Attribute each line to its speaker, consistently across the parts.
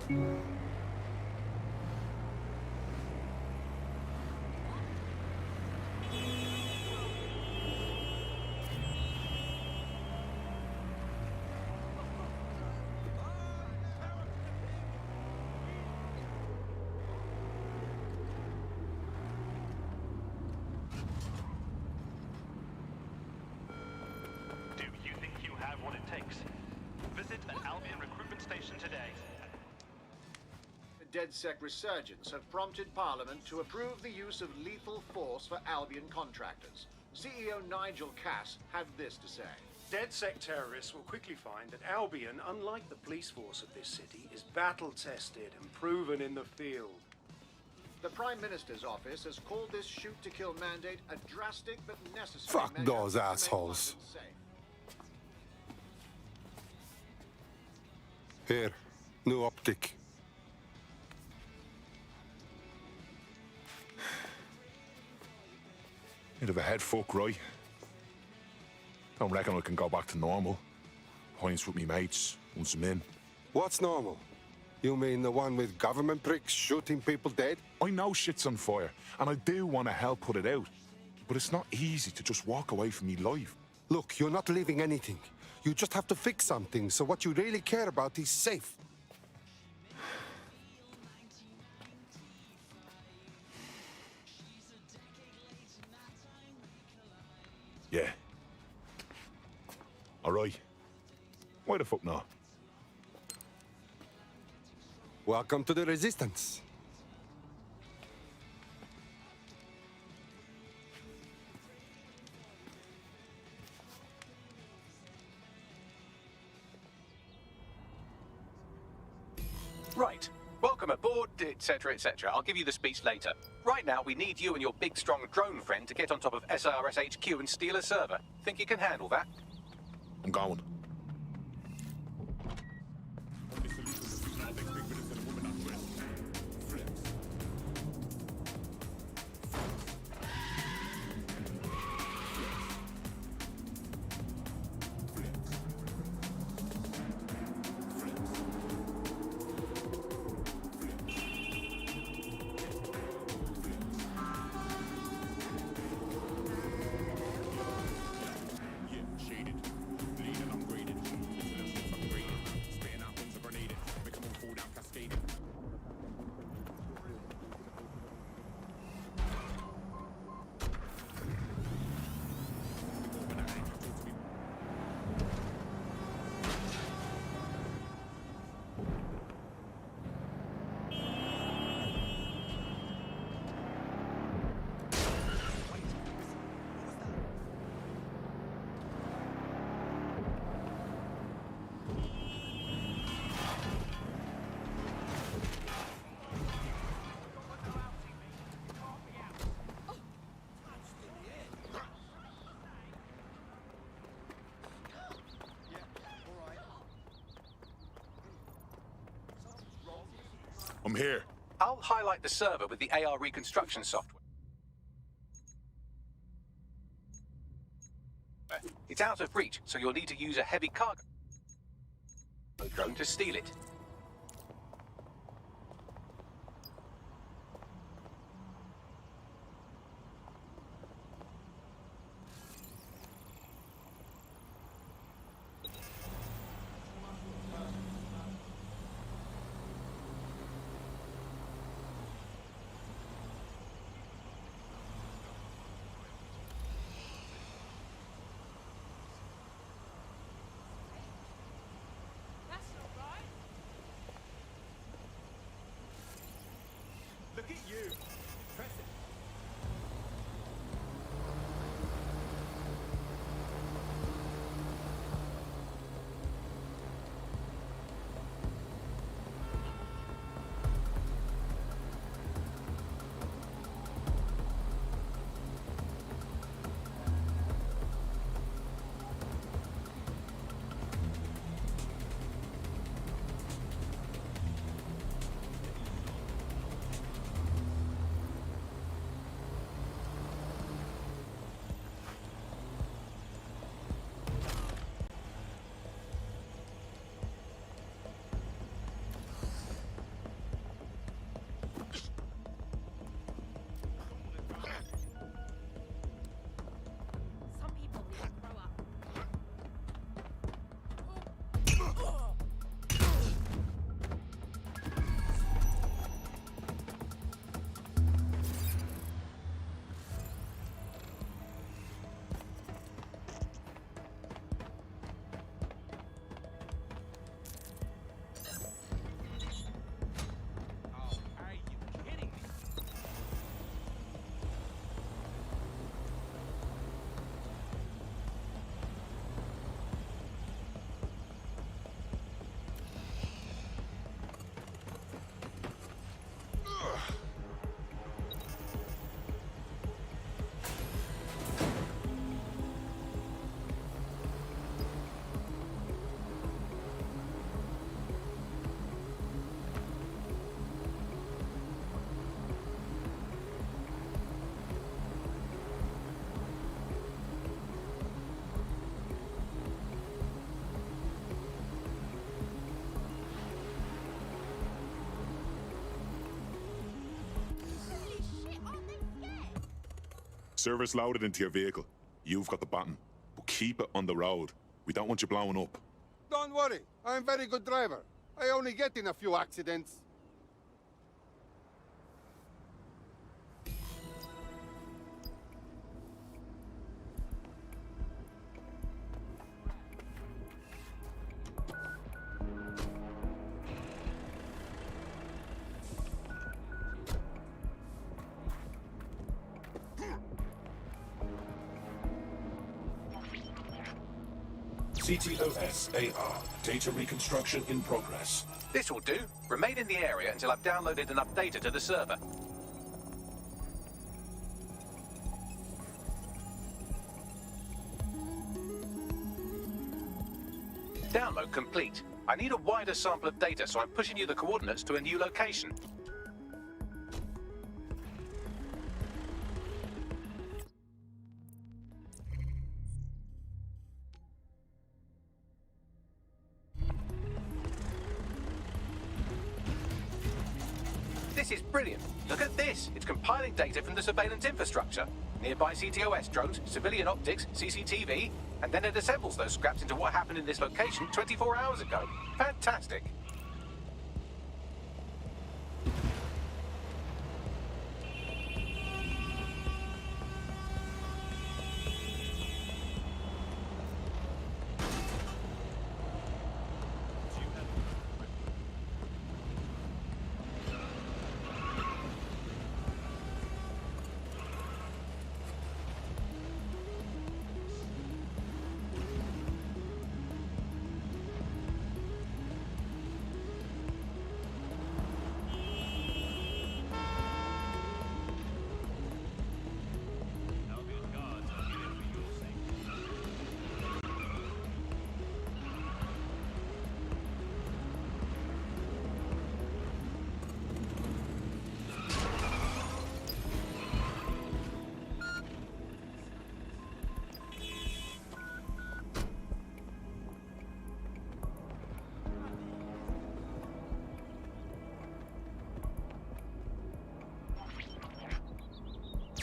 Speaker 1: Do you think you have what it takes? Visit an Albion recruitment station today.
Speaker 2: The DedSec resurgence have prompted Parliament to approve the use of lethal force for Albion contractors. CEO Nigel Cass had this to say.
Speaker 3: DedSec terrorists will quickly find that Albion, unlike the police force of this city, is battle-tested and proven in the field.
Speaker 2: The Prime Minister's office has called this shoot-to-kill mandate a drastic but necessary
Speaker 4: Fuck
Speaker 2: measure
Speaker 4: those
Speaker 2: to make
Speaker 4: assholes.
Speaker 2: London safe.
Speaker 4: Here, new optic.
Speaker 5: Bit of a head fuck, right? Don't reckon I can go back to normal. Pints with me mates, once I'm in.
Speaker 4: What's normal? You mean the one with government pricks shooting people dead?
Speaker 5: I know shit's on fire, and I do want to help put it out. But it's not easy to just walk away from me life.
Speaker 4: Look, you're not leaving anything. You just have to fix something, so what you really care about is safe.
Speaker 5: Yeah. Alright. Why the fuck not?
Speaker 4: Welcome to the Resistance.
Speaker 6: Right. Welcome aboard, etc., etc. I'll give you the speech later. Right now, we need you and your big, strong drone friend to get on top of SRS HQ and steal a server. Think you can handle that?
Speaker 5: I'm going. I'm here.
Speaker 6: I'll highlight the server with the AR reconstruction software. It's out of reach, so you'll need to use a heavy cargo drone to steal it.
Speaker 5: Server's loaded into your vehicle. You've got the button. But keep it on the road. We don't want you blowing up.
Speaker 4: Don't worry, I'm a very good driver. I only get in a few accidents.
Speaker 7: CTOS-AR. Data reconstruction in progress.
Speaker 6: This will do. Remain in the area until I've downloaded enough data to the server. Download complete. I need a wider sample of data, so I'm pushing you the coordinates to a new location. This is brilliant. Look at this. It's compiling data from the surveillance infrastructure. Nearby CTOS drones, civilian optics, CCTV, and then it assembles those scraps into what happened in this location 24 hours ago. Fantastic.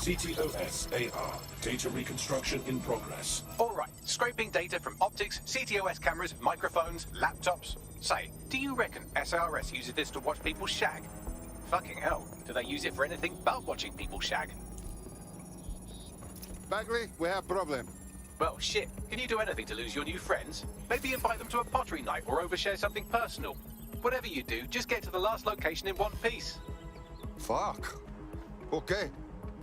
Speaker 7: CTOS-AR. Data reconstruction in progress.
Speaker 6: All right, scraping data from optics, CTOS cameras, microphones, laptops. Say, do you reckon SRS uses this to watch people shag? Fucking hell, do they use it for anything but watching people shag?
Speaker 4: Bagley, we have problem.
Speaker 6: Well, shit, can you do anything to lose your new friends? Maybe invite them to a pottery night or overshare something personal. Whatever you do, just get to the last location in one piece.
Speaker 4: Fuck. Okay,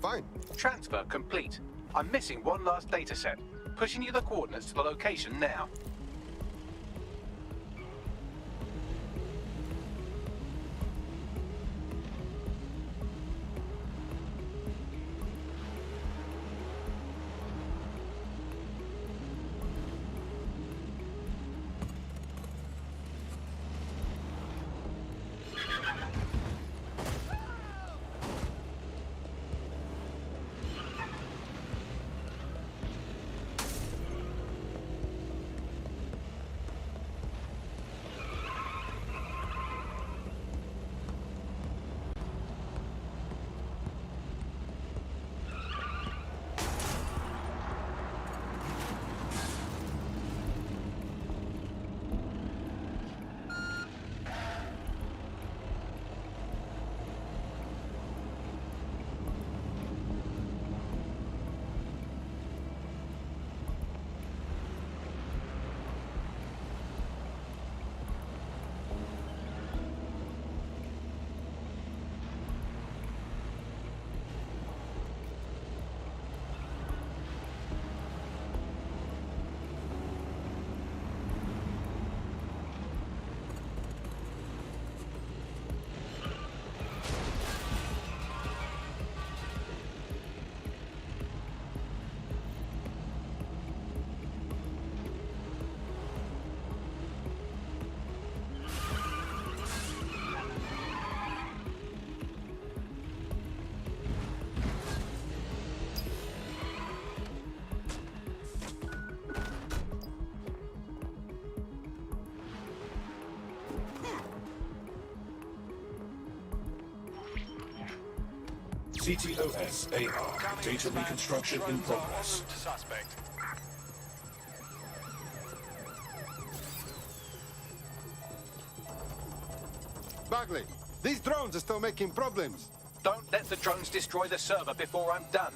Speaker 4: fine.
Speaker 6: Transfer complete. I'm missing one last data set. Pushing you the coordinates to the location now.
Speaker 7: CTOS AR. Data reconstruction in progress.
Speaker 1: To suspect.
Speaker 4: Bagley, these drones are still making problems.
Speaker 6: Don't let the drones destroy the server before I'm done.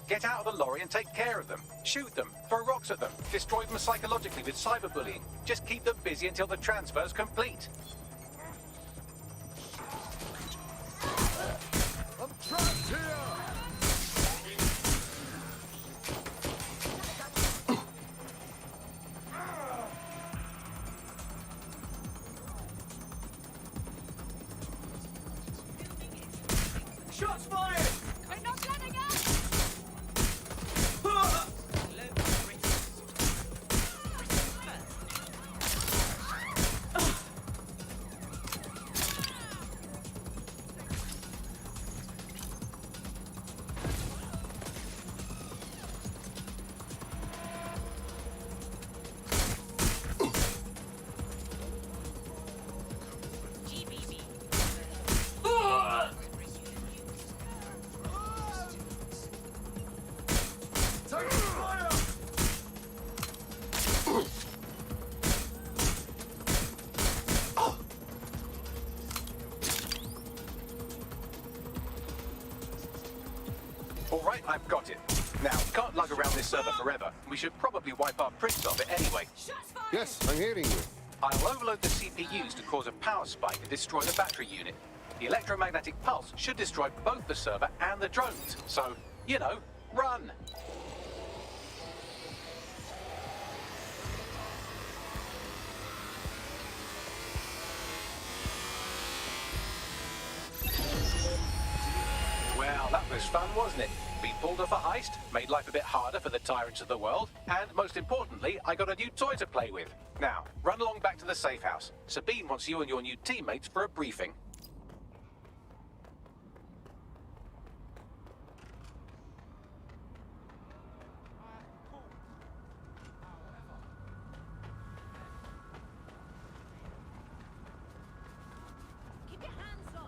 Speaker 6: Get out of the lorry and take care of them. Shoot them, throw rocks at them, destroy them psychologically with cyberbullying. Just keep them busy until the transfer's complete.
Speaker 4: I'm trapped here!
Speaker 8: Shots fired!
Speaker 9: We're not letting up! GBB.
Speaker 4: Take fire!
Speaker 6: All right, I've got it. Now, can't lug around this server forever. We should probably wipe our prints off it anyway.
Speaker 9: Shots fired!
Speaker 4: Yes, I'm hearing you.
Speaker 6: I'll overload the CPUs to cause a power spike and destroy the battery unit. The electromagnetic pulse should destroy both the server and the drones. So, you know, run! Well, that was fun, wasn't it? We pulled off a heist, made life a bit harder for the tyrants of the world, and most importantly, I got a new toy to play with. Now, run along back to the safe house. Sabine wants you and your new teammates for a briefing.
Speaker 9: Keep your hands on!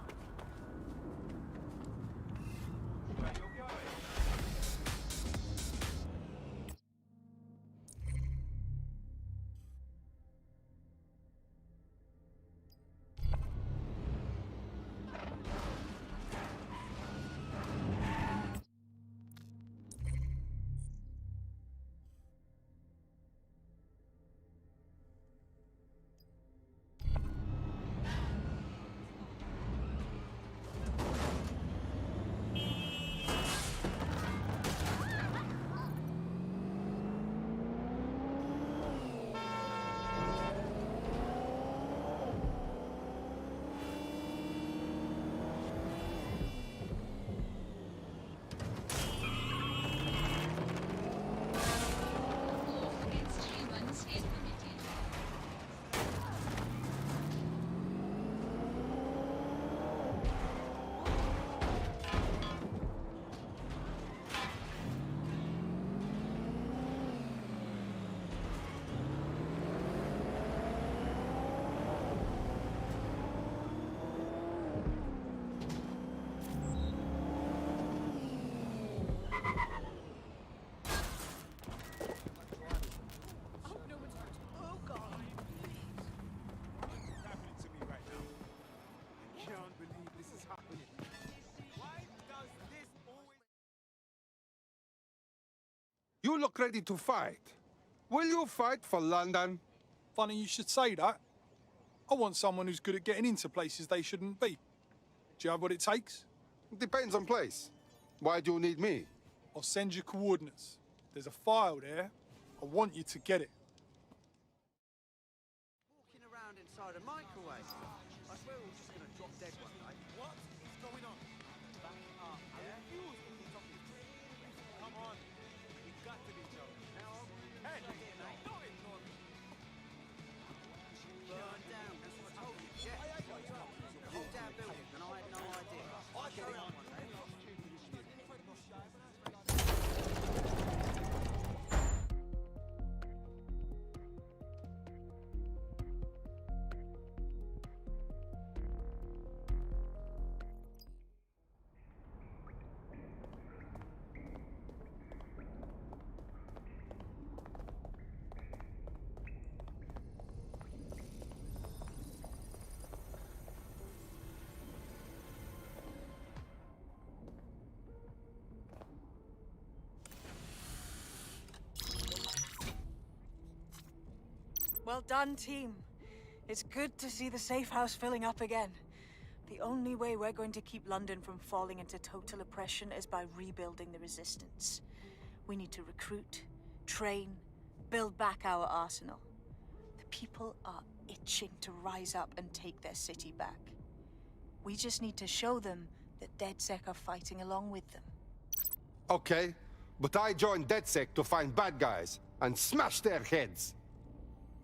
Speaker 4: You look ready to fight. Will you fight for London?
Speaker 8: Funny you should say that. I want someone who's good at getting into places they shouldn't be. Do you have what it takes?
Speaker 4: Depends on place. Why do you need me?
Speaker 8: I'll send you coordinates. There's a file there. I want you to get it.
Speaker 10: Walking around inside a microwave. I swear we're just gonna drop dead one day. What is going on? Back up, yeah? Come on. We've got to be joking. Now, hey, don't ignore me. Burn down, that's what I told you. Yeah. The whole damn building, and I had no idea. I'll get it on one day.
Speaker 11: Well done, team. It's good to see the safe house filling up again. The only way we're going to keep London from falling into total oppression is by rebuilding the resistance. We need to recruit, train, build back our arsenal. The people are itching to rise up and take their city back. We just need to show them that DedSec are fighting along with them.
Speaker 4: Okay, but I joined DedSec to find bad guys and smash their heads.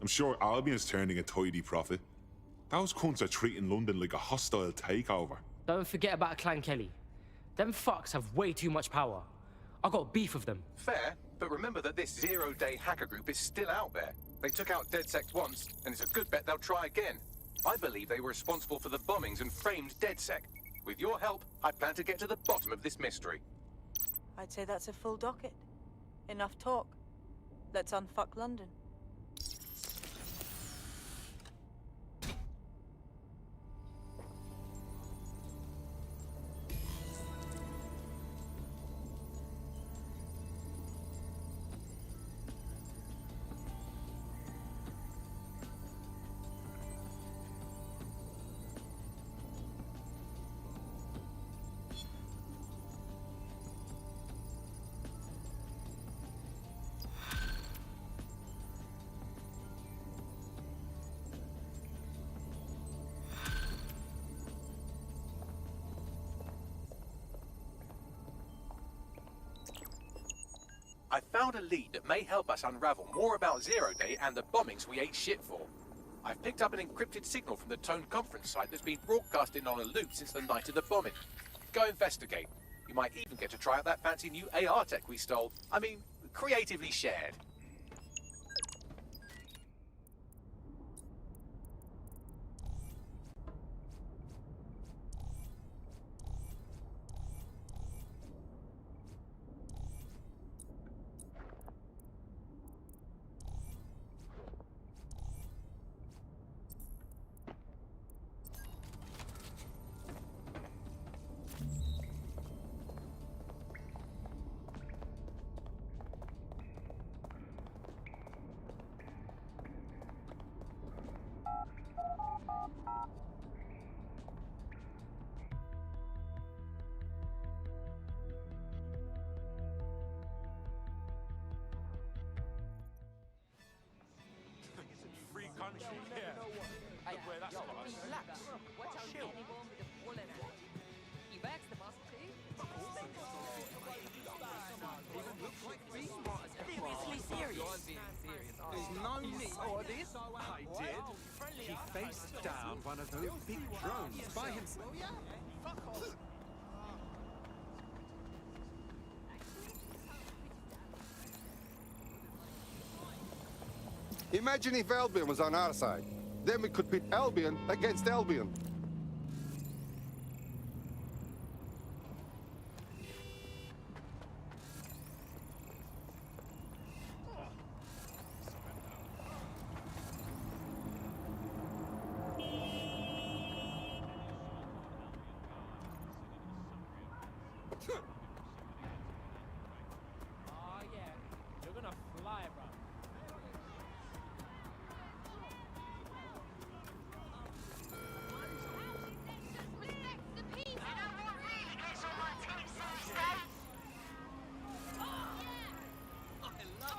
Speaker 5: I'm sure Albion's turning a tidy profit. Those cunts are treating London like a hostile takeover.
Speaker 12: Don't forget about Clan Kelly. Them fucks have way too much power. I got beef with them.
Speaker 6: Fair, but remember that this zero-day hacker group is still out there. They took out DedSec once, and it's a good bet they'll try again. I believe they were responsible for the bombings and framed DedSec. With your help, I plan to get to the bottom of this mystery.
Speaker 11: I'd say that's a full docket. Enough talk. Let's unfuck London.
Speaker 6: I found a lead that may help us unravel more about Zero Day and the bombings we ate shit for. I've picked up an encrypted signal from the Tone conference site that's been broadcasting on a loop since the night of the bombing. Go investigate. You might even get to try out that fancy new AR tech we stole. I mean, creatively shared.
Speaker 10: He faced down one of those big drones by himself.
Speaker 4: Imagine if Albion was on our side. Then we could pit Albion against Albion.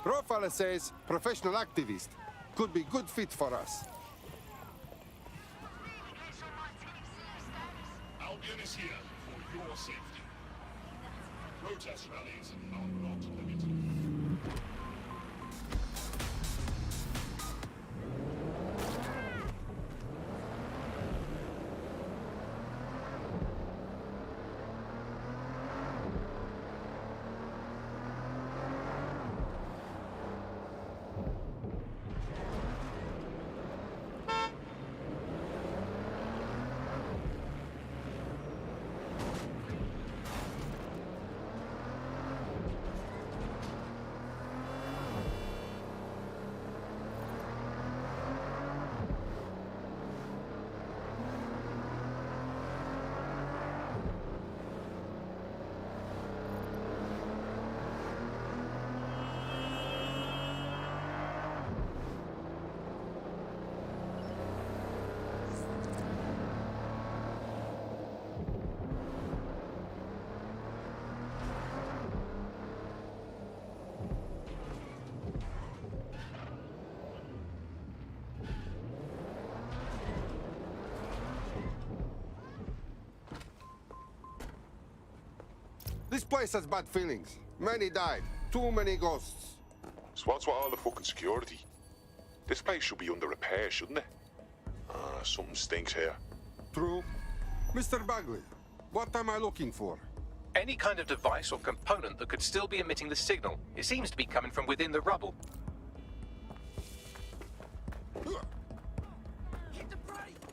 Speaker 4: Profile says professional activist. Could be good fit for us.
Speaker 7: Albion is here for your safety. Protest rallies are not permitted.
Speaker 4: This place has bad feelings. Many died. Too many ghosts.
Speaker 5: So what's with all the fucking security? This place should be under repair, shouldn't it? Something stinks here.
Speaker 4: True. Mr. Bagley, what am I looking for?
Speaker 6: Any kind of device or component that could still be emitting the signal. It seems to be coming from within the rubble.
Speaker 9: Hit the brakes!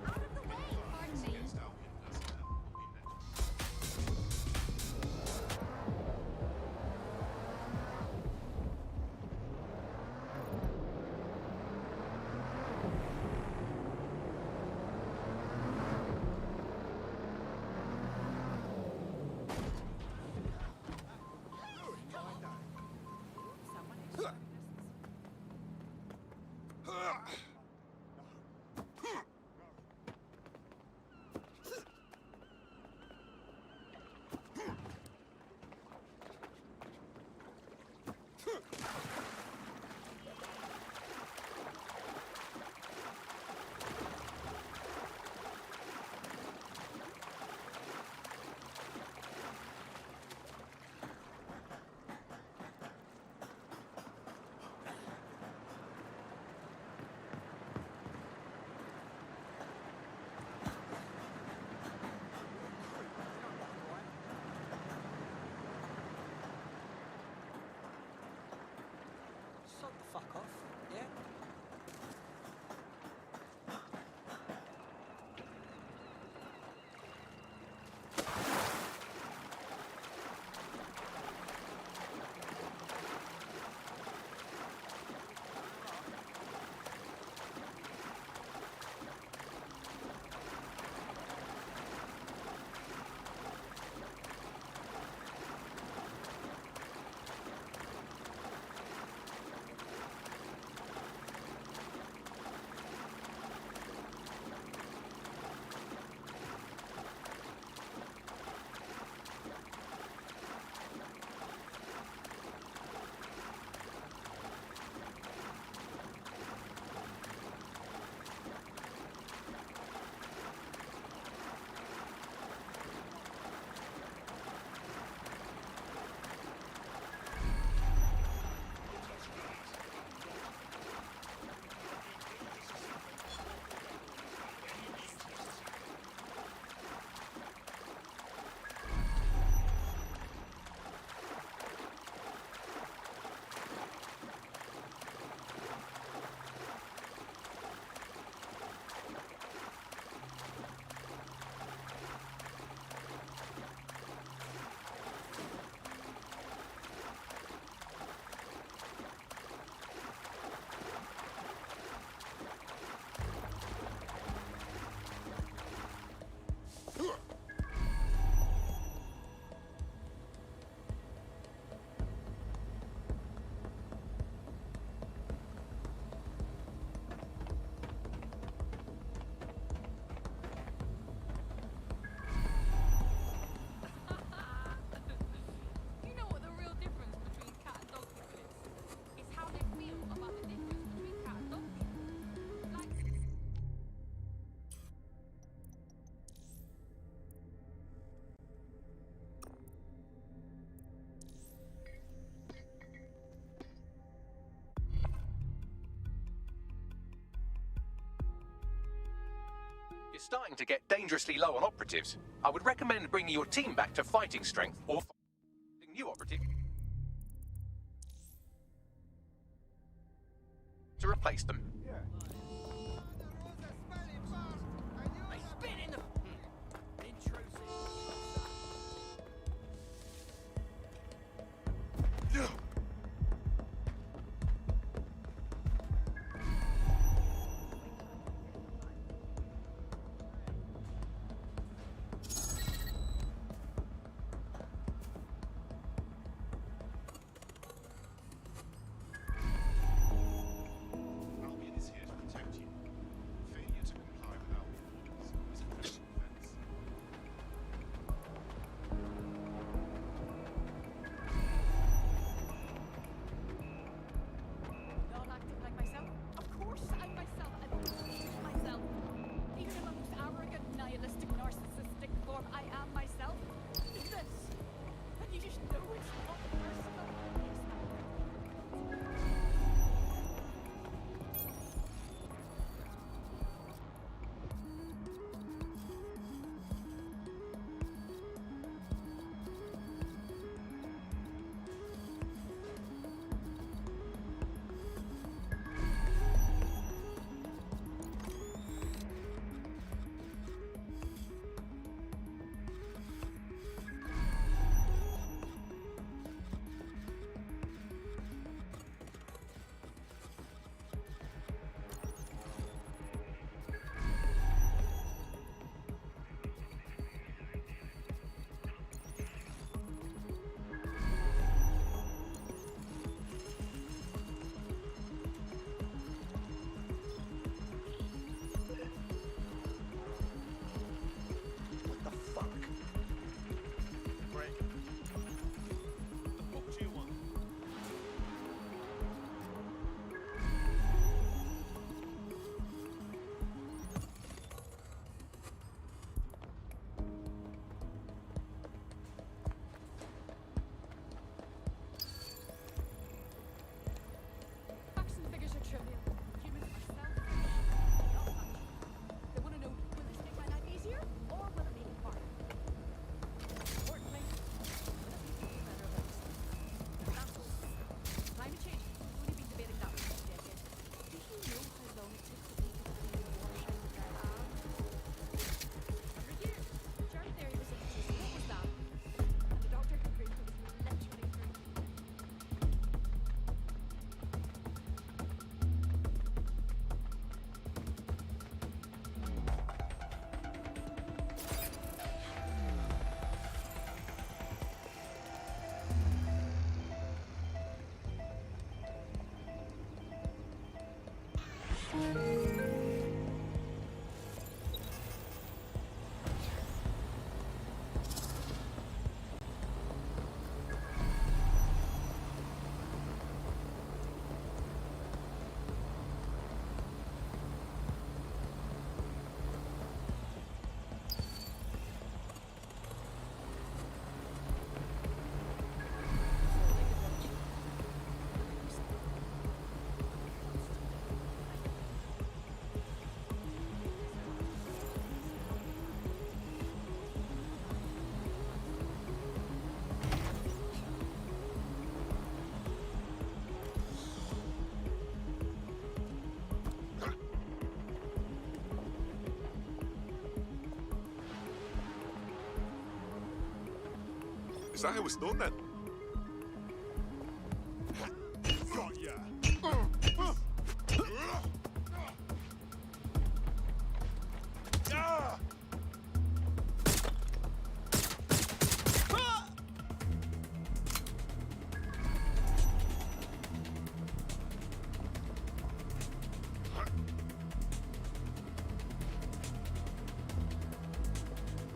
Speaker 9: Out of the way! Pardon me.
Speaker 10: Sod the fuck off, yeah?
Speaker 9: You know what the real difference between cat and dog people is? It's how they feel about the difference between cat and dog people. Like,
Speaker 6: You're starting to get dangerously low on operatives. I would recommend bringing your team back to fighting strength or finding new operatives to replace them.
Speaker 10: They spit in the... Intrusive.
Speaker 7: Albion
Speaker 5: Is that how it's done then?
Speaker 7: Got ya.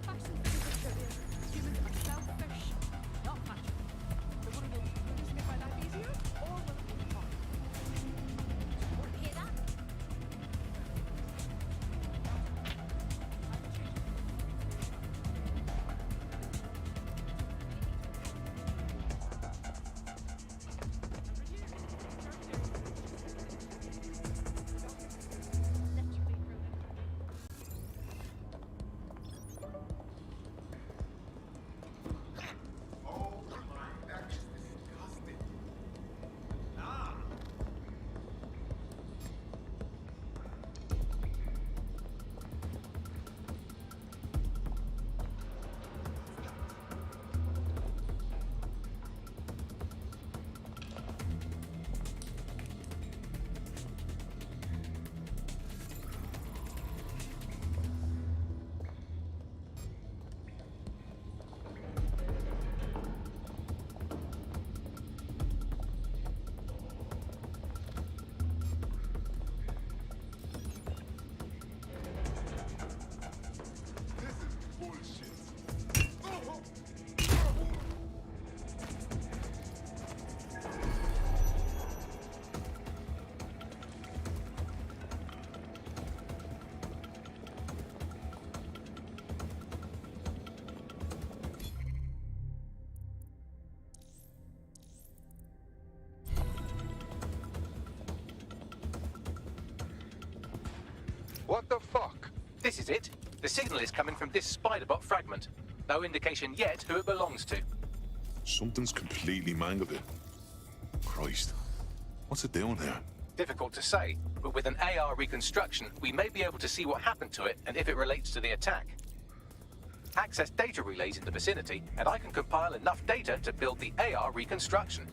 Speaker 9: Fashion is a career. Humans are selfish, not fashion. They want to know who's going to find life easier or will it be hard? Hear that?
Speaker 4: What the fuck?
Speaker 6: This is it. The signal is coming from this Spiderbot fragment. No indication yet who it belongs to.
Speaker 5: Something's completely mangled it. Christ. What's it doing here?
Speaker 6: Difficult to say, but with an AR reconstruction, we may be able to see what happened to it and if it relates to the attack. Access data relays in the vicinity, and I can compile enough data to build the AR reconstruction.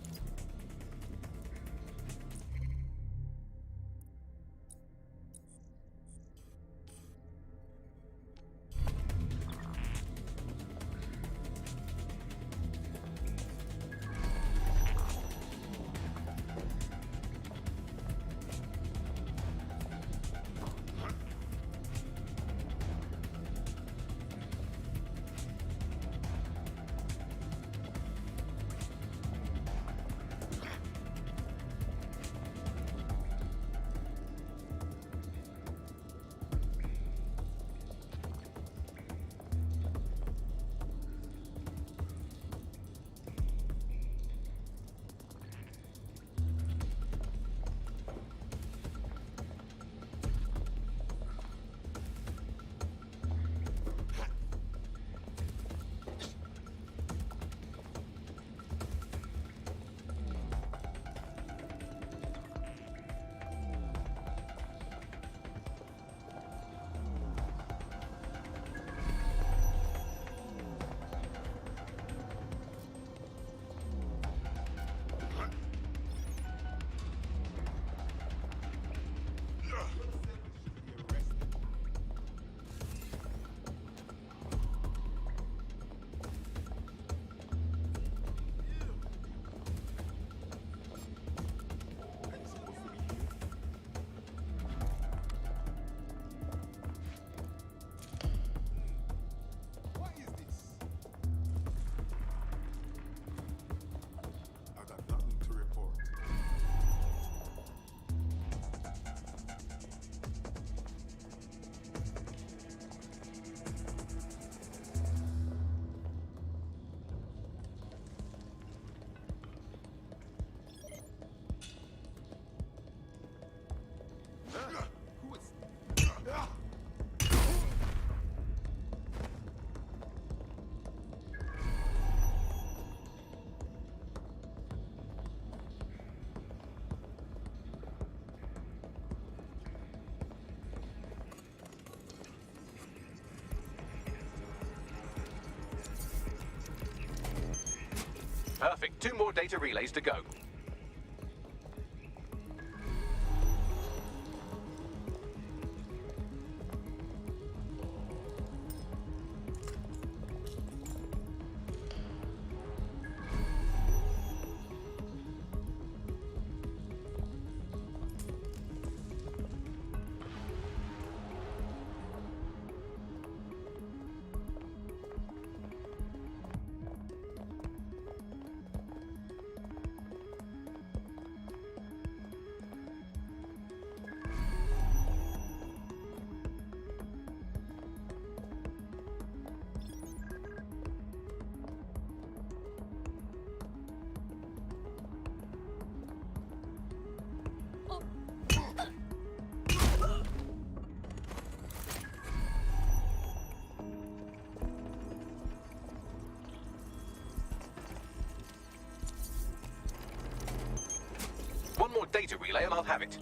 Speaker 6: 2 more data relays to go. One more data relay and I'll have it.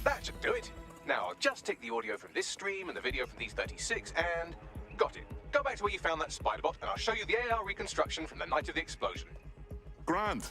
Speaker 6: That should do it. Now, I'll just take the audio from this stream and the video from these 36 and... got it. Go back to where you found that spider bot and I'll show you the AR reconstruction from the night of the explosion.
Speaker 5: Grand.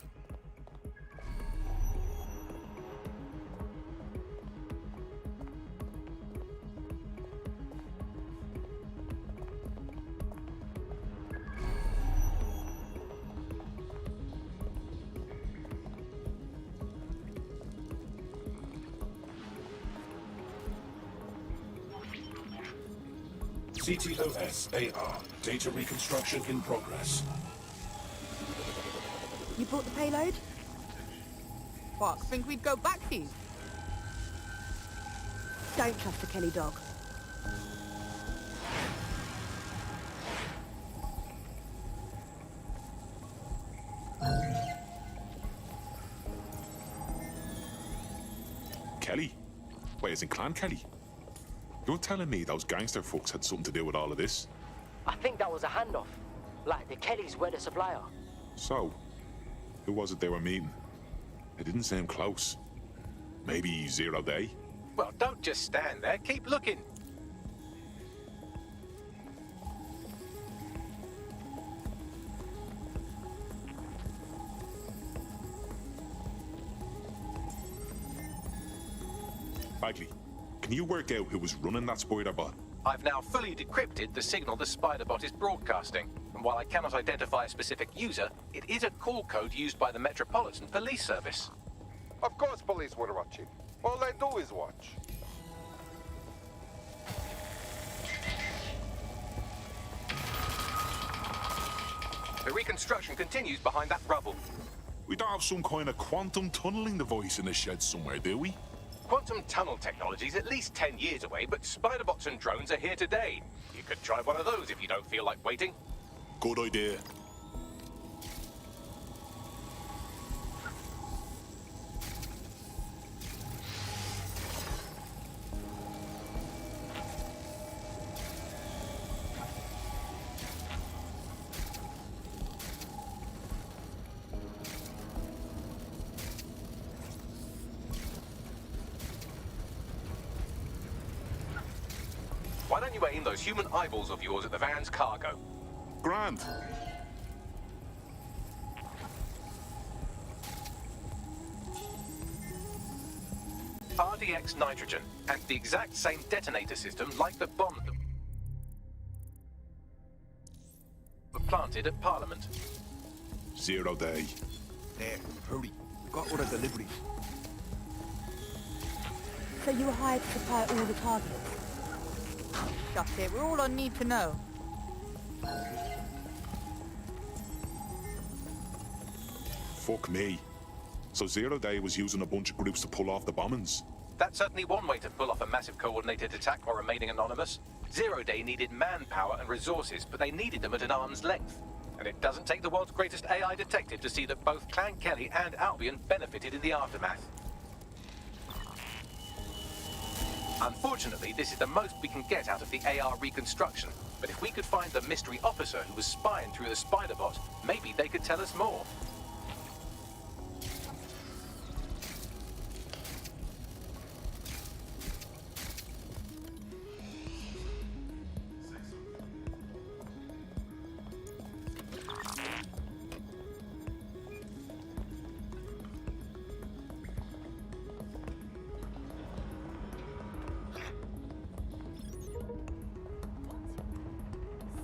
Speaker 7: CTOS AR. Data reconstruction in progress.
Speaker 9: You brought the payload?
Speaker 13: What, think we'd go back here?
Speaker 9: Don't trust the Kelly dog.
Speaker 5: Kelly? Wait, is it Clan Kelly? You're telling me those gangster folks had something to do with all of this?
Speaker 12: I think that was a handoff. Like, the Kellys were the supplier.
Speaker 5: So, who was it they were meeting? It didn't seem close. Maybe Zero Day?
Speaker 6: Well, don't just stand there. Keep looking.
Speaker 5: Bagley, can you work out who was running that spider bot?
Speaker 6: I've now fully decrypted the signal the spider bot is broadcasting. And while I cannot identify a specific user, it is a call code used by the Metropolitan Police Service.
Speaker 4: Of course police were watching. All they do is watch.
Speaker 6: The reconstruction continues behind that rubble.
Speaker 5: We don't have some kind of quantum tunneling device in the shed somewhere, do we?
Speaker 6: Quantum tunnel technology is at least 10 years away, but spider bots and drones are here today. You could try one of those if you don't feel like waiting.
Speaker 5: Good idea.
Speaker 6: Why don't you aim those human eyeballs of yours at the van's cargo?
Speaker 5: Grand.
Speaker 6: RDX nitrogen, and the exact same detonator system like the bomb that were planted at Parliament.
Speaker 5: 0 Day.
Speaker 10: There, hurry. Got all the deliveries.
Speaker 9: So you were hired to supply all the targets?
Speaker 13: That's it, we're all on need to know.
Speaker 5: Fuck me. So Zero Day was using a bunch of groups to pull off the bombings.
Speaker 6: That's certainly one way to pull off a massive coordinated attack while remaining anonymous. Zero Day needed manpower and resources, but they needed them at an arm's length. And it doesn't take the world's greatest AI detective to see that both Clan Kelly and Albion benefited in the aftermath. Unfortunately, this is the most we can get out of the AR reconstruction. But if we could find the mystery officer who was spying through the Spider-Bot, maybe they could tell us more.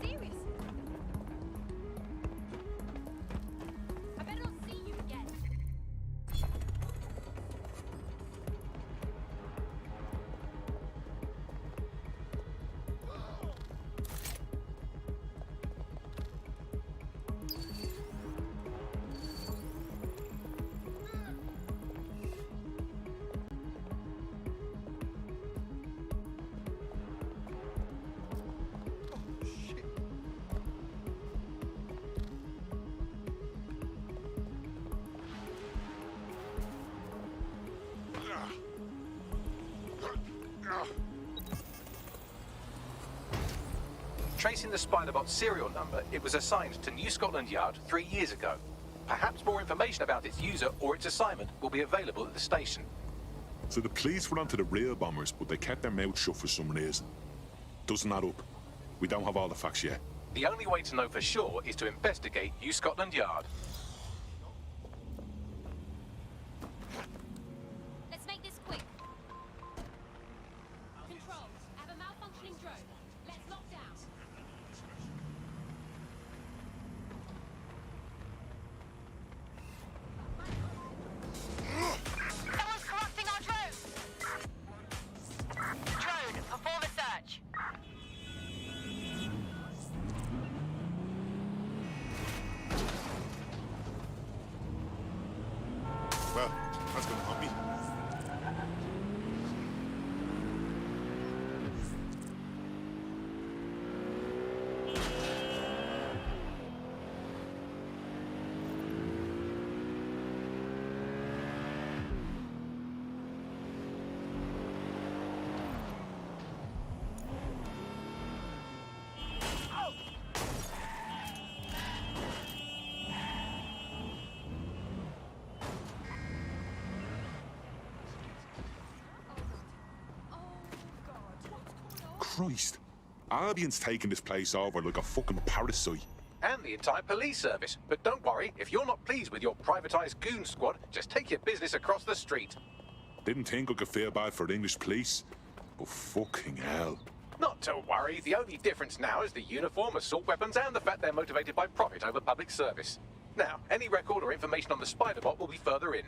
Speaker 9: Seriously? I better not see you again.
Speaker 6: Tracing the Spider-Bot's serial number, it was assigned to New Scotland Yard 3 years ago. Perhaps more information about its user or its assignment will be available at the station.
Speaker 5: So the police were onto the real bombers, but they kept their mouths shut for some reason. Doesn't add up. We don't have all the facts yet.
Speaker 6: The only way to know for sure is to investigate New Scotland Yard.
Speaker 9: Let's make this quick. Control, I have a malfunctioning drone. Let's lock down. Someone's corrupting our drone! Drone, perform a search.
Speaker 5: Well, that's gonna help me. Christ. Albion's taking this place over like a fucking parasite.
Speaker 6: And the entire police service. But don't worry, if you're not pleased with your privatized goon squad, just take your business across the street.
Speaker 5: Didn't think I could feel bad for the English police, but fucking hell.
Speaker 6: Not to worry, the only difference now is the uniform, assault weapons, and the fact they're motivated by profit over public service. Now, any record or information on the Spider-Bot will be further in.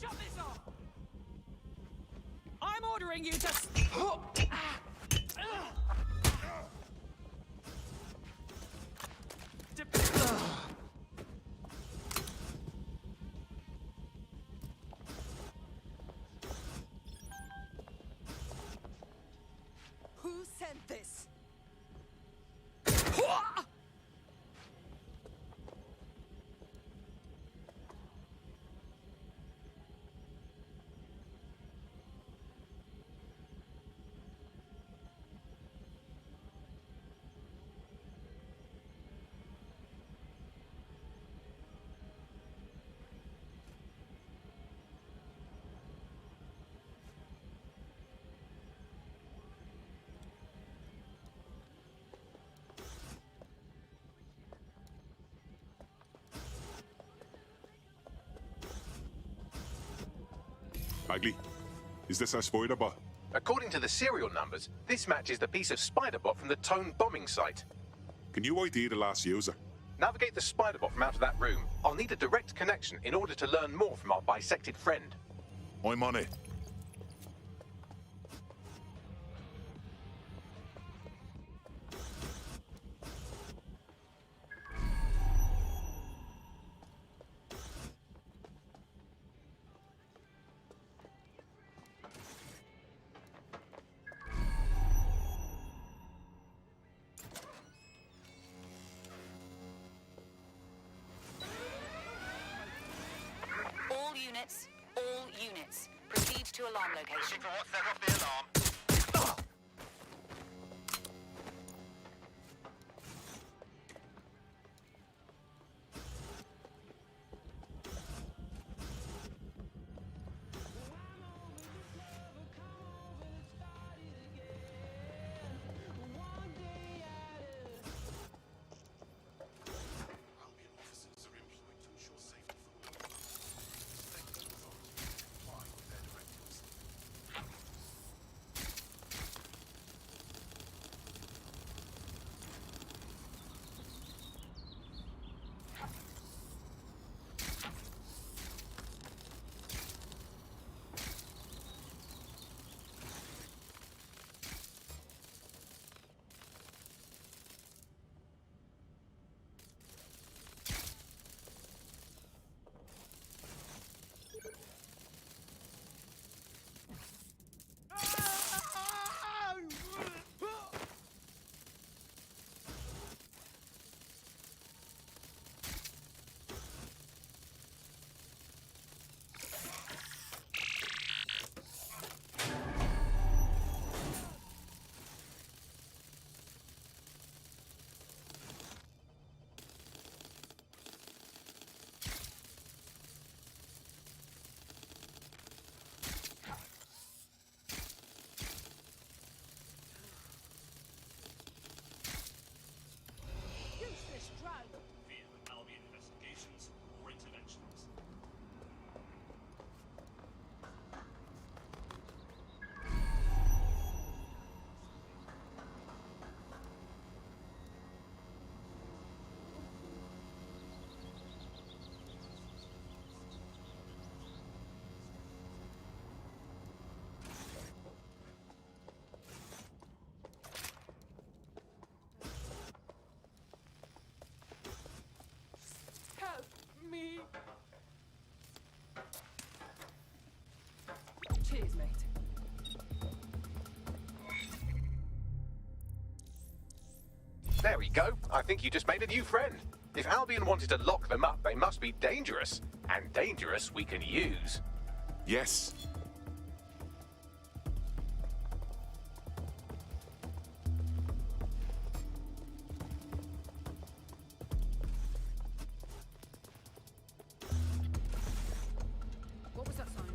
Speaker 11: Shut this off! I'm ordering you to...
Speaker 13: Who sent this?
Speaker 5: Bagley, is this our spider bot?
Speaker 6: According to the serial numbers, this matches the piece of Spiderbot from the Tone bombing site.
Speaker 5: Can you ID the last user?
Speaker 6: Navigate the Spiderbot from out of that room. I'll need a direct connection in order to learn more from our bisected friend.
Speaker 5: I'm on it.
Speaker 14: All units. Proceed to alarm location.
Speaker 1: For what set off the alarm?
Speaker 9: Me. Cheers, mate.
Speaker 6: There we go. I think you just made a new friend. If Albion wanted to lock them up, they must be dangerous. And dangerous we can use.
Speaker 5: Yes.
Speaker 9: What was that sound?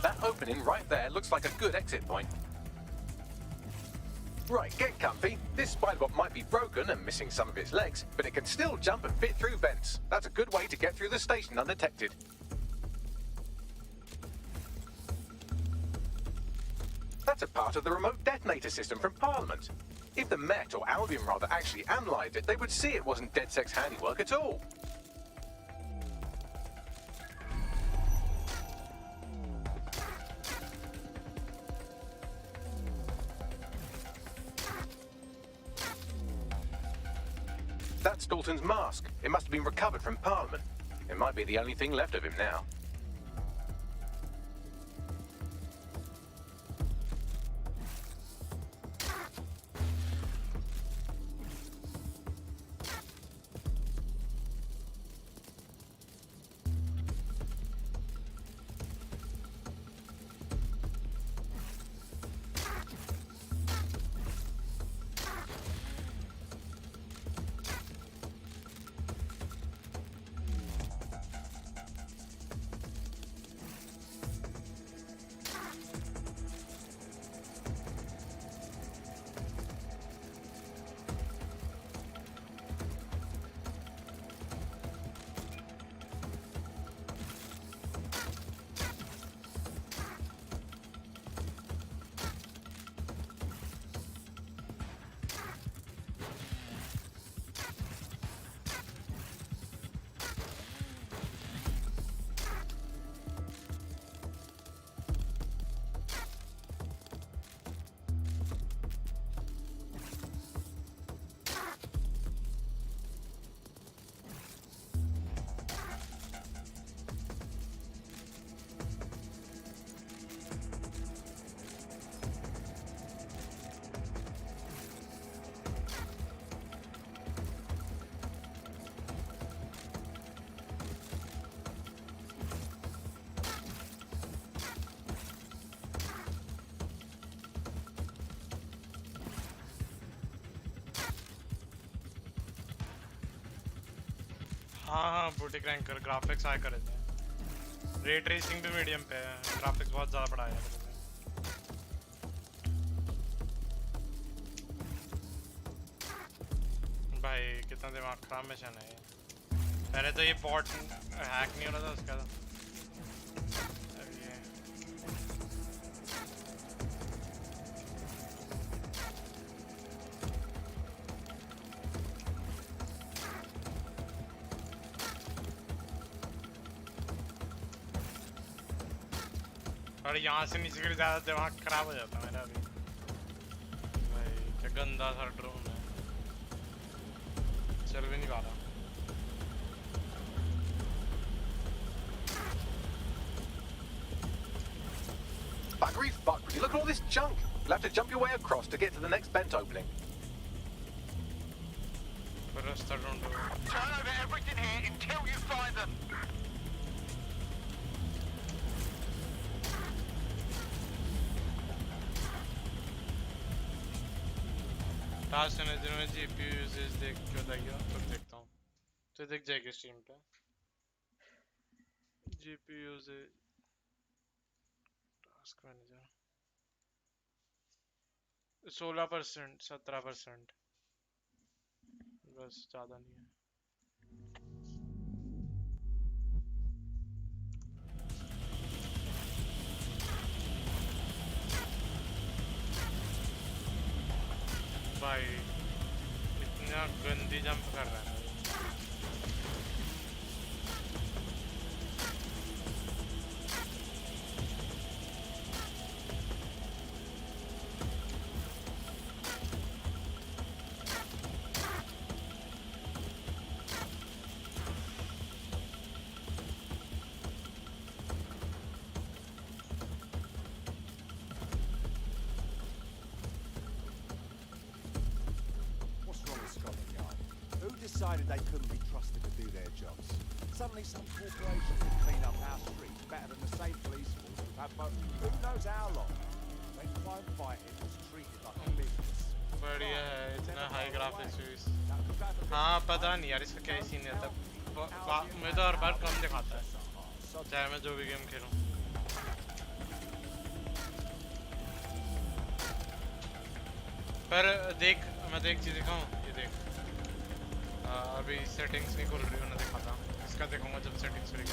Speaker 6: That opening right there looks like a good exit point. Right, get comfy. This spider-bot might be broken and missing some of its legs, but it can still jump and fit through vents. That's a good way to get through the station undetected. That's a part of the remote detonator system from Parliament. If the Met, or Albion rather, actually analysed it, they would see it wasn't DedSec's handiwork at all. That's Dalton's mask. It must have been recovered from Parliament. It might be the only thing left of him now.
Speaker 15: हाँ बूटी crank कर graphics high कर देते हैं ray tracing भी medium पे है graphics बहुत ज़्यादा बढ़ाया है भाई कितना दिमाग खराब मिशन है पहले तो ये बॉट हैक नहीं हो रहा था उसका तो और यहाँ से नीचे के ज़्यादा दिमाग खराब हो जाता मेरा अभी भाई क्या गंदा सा ड्रोन है चल भी नहीं पा रहा
Speaker 6: Buggery fuck, would you look at all this junk? You'll have to jump your way across to get to the next vent opening.
Speaker 15: Turn
Speaker 1: over everything here until you find them.
Speaker 15: Last में जिन्होंने GPU usage देख के बताइए तब देखता हूँ तो देख जाएगी स्ट्रीम पे जीपीयू यूसेज टास्क मैनेजर 16% 17% बस ज़्यादा नहीं है भाई इतना गंदी जंप कर रहा है
Speaker 10: Decided they couldn't be trusted to do their jobs. Suddenly some corporation could clean up our streets better than the same police force we've had for who knows how long. They crime fighting was treated like a business.
Speaker 15: बढ़िया है इतना high graphics use हाँ पता नहीं यार इसका क्या scene है तब मैं तो हर बार कम दिखाता है चाहे मैं जो भी गेम खेलूं पर देख मैं तो एक चीज़ दिखाऊँ, ये देख अभी सेटिंग्स नहीं खुल रही, उन्हें दिखाता इसका देखूंगा जब सेटिंग्स खुलेगी।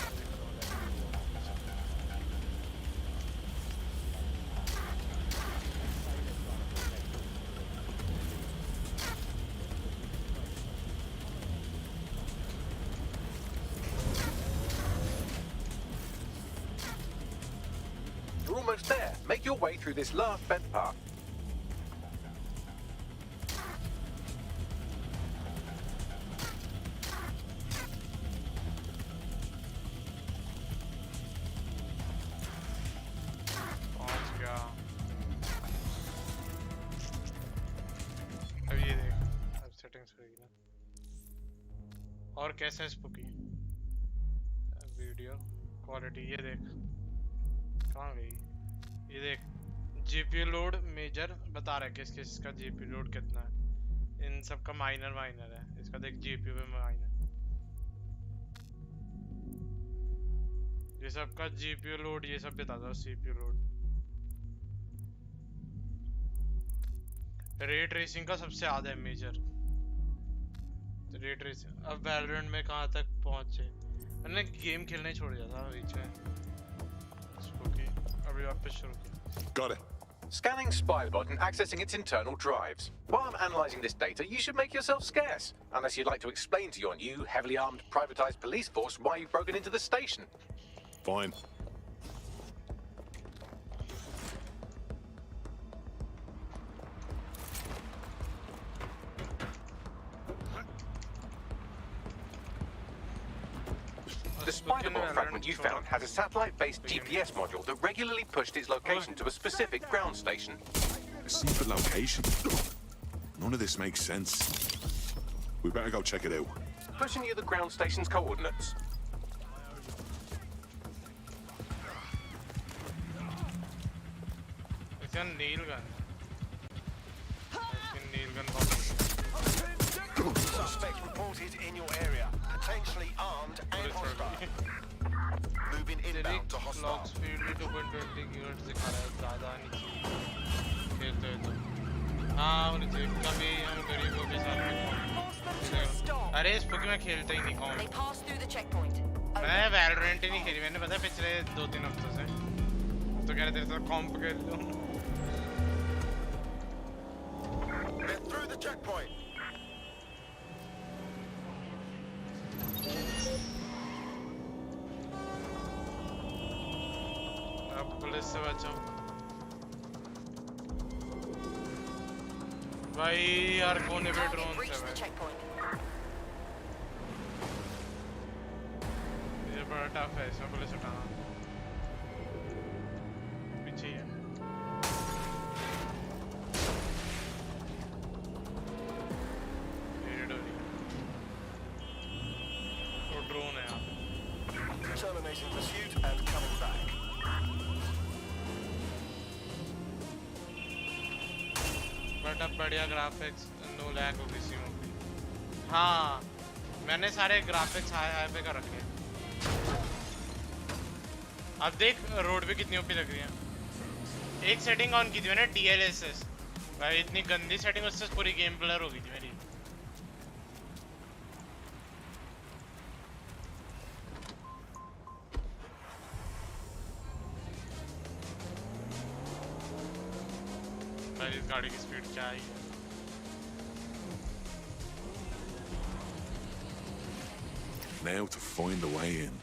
Speaker 6: You're almost there. Make your way through this last bent path.
Speaker 15: पहुंच गया। अब ये देख, अब सेटिंग्स खुलेगी ना। और कैसा है स्पूकी वीडियो क्वालिटी, ये देख कहाँ गई, ये देख जीपीयू लोड मेजर बता रहा है किस किस का जीपीयू लोड कितना है, इन सब का माइनर है, इसका देख जीपीयू पे माइनर, ये सब का जीपीयू लोड ये सब बता दो, सीपीयू लोड, रे ट्रेसिंग का सबसे ज्यादा है मेजर, रे ट्रेसिंग। अब वैलोरेंट में कहाँ तक पहुंचे, मैंने गेम खेलना ही छोड़ दिया था बीच में, अभी वापस शुरू किया।
Speaker 5: Got it.
Speaker 6: Scanning Spybot and accessing its internal drives. While I'm analysing this data, you should make yourself scarce. Unless you'd like to explain to your new, heavily armed, privatised police force why you've broken into the station.
Speaker 5: Fine.
Speaker 6: The Spider-Bot fragment you found has a satellite-based GPS module that regularly pushed its location to a specific ground station.
Speaker 5: A secret location. None of this makes sense. We better go check it out.
Speaker 6: Pushing you the ground station's coordinates.
Speaker 15: It's a nail gun. Nail gun bomb.
Speaker 10: Suspects reported in your area, potentially armed and hostile. Moving inbound to hostile.
Speaker 15: Clock speed भी 2.20 GHz दिखा रहा है, ज़्यादा नहीं चाहिए खेलते हैं तो। हाँ होनी चाहिए, कभी हम गरीबों के साथ में। अरे स्पूकी में खेलता ही नहीं कौन। मैं वैलोरेंट ही नहीं खेली, मैंने पता है पिछले 2-3 हफ्तों से। तो कह रहे तेरे साथ कॉम्प खेल लूँ।
Speaker 10: They're through the checkpoint.
Speaker 15: अब पुलिस से बचाओ भाई यार, कोने पे ड्रोन से भाई, ये बड़ा टफ है इसमें पुलिस उठाना, पीछे ही है। वो ड्रोन है यहाँ।
Speaker 10: Terminating pursuit and coming back.
Speaker 15: But अब बढ़िया ग्राफिक्स, नो लैग हो किसी में। हाँ मैंने सारे ग्राफिक्स हाई पे कर रखे हैं। अब देख रोड पे कितनी ओपी लग रही है। एक सेटिंग ऑन की थी मैंने, DLSS भाई, इतनी गंदी सेटिंग, उससे पूरी गेम ब्लर हो गई थी मेरी। इस गाड़ी की स्पीड क्या है?
Speaker 5: Now to find a way in.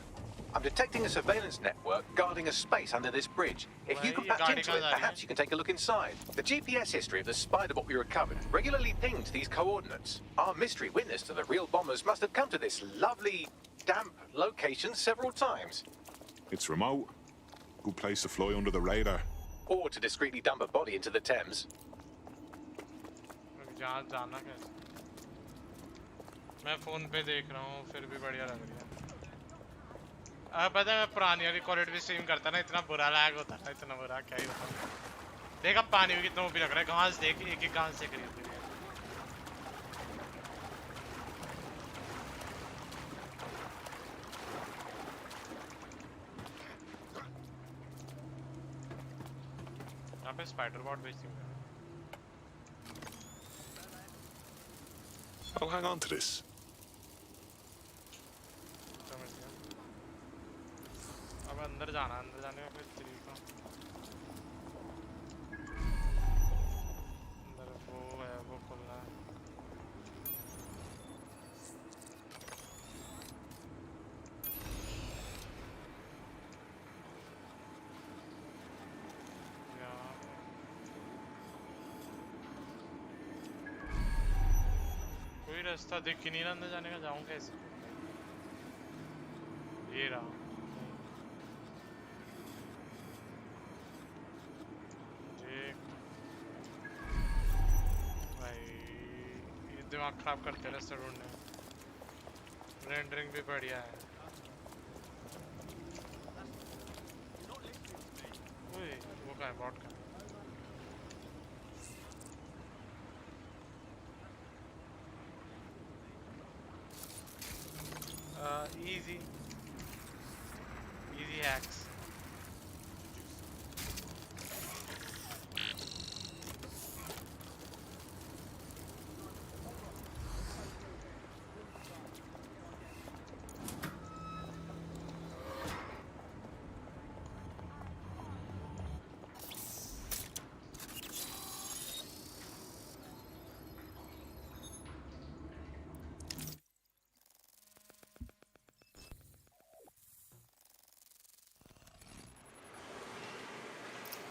Speaker 6: I'm detecting a surveillance network guarding a space under this bridge. If you can patch into it, perhaps you can take a look inside. The GPS history of the Spider-Bot we recovered regularly pings these coordinates. Our mystery witness to the real bombers must have come to this lovely, damp location several times.
Speaker 5: It's remote. Good place to fly under the radar.
Speaker 6: Or to discreetly dump a body into the Thames.
Speaker 15: मैं phone पे देख रहा हूँ, फिर भी बढ़िया लग रही है। अब पता है मैं पुरानी वाली क्वालिटी भी स्ट्रीम करता ना, इतना बुरा लैग होता है, इतना बुरा क्या ही बताऊँ। देख अब पानी भी कितना ऊपर लग रहा है, घास देख, एक एक घास से खरीद रही है। यहाँ पे स्पाइडर बॉट बेचती हूँ।
Speaker 5: I'll hang on to this.
Speaker 15: समझ गया अब अंदर जाना अंदर जाने का कोई तरीका अंदर वो है वो खुलना है कोई रास्ता दिख ही नहीं रहा अंदर जाने का जाऊं कैसे ये रहा भाई ये दिमाग खराब करते हैं रास्ता ढूंढने में रेंडरिंग भी बढ़िया है ओए वो क्या है बॉट का easy hacks.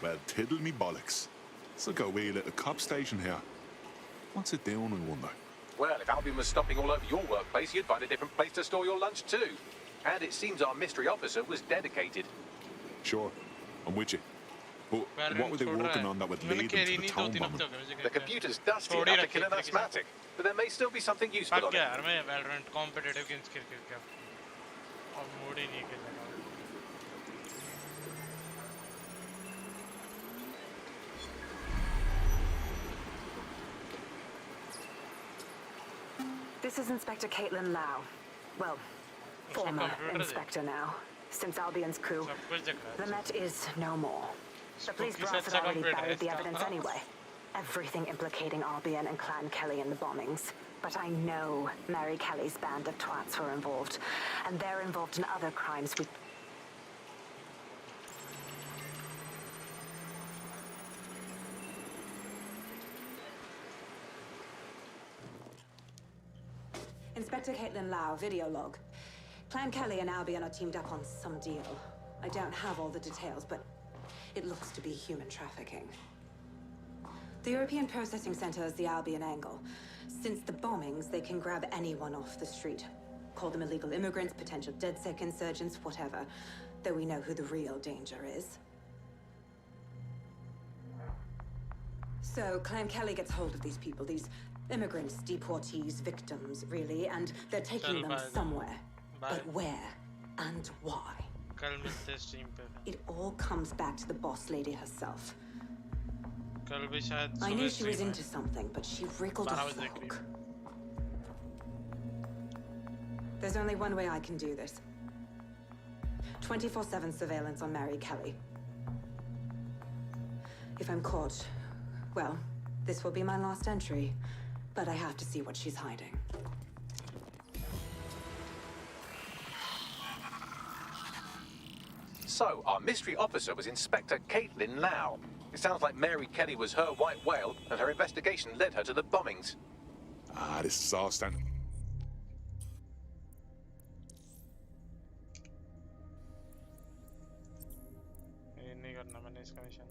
Speaker 5: Well, tiddle me bollocks. It's like a wee little cop station here. What's it doing, I wonder?
Speaker 6: Well, if Albion was stopping all over your workplace, you'd find a different place to store your lunch too. And it seems our mystery officer was dedicated.
Speaker 5: Sure, I'm with you. But what were they working on that would lead them to the town bombing?
Speaker 6: The computer's dusty enough to kill an asthmatic, but there may still be something useful on it.
Speaker 15: यार मैं Valorant competitive games खेल के और mode ही नहीं खेलने का
Speaker 16: This is Inspector Caitlin Lau. Well, former inspector now. Since Albion's coup, the Met is no more. The police brass had already buried the evidence anyway. Everything implicating Albion and Clan Kelly in the bombings. But I know Mary Kelly's band of twats were involved. And they're involved in other crimes we... Inspector Caitlin Lau, video log. Clan Kelly and Albion are teamed up on some deal. I don't have all the details, but it looks to be human trafficking. The European Processing Center is the Albion angle. Since the bombings, they can grab anyone off the street. Call them illegal immigrants, potential DedSec insurgents, whatever. Though we know who the real danger is. So, Clan Kelly gets hold of these people, these immigrants, deportees, victims, really, and they're taking them somewhere. But where and why? It all comes back to the boss lady herself. I knew she was into something, but she wriggled a fork. There's only one way I can do this. 24/7 surveillance on Mary Kelly. If I'm caught, well, this will be my last entry. But I have to see what she's hiding.
Speaker 6: So, our mystery officer was Inspector Caitlin Lau. It sounds like Mary Kelly was her white whale, and her investigation led her to the bombings.
Speaker 5: Ah, this is all standing.
Speaker 15: नहीं करना मैंने इसका mission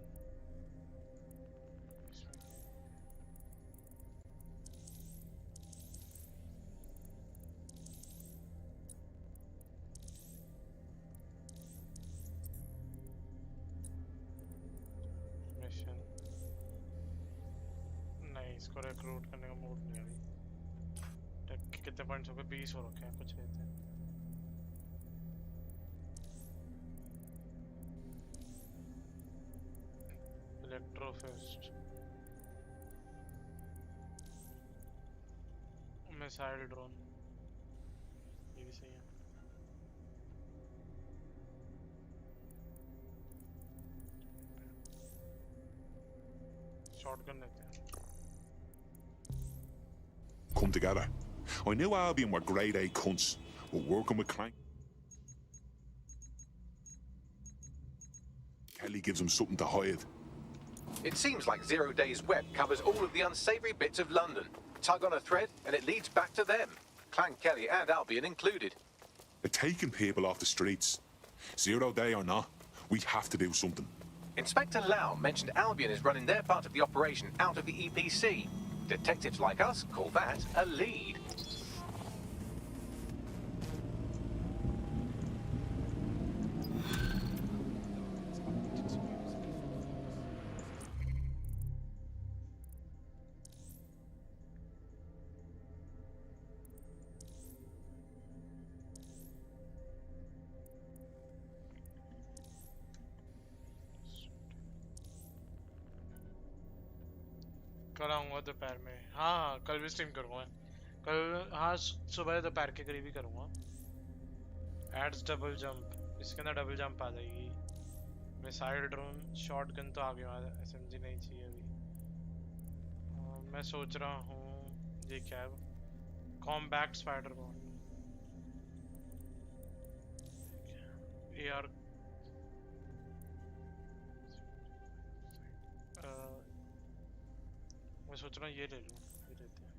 Speaker 15: नहीं इसको recruit करने का mood नहीं अभी कितने पॉइंट्स हो गए 20 हो रखे हैं कुछ लेते हैं इलेक्ट्रोफिस्ट मिसाइल ड्रोन ये भी सही है शॉटगन लेते हैं
Speaker 5: Come together. I knew Albion were grade A cunts, but working with Clank Kelly gives them something to hide.
Speaker 6: It seems like Zero Days Web covers all of the unsavory bits of London. Tug on a thread, and it leads back to them. Clan Kelly and Albion included.
Speaker 5: They're taking people off the streets. 0 day or not, we have to do something.
Speaker 6: Inspector Lau mentioned Albion is running their part of the operation out of the EPC. Detectives like us call that a lead.
Speaker 15: कल आऊँगा दोपहर में हाँ कल भी stream करूँगा कल हाँ सुबह दोपहर के करीब ही करूँगा एड्स डबल जंप इसके अंदर डबल जंप आ जाएगी मिसाइल ड्रोन शॉटगन तो आ गया एसएमजी नहीं चाहिए अभी मैं सोच रहा हूँ ये क्या है कॉम्बैक्ट स्पाइडर बॉट एआर मैं सोच रहा हूँ ये ले लूँ ये लेते हैं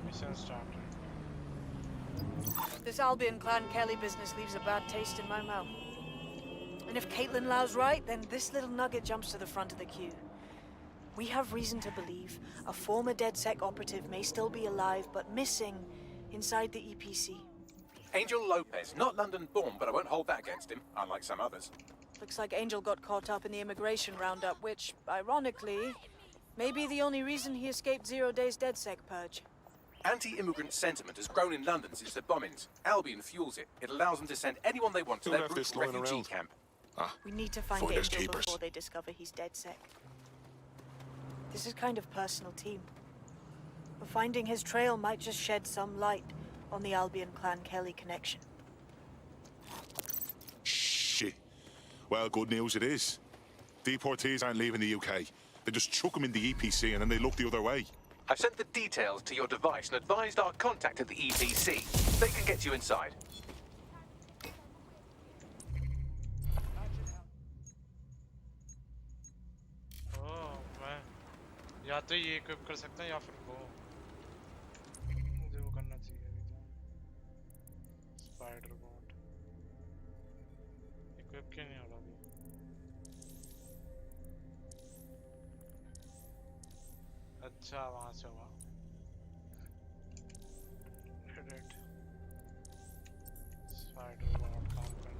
Speaker 15: mission start
Speaker 11: This Albion Clan Kelly business leaves a bad taste in my mouth. And if Caitlin Lau's right, then this little nugget jumps to the front of the queue. We have reason to believe a former DedSec operative may still be alive, but missing inside the EPC.
Speaker 6: Angel Lopez, not London-born, but I won't hold that against him, unlike some others.
Speaker 11: Looks like Angel got caught up in the immigration roundup, which, ironically, may be the only reason he escaped 0 Days DedSec purge.
Speaker 6: Anti-immigrant sentiment has grown in London since the bombings. Albion fuels it. It allows them to send anyone they want to their brutal refugee camp.
Speaker 11: We need to find Angel before they discover he's DedSec. This is kind of personal team. But finding his trail might just shed some light on the Albion Clan Kelly connection.
Speaker 5: Shit. Well, good news it is. Deportees aren't leaving the UK. They just chuck them in the EPC and then they look the other way.
Speaker 6: I've sent the details to your device and advised our contact at the EPC. They can get you inside.
Speaker 15: या तो ये equip कर सकते हैं या फिर वो मुझे वो करना चाहिए अभी तो स्पाइडर बॉट इक्विप क्यों नहीं हो रहा अभी अच्छा वहाँ से हुआ स्पाइडर बॉट काम कर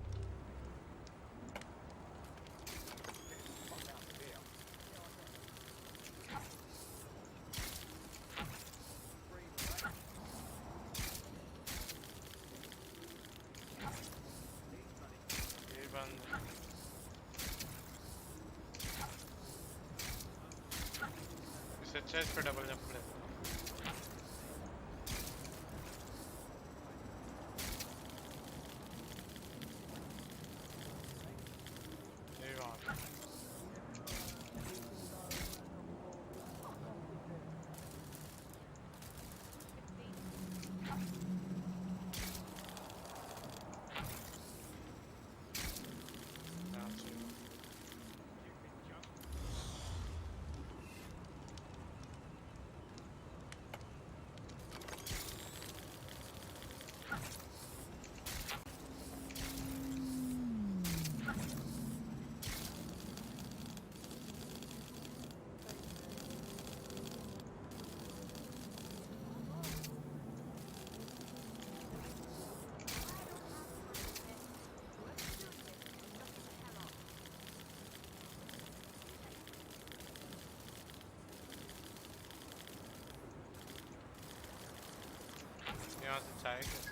Speaker 15: अच्छा इस पे डबल जंप ले यहाँ से जाएगा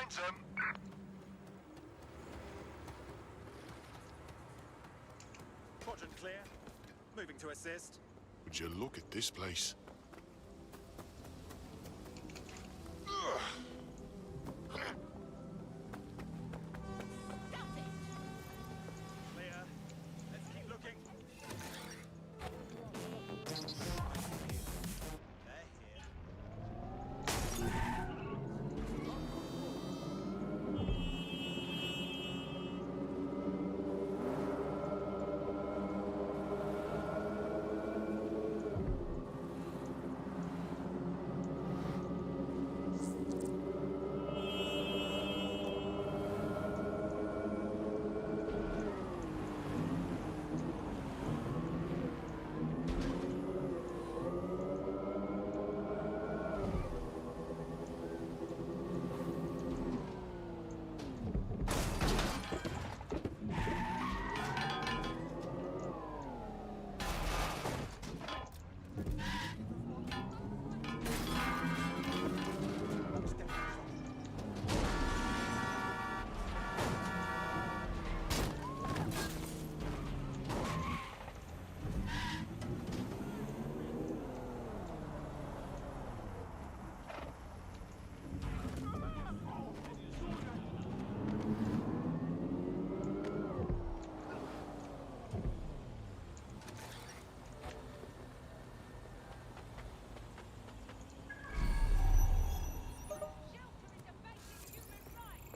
Speaker 7: momentum.
Speaker 10: Quadrant clear. Moving to assist.
Speaker 5: Would you look at this place?
Speaker 10: Clear. Let's keep looking. They're here.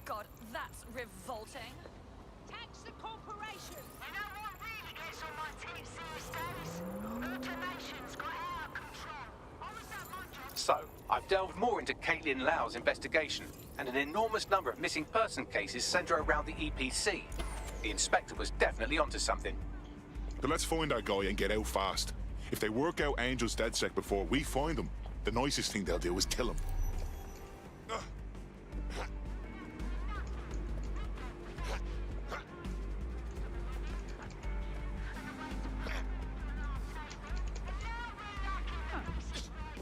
Speaker 13: God, that's revolting.
Speaker 9: Tax the corporation.
Speaker 14: You know what really gets on my teeth these days? Automation's got out of control. Always that my job.
Speaker 6: So, I've delved more into Caitlin Lau's investigation, and an enormous number of missing person cases centre around the EPC. The inspector was definitely onto something.
Speaker 5: But let's find that guy and get out fast. If they work out Angel's DedSec before we find him, the nicest thing they'll do is kill him.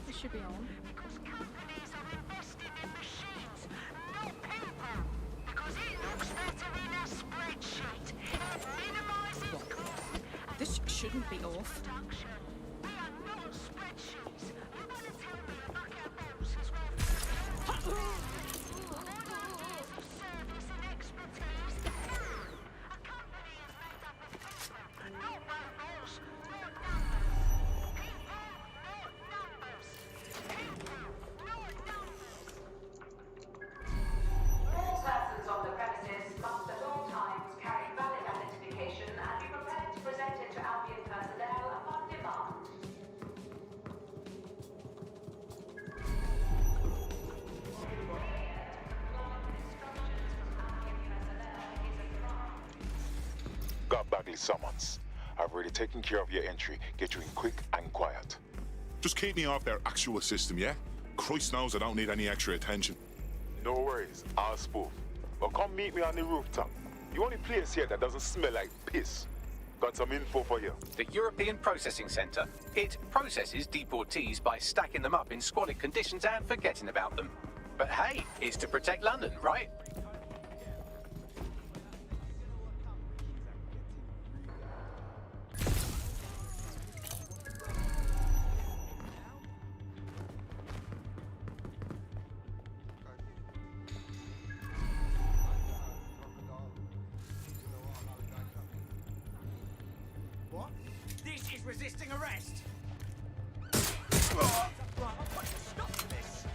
Speaker 9: This should be on.
Speaker 14: Because companies are investing in machines, not people. Because it looks better in a spreadsheet. It minimises costs.
Speaker 9: This shouldn't be off.
Speaker 14: Production. We are not spreadsheets. You want to tell me about our boss as well? All ideas of service and expertise. A company is made up of people, not robots, not numbers. People, not numbers. People, not numbers.
Speaker 16: All persons on the premises must at all times carry valid identification and be prepared to present it to Albion personnel upon demand.
Speaker 17: Got Bagley summons. I've already taken care of your entry. Get you in quick and quiet.
Speaker 5: Just keep me off their actual system, yeah? Christ knows I don't need any extra attention.
Speaker 17: No worries, I'll spoof. But come meet me on the rooftop. The only place here that doesn't smell like piss. Got some info for you.
Speaker 6: The European Processing Centre. It processes deportees by stacking them up in squalid conditions and forgetting about them. But hey, it's to protect London, right?
Speaker 10: What? This is resisting arrest. Right, I've got to stop this.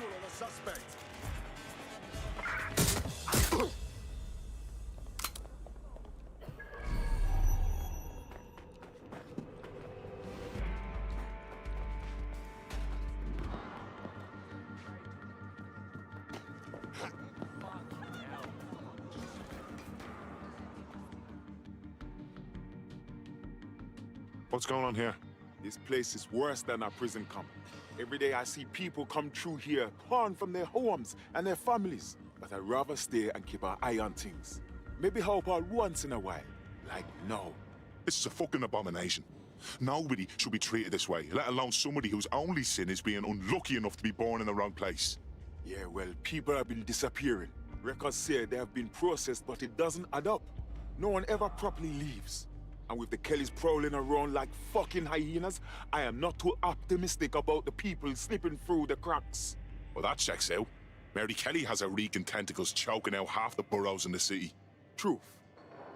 Speaker 4: visual on a suspect.
Speaker 5: What's going on here?
Speaker 17: This place is worse than a prison camp. Every day I see people come through here, torn from their homes and their families. But I'd rather stay and keep an eye on things. Maybe help out once in a while. Like now.
Speaker 5: This is a fucking abomination. Nobody should be treated this way, let alone somebody whose only sin is being unlucky enough to be born in the wrong place.
Speaker 17: Yeah, well, people have been disappearing. Records say they have been processed, but it doesn't add up. No one ever properly leaves. And with the Kellys prowling around like fucking hyenas, I am not too optimistic about the people slipping through the cracks.
Speaker 5: Well, that checks out. Mary Kelly has her reeking tentacles choking out half the boroughs in the city.
Speaker 17: Truth.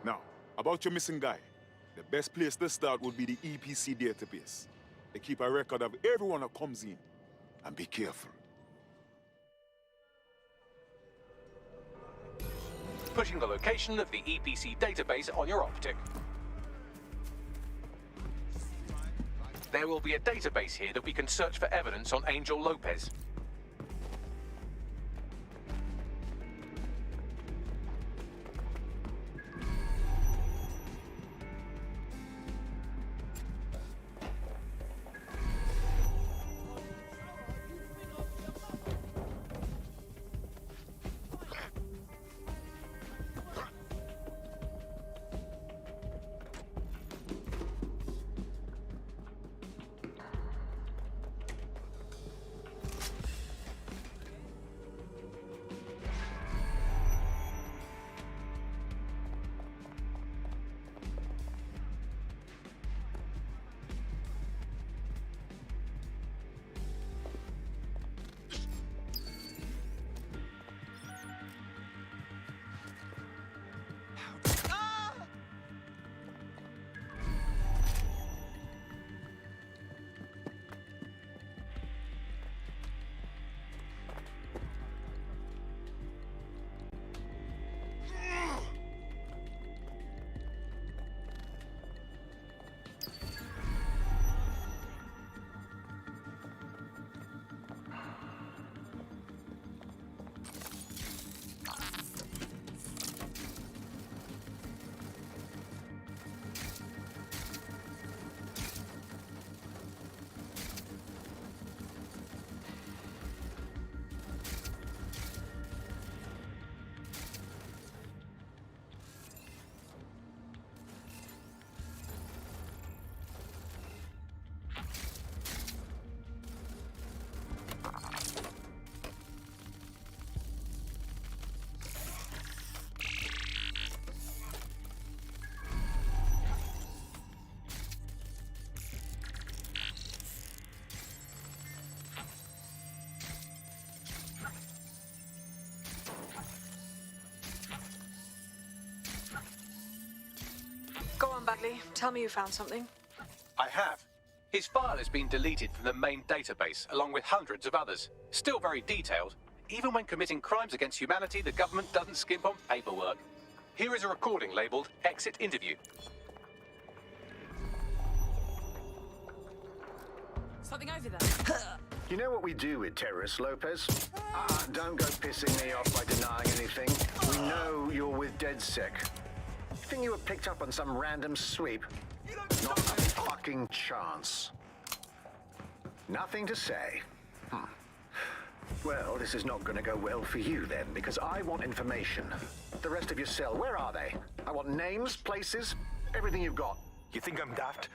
Speaker 17: Now, about your missing guy. The best place to start would be the EPC database. They keep a record of everyone that comes in. And be careful.
Speaker 6: Pushing the location of the EPC database on your optic. There will be a database here that we can search for evidence on Angel Lopez.
Speaker 11: Go on, Bagley. Tell me you found something.
Speaker 6: I have. His file has been deleted from the main database, along with hundreds of others. Still very detailed. Even when committing crimes against humanity, the government doesn't skimp on paperwork. Here is a recording labeled Exit Interview.
Speaker 13: Something over there.
Speaker 2: You know what we do with terrorists, Lopez? Don't go pissing me off by denying anything. We know you're with DedSec. You think you were picked up on some random sweep? Not a fucking chance. Nothing to say. Well, this is not going to go well for you then, because I want information. The rest of your cell, where are they? I want names, places, everything you've got.
Speaker 18: You think I'm daft?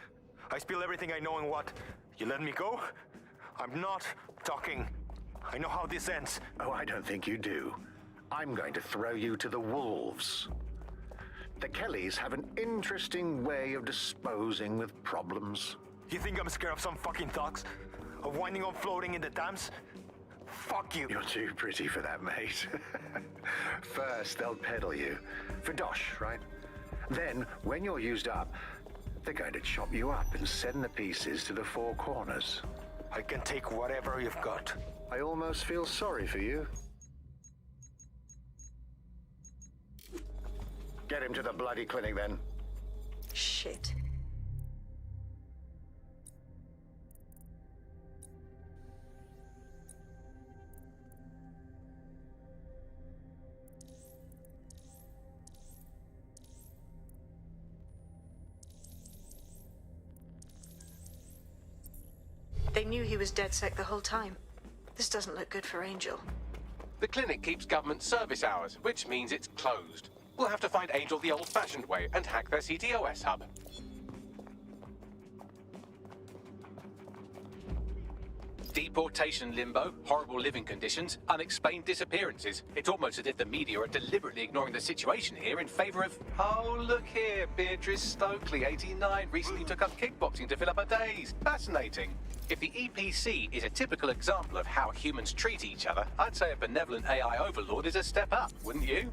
Speaker 18: I spill everything I know and what? You let me go? I'm not talking. I know how this ends.
Speaker 2: Oh, I don't think you do. I'm going to throw you to the wolves. The Kellys have an interesting way of disposing with problems.
Speaker 18: You think I'm scared of some fucking thugs? Of winding up floating in the Thames? Fuck you.
Speaker 2: You're too pretty for that, mate. First, they'll peddle you. For dosh, right? Then, when you're used up, they're going to chop you up and send the pieces to the Four Corners.
Speaker 18: I can take whatever you've got.
Speaker 2: I almost feel sorry for you. Get him to the bloody clinic then.
Speaker 11: Shit. They knew he was DedSec the whole time. This doesn't look good for Angel.
Speaker 6: The clinic keeps government service hours, which means it's closed. We'll have to find Angel the old-fashioned way and hack their CTOS hub. Deportation limbo, horrible living conditions, unexplained disappearances. It's almost as if the media are deliberately ignoring the situation here in favor of... Oh, look here, Beatrice Stokely, 89, recently took up kickboxing to fill up her days. Fascinating. If the EPC is a typical example of how humans treat each other, I'd say a benevolent AI overlord is a step up, wouldn't you?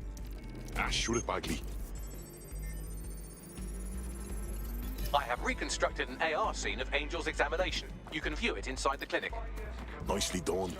Speaker 5: Ah, shoot it, Bagley.
Speaker 6: I have reconstructed an AR scene of Angel's examination. You can view it inside the clinic.
Speaker 5: Nicely done.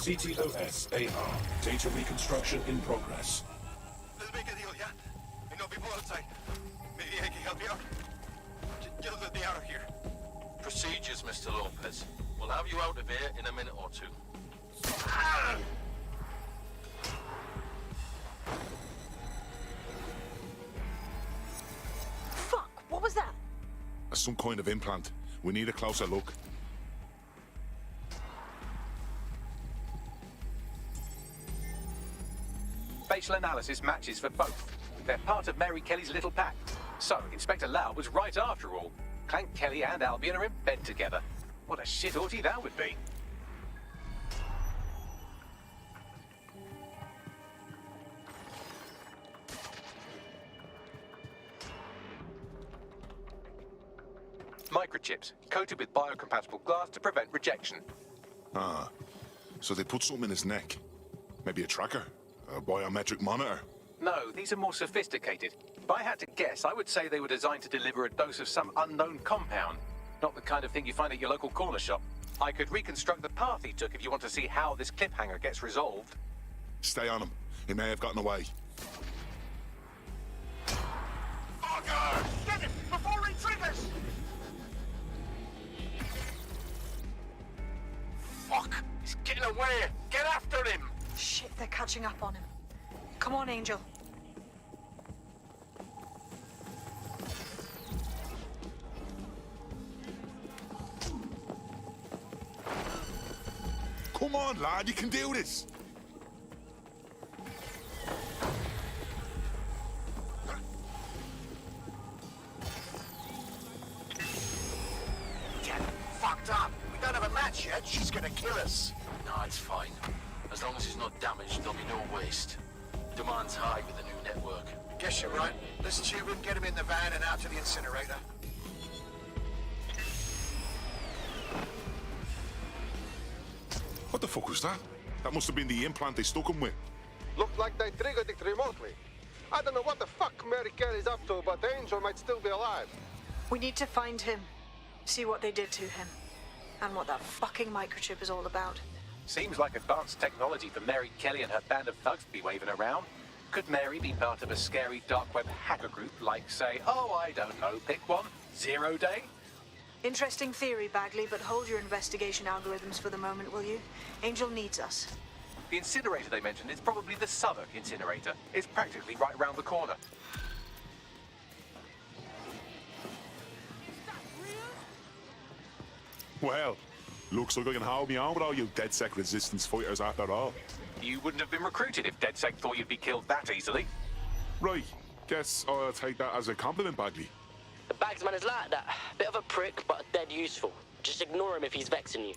Speaker 19: CTOS AR. Data reconstruction in progress.
Speaker 18: Let's make a deal, yeah? I know people outside. Maybe I can help you out. Just let me out of here.
Speaker 20: Procedures, Mr. Lopez. We'll have you out of here in a minute or two.
Speaker 11: Fuck! What was that?
Speaker 5: That's some kind of implant. We need a closer look.
Speaker 6: Facial analysis matches for both. They're part of Mary Kelly's little pack. So, Inspector Lau was right after all. Clank Kelly and Albion are in bed together. What a shit orgy that would be. Microchips, coated with biocompatible glass to prevent rejection.
Speaker 5: Ah, so they put something in his neck. Maybe a tracker? A biometric monitor?
Speaker 6: No, these are more sophisticated. If I had to guess, I would say they were designed to deliver a dose of some unknown compound. Not the kind of thing you find at your local corner shop. I could reconstruct the path he took if you want to see how this cliffhanger gets resolved.
Speaker 5: Stay on him. He may have gotten away.
Speaker 18: Fucker! Get him before he triggers! Fuck! He's getting away! Get after him!
Speaker 11: Shit, they're catching up on him. Come on, Angel.
Speaker 5: Come on, lad, you can do this.
Speaker 6: Get fucked up. We don't have a match yet. She's gonna kill us.
Speaker 20: No, it's fine. As long as he's not damaged, there'll be no waste. Demand's high with the new network.
Speaker 6: Guess you're right. Let's see if we can get him in the van and out to the incinerator.
Speaker 5: What the fuck was that? That must have been the implant they stuck him with.
Speaker 4: Looked like they triggered it remotely. I don't know what the fuck Mary Kelly's up to, but Angel might still be alive.
Speaker 11: We need to find him, see what they did to him, and what that fucking microchip is all about.
Speaker 6: Seems like advanced technology for Mary Kelly and her band of thugs to be waving around. Could Mary be part of a scary dark web hacker group like, say, oh, I don't know, pick one, 0 Day?
Speaker 11: Interesting theory, Bagley, but hold your investigation algorithms for the moment, will you? Angel needs us.
Speaker 6: The incinerator they mentioned is probably the Southwark incinerator. It's practically right around the corner.
Speaker 5: Well, looks like I can hold me on with all you DedSec resistance fighters after all.
Speaker 6: You wouldn't have been recruited if DedSec thought you'd be killed that easily.
Speaker 5: Right, guess I'll take that as a compliment, Bagley.
Speaker 21: The Bagsman is like that. Bit of a prick, but dead useful. Just ignore him if he's vexing you.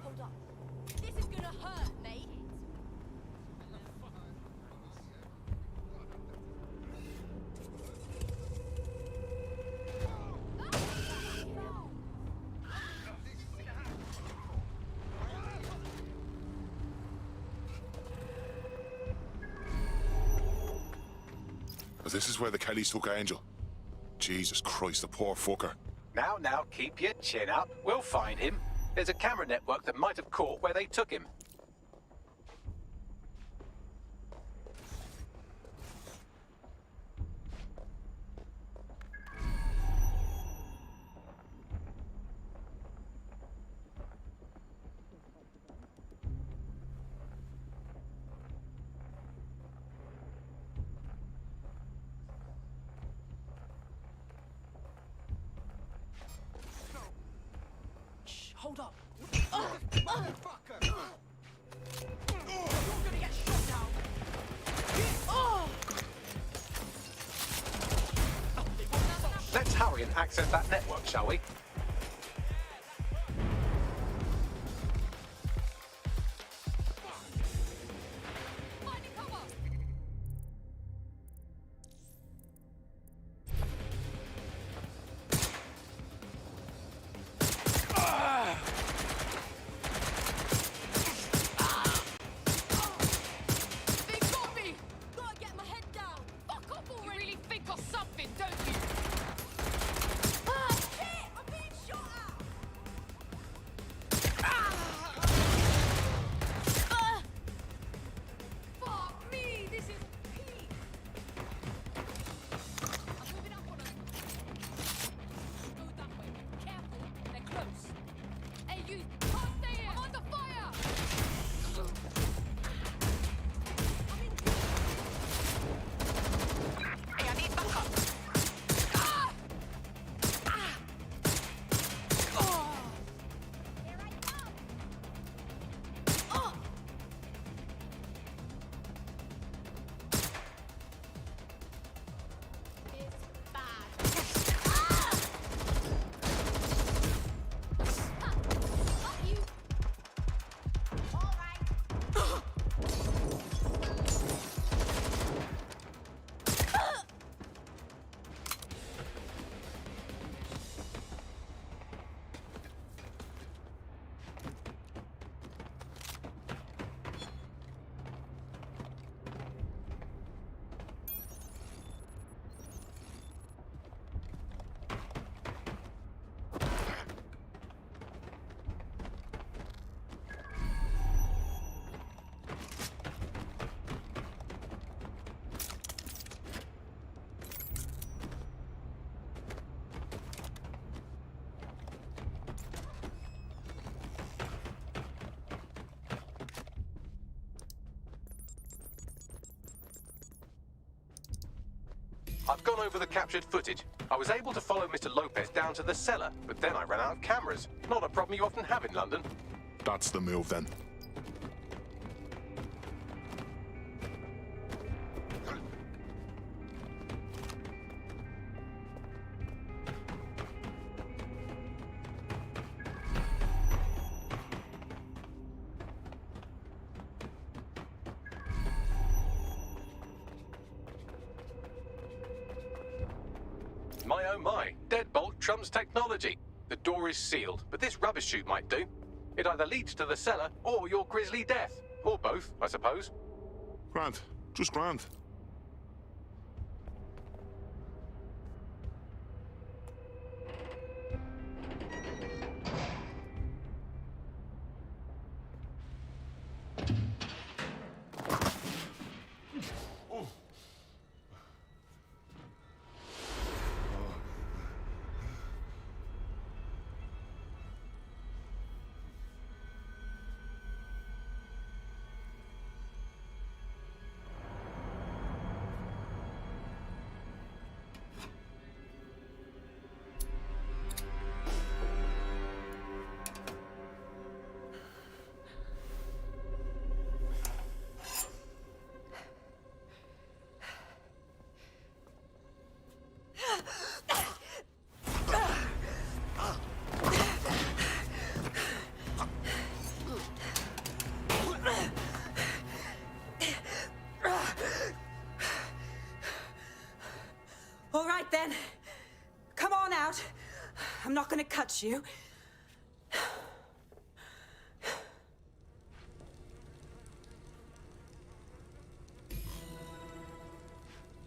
Speaker 9: Hold up. This is gonna hurt, mate.
Speaker 5: This is where the Kellys took Angel. Jesus Christ, the poor fucker.
Speaker 6: Now, keep your chin up. We'll find him. There's a camera network that might have caught where they took him.
Speaker 9: Hold up. Motherfucker! You're gonna get shot now.
Speaker 6: Let's hurry and access that network, shall we? I've gone over the captured footage. I was able to follow Mr. Lopez down to the cellar, but then I ran out of cameras. Not a problem you often have in London.
Speaker 5: That's the move then.
Speaker 6: My oh my, deadbolt trumps technology. The door is sealed, but this rubbish chute might do. It either leads to the cellar or your grisly death. Or both, I suppose.
Speaker 5: Grant. Just Grant.
Speaker 16: All right then. Come on out. I'm not gonna cut you.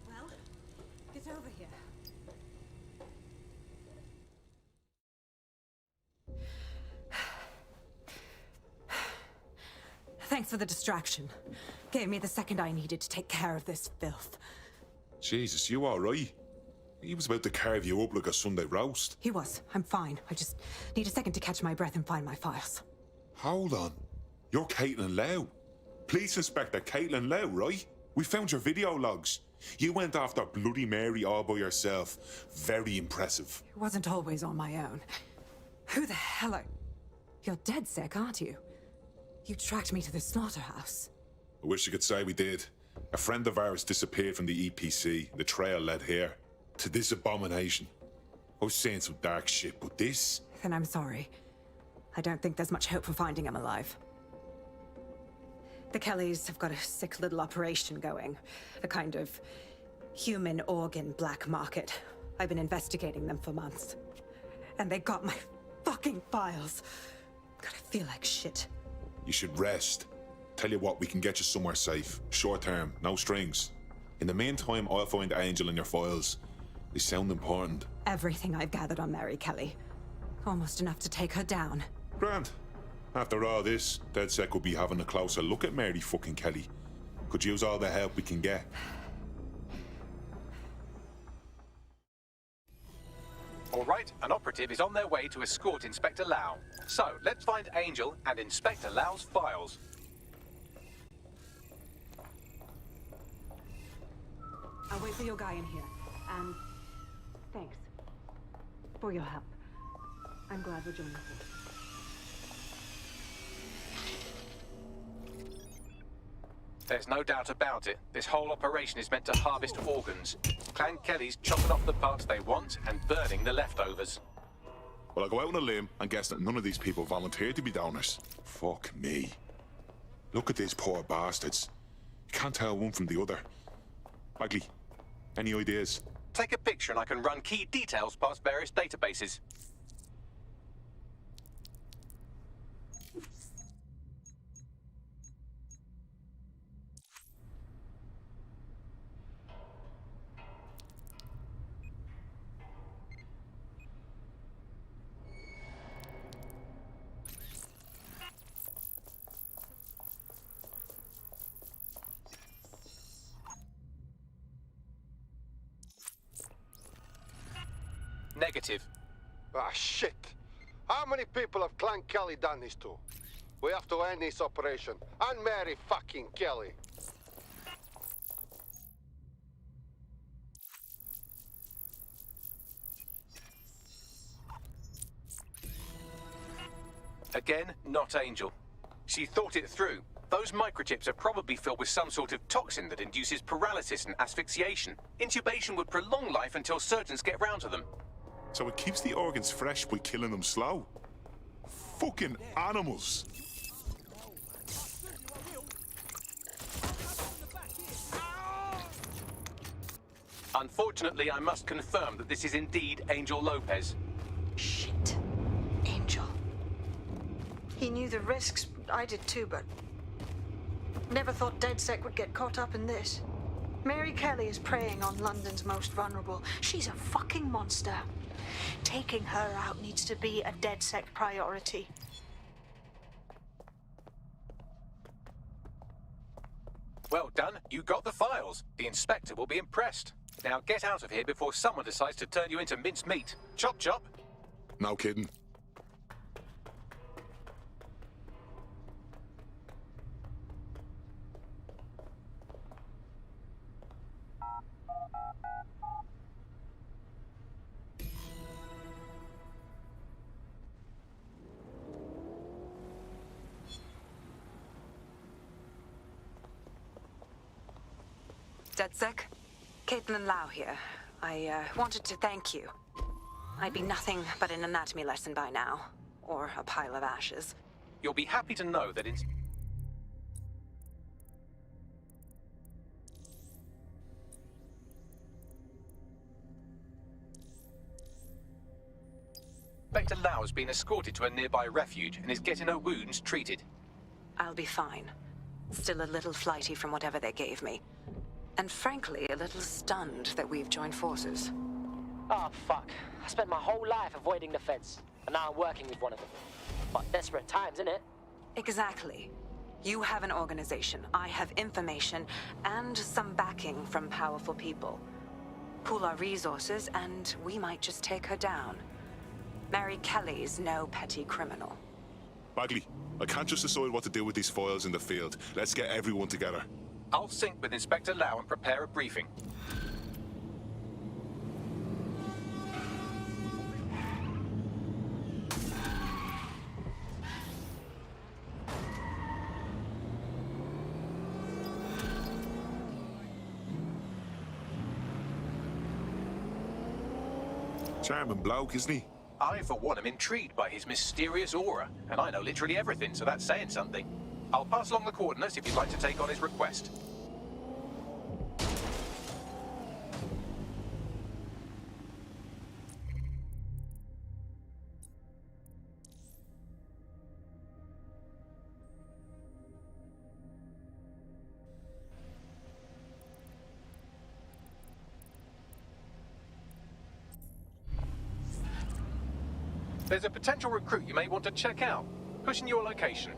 Speaker 16: Well, get over here. Thanks for the distraction. Gave me the second I needed to take care of this filth.
Speaker 5: Jesus, you all right? He was about to carve you up like a Sunday roast.
Speaker 16: He was. I'm fine. I just need a second to catch my breath and find my files.
Speaker 5: Hold on. You're Caitlin Lau. Police Inspector Caitlin Lau, right? We found your video logs. You went after Bloody Mary all by yourself. Very impressive.
Speaker 16: It wasn't always on my own. Who the hell are... You're dead sick, aren't you? You tracked me to the slaughterhouse.
Speaker 5: I wish you could say we did. A friend of ours disappeared from the EPC. The trail led here. To this abomination. I was saying some dark shit, but this...
Speaker 16: Then I'm sorry. I don't think there's much hope for finding him alive. The Kellys have got a sick little operation going. A kind of human organ black market. I've been investigating them for months. And they got my fucking files. God, I feel like shit.
Speaker 5: You should rest. Tell you what, we can get you somewhere safe. Short term, no strings. In the meantime, I'll find Angel in your files. They sound important.
Speaker 16: Everything I've gathered on Mary Kelly. Almost enough to take her down.
Speaker 5: Grant. After all this, DedSec will be having a closer look at Mary fucking Kelly. Could use all the help we can get.
Speaker 6: All right, an operative is on their way to escort Inspector Lau. So, let's find Angel and Inspector Lau's files.
Speaker 16: I'll wait for your guy in here. And thanks for your help. I'm glad we're joining forces.
Speaker 6: There's no doubt about it. This whole operation is meant to harvest organs. Clan Kelly's chopping off the parts they want and burning the leftovers.
Speaker 5: Well, I'll go out on a limb and guess that none of these people volunteered to be donors. Fuck me. Look at these poor bastards. You can't tell one from the other. Bagley, any ideas?
Speaker 6: Take a picture and I can run key details past various databases. Negative.
Speaker 4: Ah, shit. How many people have Clan Kelly done this to? We have to end this operation. And Mary fucking Kelly.
Speaker 6: Again, not Angel. She thought it through. Those microchips are probably filled with some sort of toxin that induces paralysis and asphyxiation. Intubation would prolong life until surgeons get round to them.
Speaker 5: So it keeps the organs fresh by killing them slow. Fucking animals.
Speaker 6: Unfortunately, I must confirm that this is indeed Angel Lopez.
Speaker 11: Shit. Angel. He knew the risks. I did too, but never thought DedSec would get caught up in this. Mary Kelly is preying on London's most vulnerable. She's a fucking monster. Taking her out needs to be a DedSec priority.
Speaker 6: Well done. You got the files. The inspector will be impressed. Now get out of here before someone decides to turn you into minced meat. Chop chop.
Speaker 5: No kidding.
Speaker 16: DedSec? Caitlin Lau here. I wanted to thank you. I'd be nothing but an anatomy lesson by now. Or a pile of ashes.
Speaker 6: You'll be happy to know that Inspector Lau has been escorted to a nearby refuge and is getting her wounds treated.
Speaker 16: I'll be fine. Still a little flighty from whatever they gave me. And frankly, a little stunned that we've joined forces.
Speaker 21: Oh, fuck. I spent my whole life avoiding the feds, and now I'm working with one of them. But desperate times, innit?
Speaker 16: Exactly. You have an organization, I have information, and some backing from powerful people. Pool our resources, and we might just take her down. Mary Kelly's no petty criminal.
Speaker 5: Bagley, I can't just decide what to do with these files in the field. Let's get everyone together.
Speaker 6: I'll sync with Inspector Lau and prepare a briefing.
Speaker 5: Charming bloke, isn't he?
Speaker 6: I, for one, am intrigued by his mysterious aura, and I know literally everything, so that's saying something. I'll pass along the coordinates if you'd like to take on his request. There's a potential recruit you may want to check out. Pushing your location.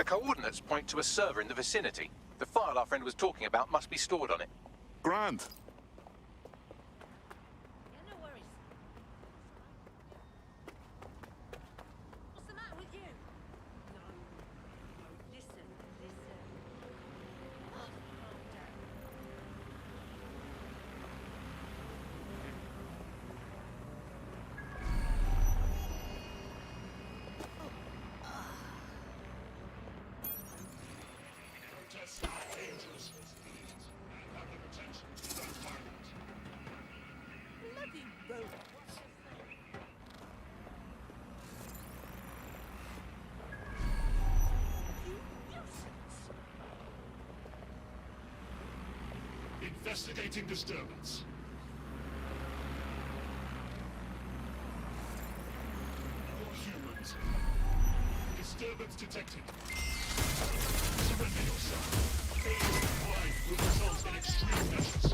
Speaker 6: coordinates point to a server in the vicinity. The file our friend was talking about must be stored on it.
Speaker 5: Grand.
Speaker 14: Yeah, no worries. What's the matter with you? No, listen. Oh, calm down.
Speaker 7: Protests are dangerous civilians and have the potential to turn violent.
Speaker 9: Bloody robots. You nuisance.
Speaker 7: Investigating disturbance. All humans. Disturbance detected. Surrender yourself. Failure to comply will result in extreme measures.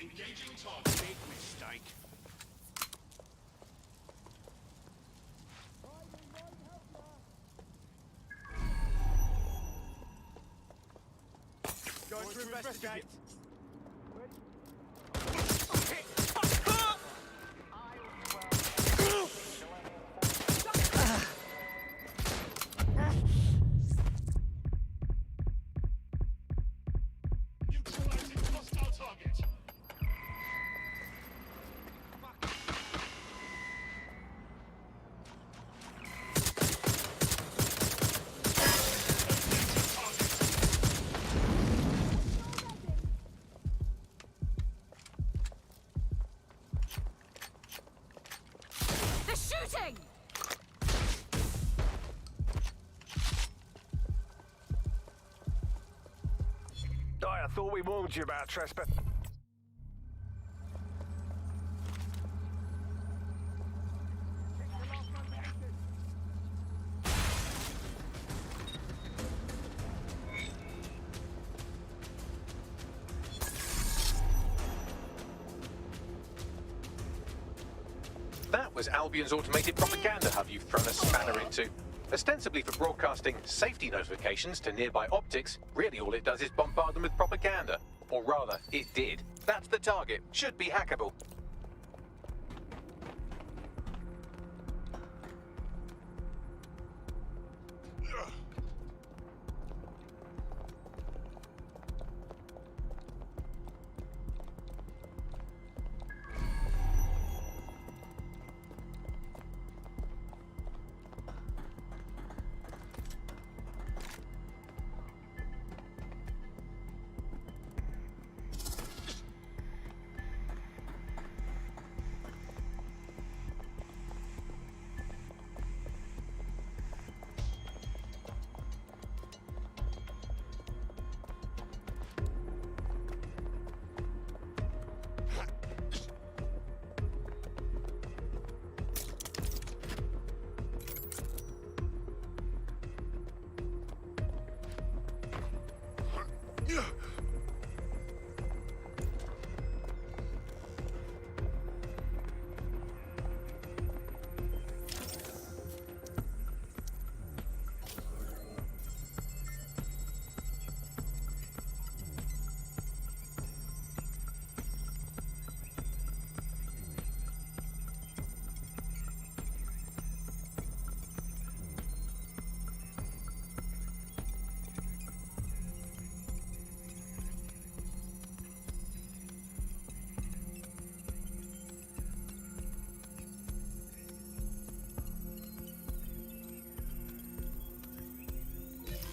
Speaker 7: Engaging target. Big mistake.
Speaker 10: Going to investigate.
Speaker 7: Neutralizing hostile target.
Speaker 13: They're shooting!
Speaker 18: I thought we warned you about trespass.
Speaker 6: That was Albion's automated propaganda hub you've thrown a spanner into. Ostensibly for broadcasting safety notifications to nearby optics, really all it does is bombard them with propaganda. Or rather, it did. That's the target. Should be hackable.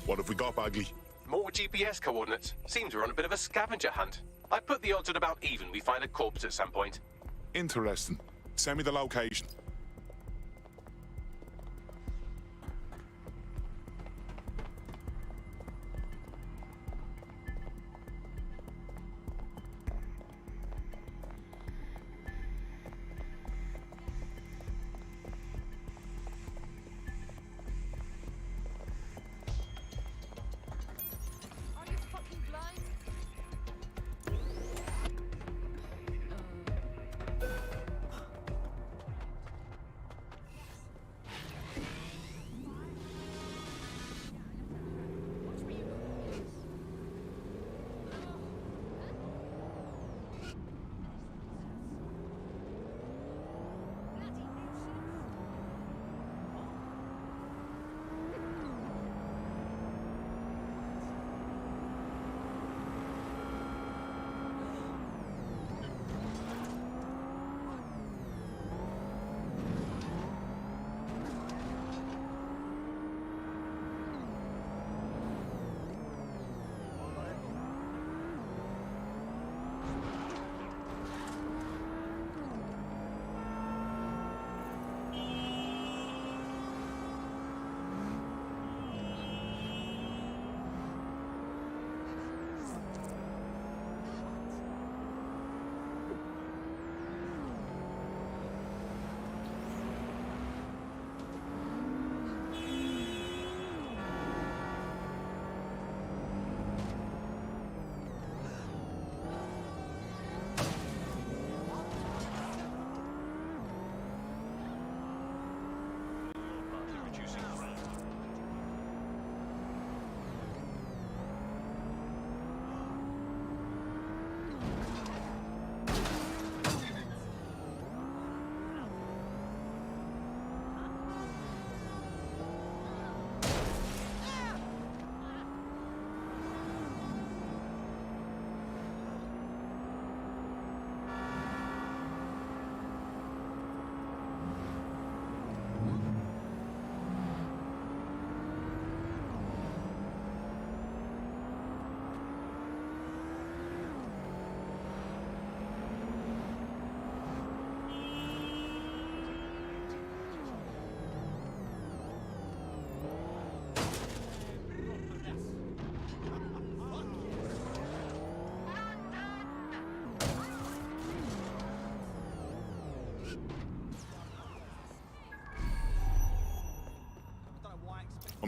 Speaker 5: What have we got, Bagley?
Speaker 6: More GPS coordinates. Seems we're on a bit of a scavenger hunt. I put the odds at about even we find a corpse at some point.
Speaker 5: Interesting. Send me the location.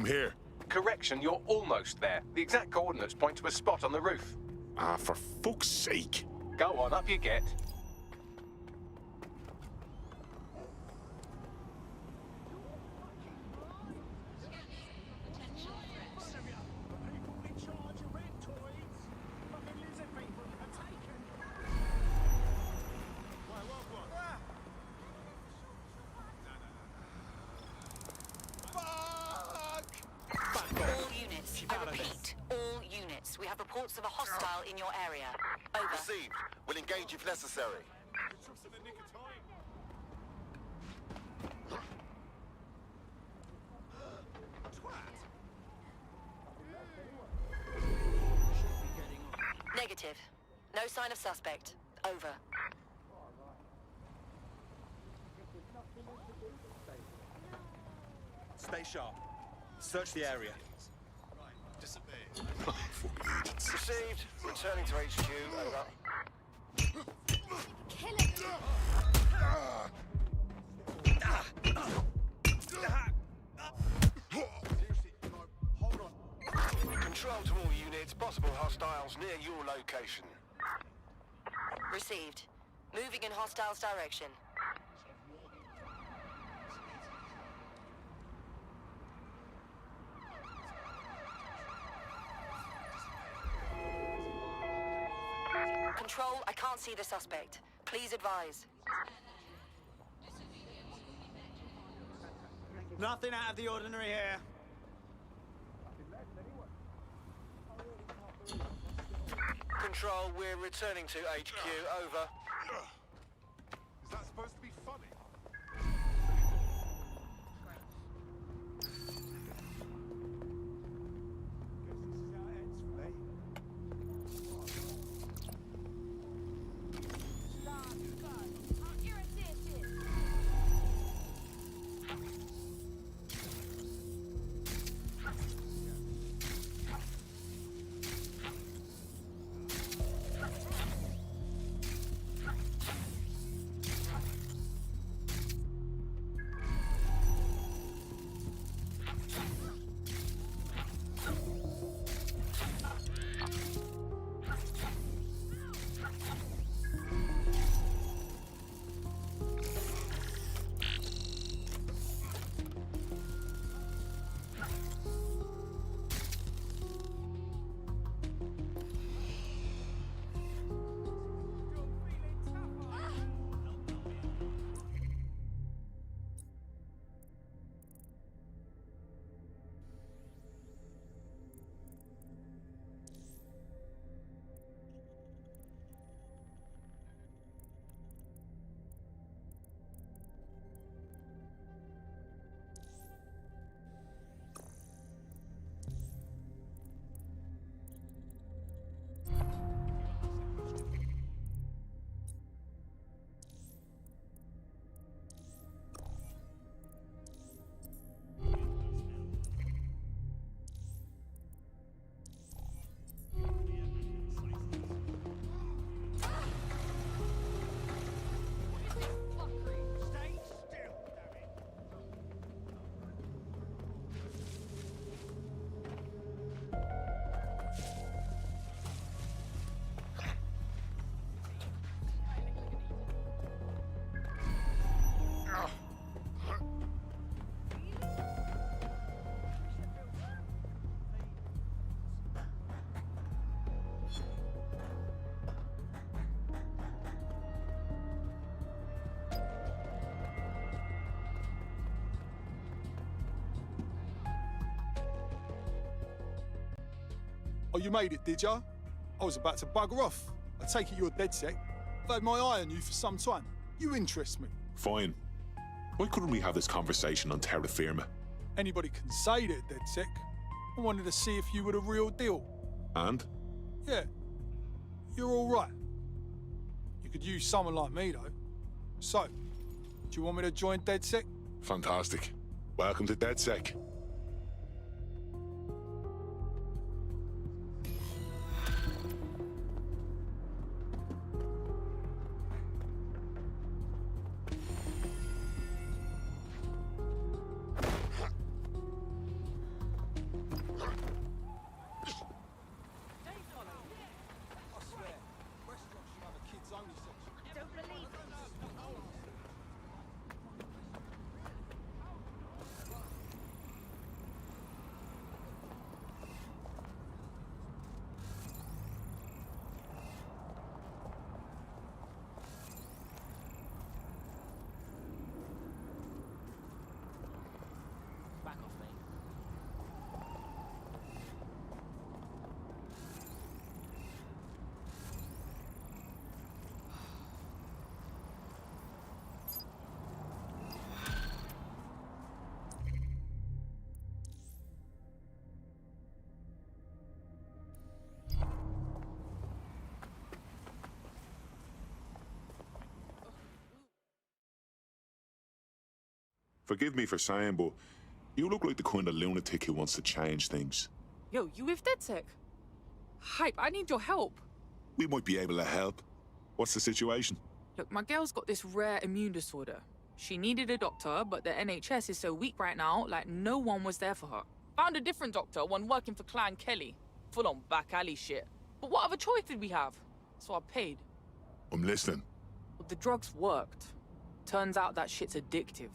Speaker 5: I'm here.
Speaker 6: Correction, you're almost there. The exact coordinates point to a spot on the roof.
Speaker 5: Ah, for fuck's sake.
Speaker 6: Go on, up you get.
Speaker 3: All units, I repeat, all units. We have reports of a hostile in your area. Over.
Speaker 22: Received. We'll engage if necessary.
Speaker 3: Negative. No sign of suspect. Over.
Speaker 10: Stay sharp. Search the area.
Speaker 22: Received. Returning to HQ. Over.
Speaker 13: Kill it!
Speaker 22: Control to all units. Possible hostiles near your location.
Speaker 3: Received. Moving in hostiles direction. Control, I can't see the suspect. Please advise.
Speaker 10: Nothing out of the ordinary here.
Speaker 22: Control, we're returning to HQ. Over.
Speaker 4: Is that supposed to be funny?
Speaker 8: Oh, you made it, did ya? I was about to bugger off. I take it you're DedSec. I've had my eye on you for some time. You interest me.
Speaker 5: Fine. Why couldn't we have this conversation on terra firma?
Speaker 8: Anybody can say they're DedSec. I wanted to see if you were the real deal.
Speaker 5: And?
Speaker 8: Yeah. You're all right. You could use someone like me, though. So, do you want me to join DedSec?
Speaker 5: Fantastic. Welcome to DedSec. Forgive me for saying, but you look like the kind of lunatic who wants to change things.
Speaker 1: Yo, you with DedSec? Hype, I need your help.
Speaker 5: We might be able to help. What's the situation?
Speaker 1: Look, my girl's got this rare immune disorder. She needed a doctor, but the NHS is so weak right now, like no one was there for her. Found a different doctor, one working for Clan Kelly. Full on back alley shit. But what other choice did we have? So I paid.
Speaker 5: I'm listening.
Speaker 1: But the drugs worked. Turns out that shit's addictive.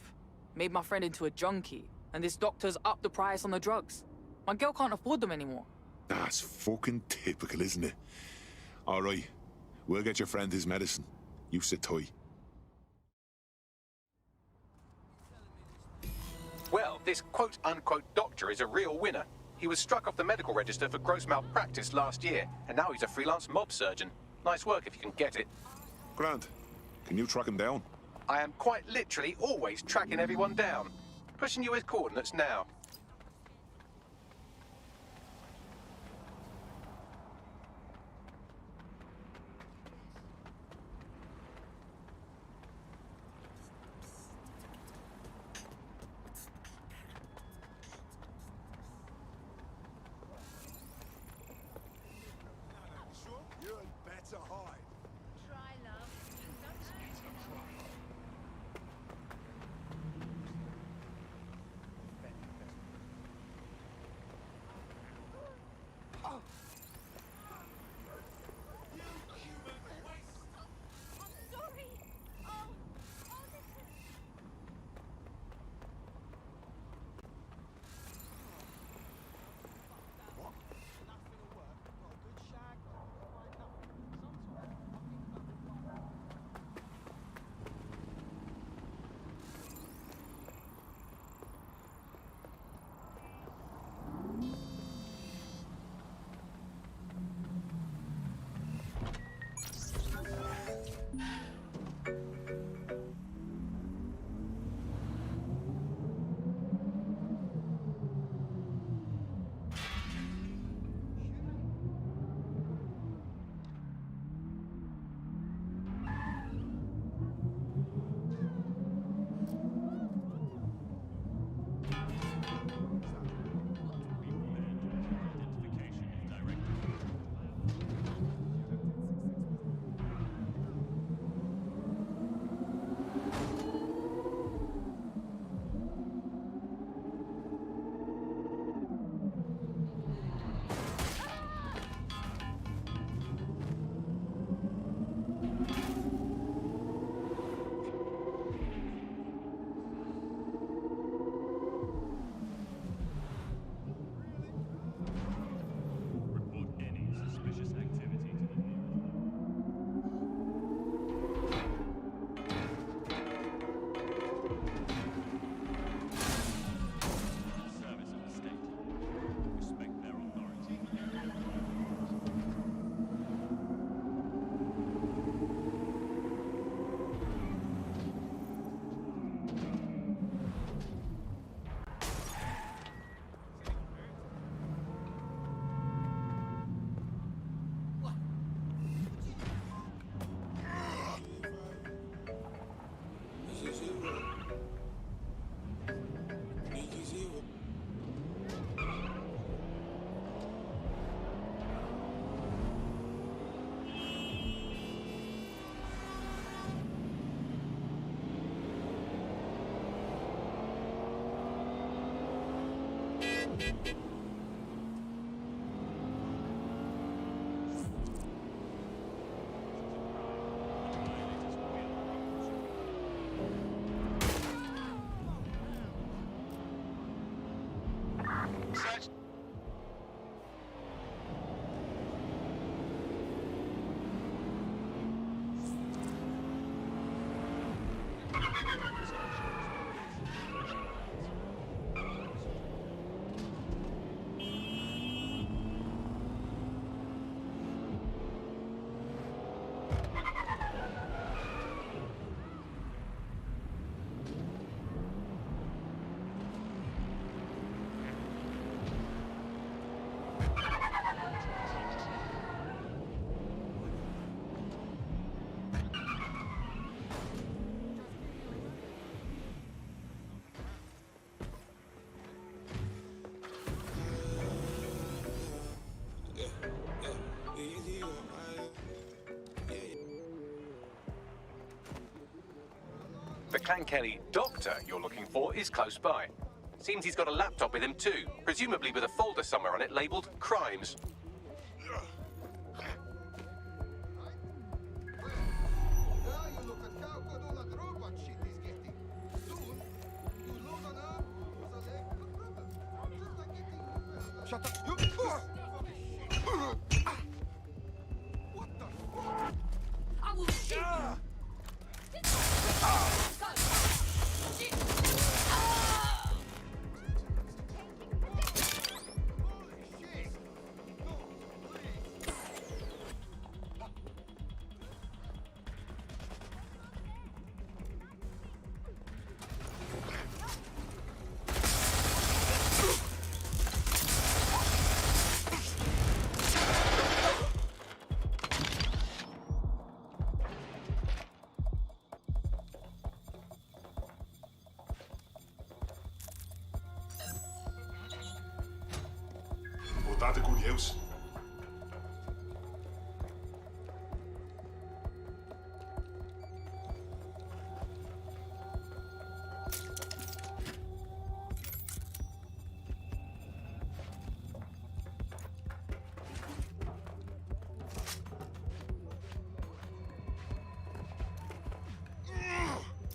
Speaker 1: Made my friend into a junkie, and this doctor's upped the price on the drugs. My girl can't afford them anymore.
Speaker 5: That's fucking typical, isn't it? All right, we'll get your friend his medicine. You sit tight.
Speaker 6: Well, this quote-unquote doctor is a real winner. He was struck off the medical register for gross malpractice last year, and now he's a freelance mob surgeon. Nice work if you can get it.
Speaker 5: Grant, can you track him down?
Speaker 6: I am quite literally always tracking everyone down. Pushing you his coordinates now.
Speaker 10: You'd better hide.
Speaker 9: Try, love. Don't
Speaker 10: Oh.
Speaker 9: I'm sorry. Oh, listen.
Speaker 10: What? That's gonna work. Got a good shag. Find nothing.
Speaker 6: The Clan Kelly doctor you're looking for is close by. Seems he's got a laptop with him too, presumably with a folder somewhere on it labelled Crimes.
Speaker 10: Shut up.
Speaker 13: I will shoot you.
Speaker 5: That's a good use.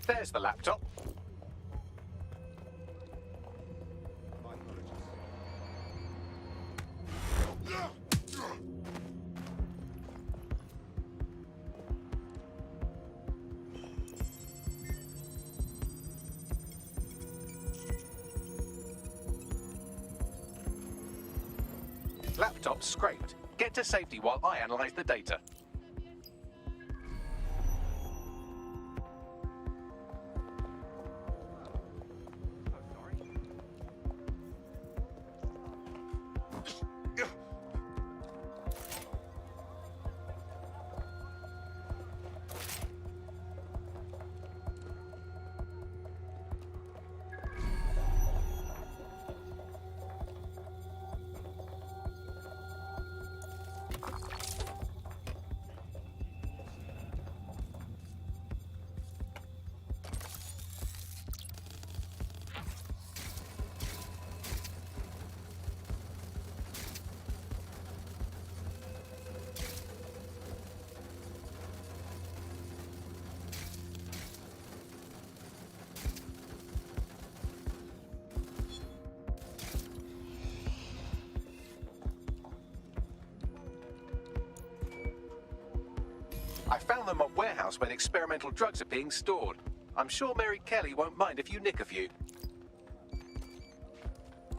Speaker 6: There's the laptop. Laptop scraped. Get to safety while I analyze the data. I found them at warehouse where experimental drugs are being stored. I'm sure Mary Kelly won't mind if you nick a few.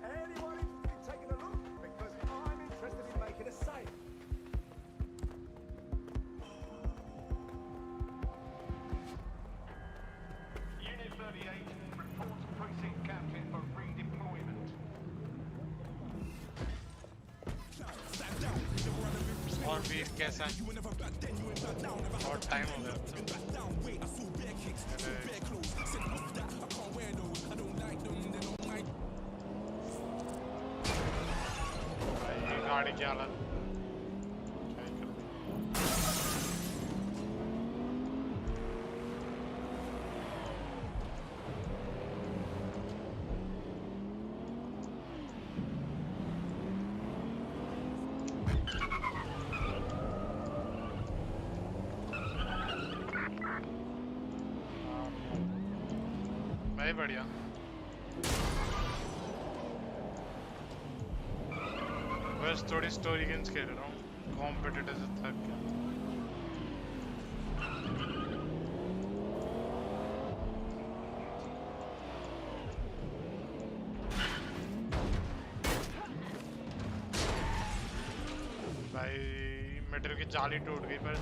Speaker 10: Anyone interested in taking a look? Because I'm interested in making a sale.
Speaker 12: Unit 38, report to precinct captain for redeployment.
Speaker 15: और वीर कैसा और time हो गया भाई गाड़ी की हालत भाई बढ़िया बस थोड़ी स्टोरी गेम्स खेल रहा हूँ कॉम्पिटिटिव से थक गया भाई मेटल की जाली टूट गई पर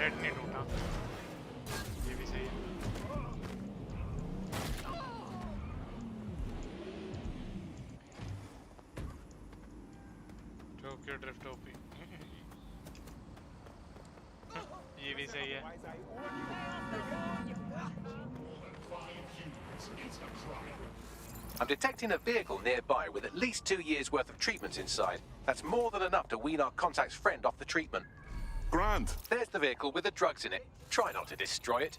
Speaker 15: रेड नहीं टूटा ये भी सही है टोक्यो ड्रिफ्ट ओपी ये भी सही है
Speaker 6: I'm detecting a vehicle nearby with at least 2 years' worth of treatments inside. That's more than enough to wean our contact's friend off the treatment.
Speaker 5: Grand.
Speaker 6: There's the vehicle with the drugs in it. Try not to destroy it.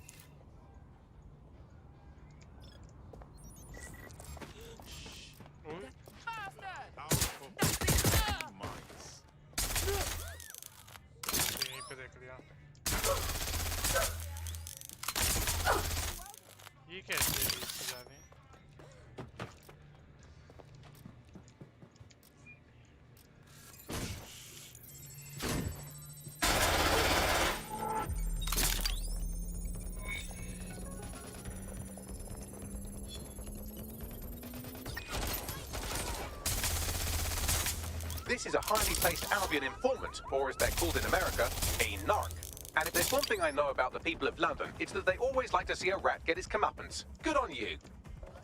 Speaker 6: This is a highly placed Albion informant, or as they're called in America, a narc. And if there's one thing I know about the people of London, it's that they always like to see a rat get his comeuppance. Good on you.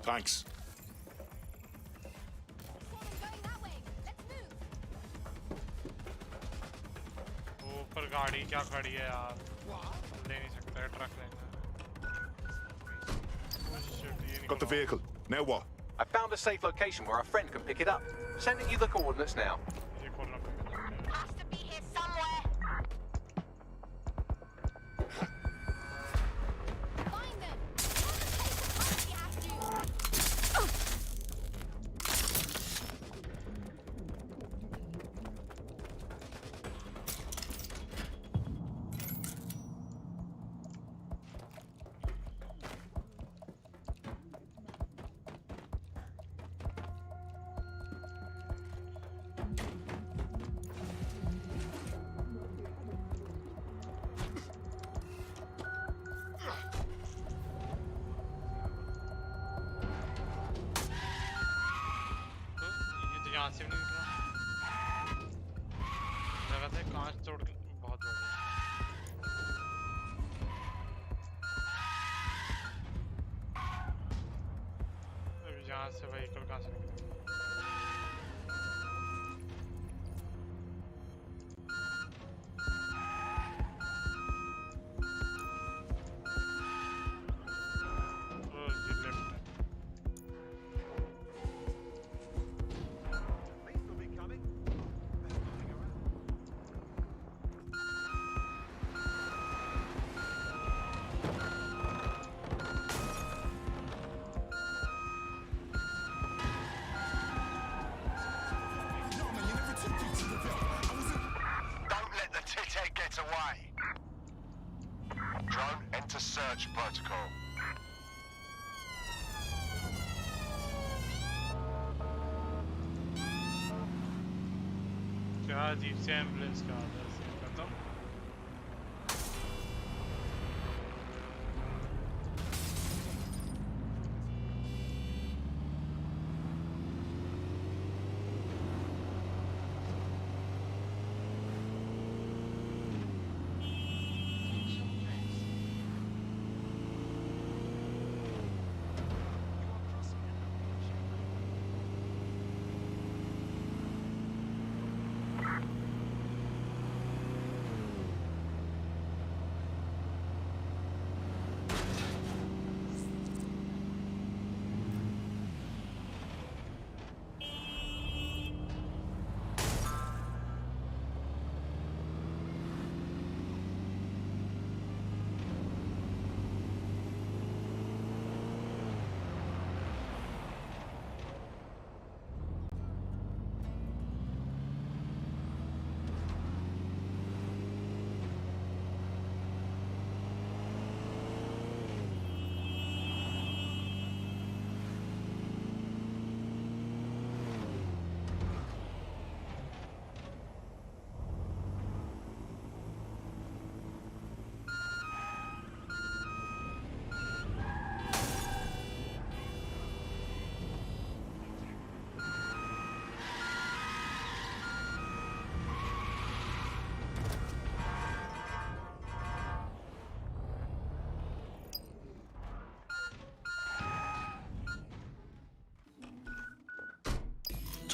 Speaker 5: Thanks.
Speaker 15: ऊपर गाड़ी क्या खड़ी है यार ले नहीं सकते truck लेना
Speaker 5: Got the vehicle. Now what?
Speaker 6: I found a safe location where a friend can pick it up. Sending you the coordinates now.
Speaker 14: Has to be here somewhere. Find them.
Speaker 15: यहाँ से भी नहीं निकला लगा था कांच तोड़ के बहुत बढ़िया अभी यहाँ से व्हीकल कहाँ से निकला
Speaker 7: Away. Drone, enter search protocol.
Speaker 15: क्या अजीब से एम्बुलेंस का आता है सीन खत्म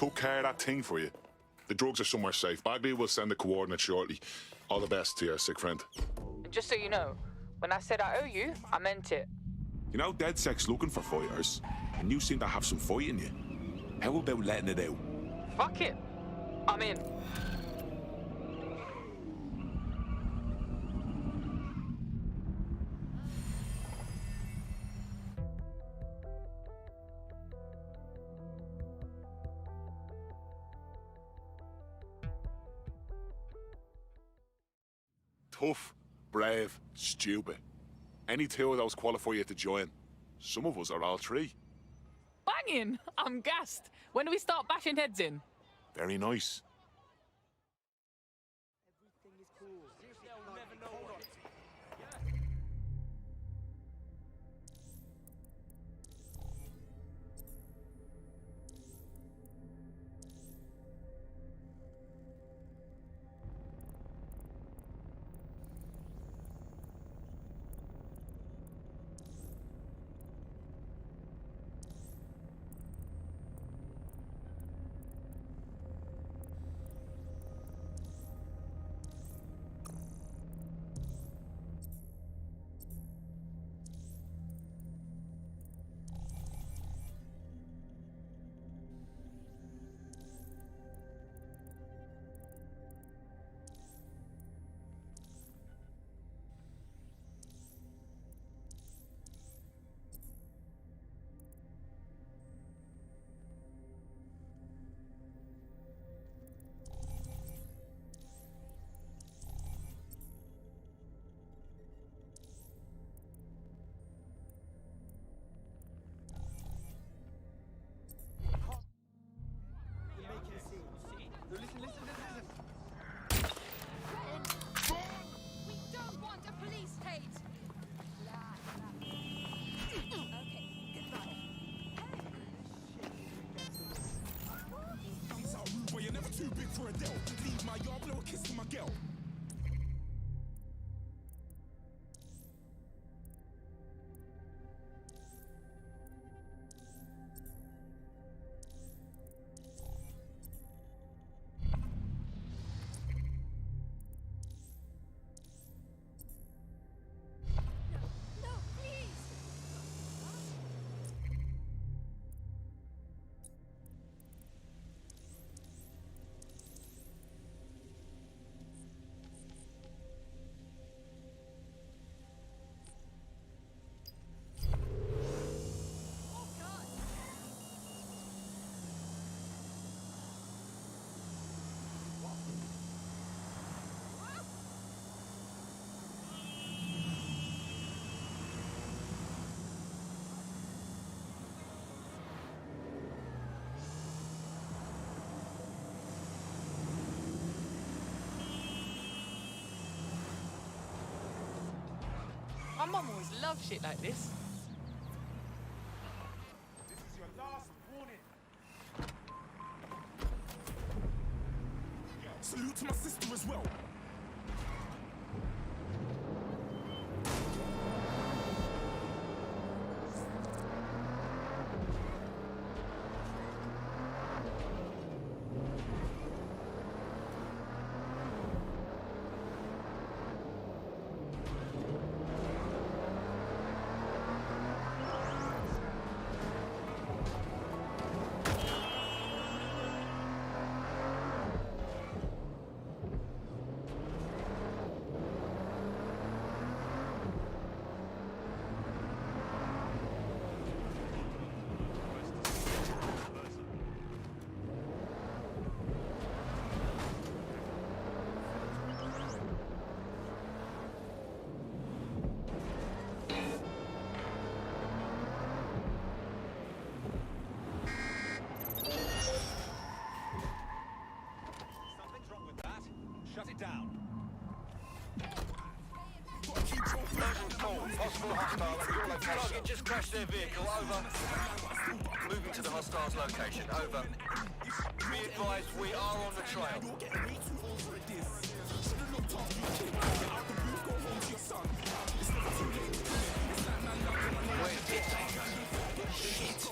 Speaker 5: Took care of that thing for you. The drugs are somewhere safe. Bagley will send the coordinates shortly. All the best to your sick friend.
Speaker 1: And just so you know, when I said I owe you, I meant it.
Speaker 5: You know, DedSec's looking for fighters, and you seem to have some fight in you. How about letting it out?
Speaker 1: Fuck it. I'm in.
Speaker 5: Tough, brave, stupid. Any two of those qualify you to join. Some of us are all three.
Speaker 1: Banging! I'm gassed. When do we start bashing heads in?
Speaker 5: Very nice.
Speaker 10: Everything is cool. Seriously, I'll never know what it is.
Speaker 1: My mum always loved shit like this.
Speaker 7: This is your last warning.
Speaker 2: Salute to my sister as well.
Speaker 10: Something's wrong with that. Shut it down.
Speaker 22: Possible hostile at your location. Target just crashed their vehicle. Over. Moving to the hostile's location. Over. Be advised, we are on the trail. Where did they go? Shit.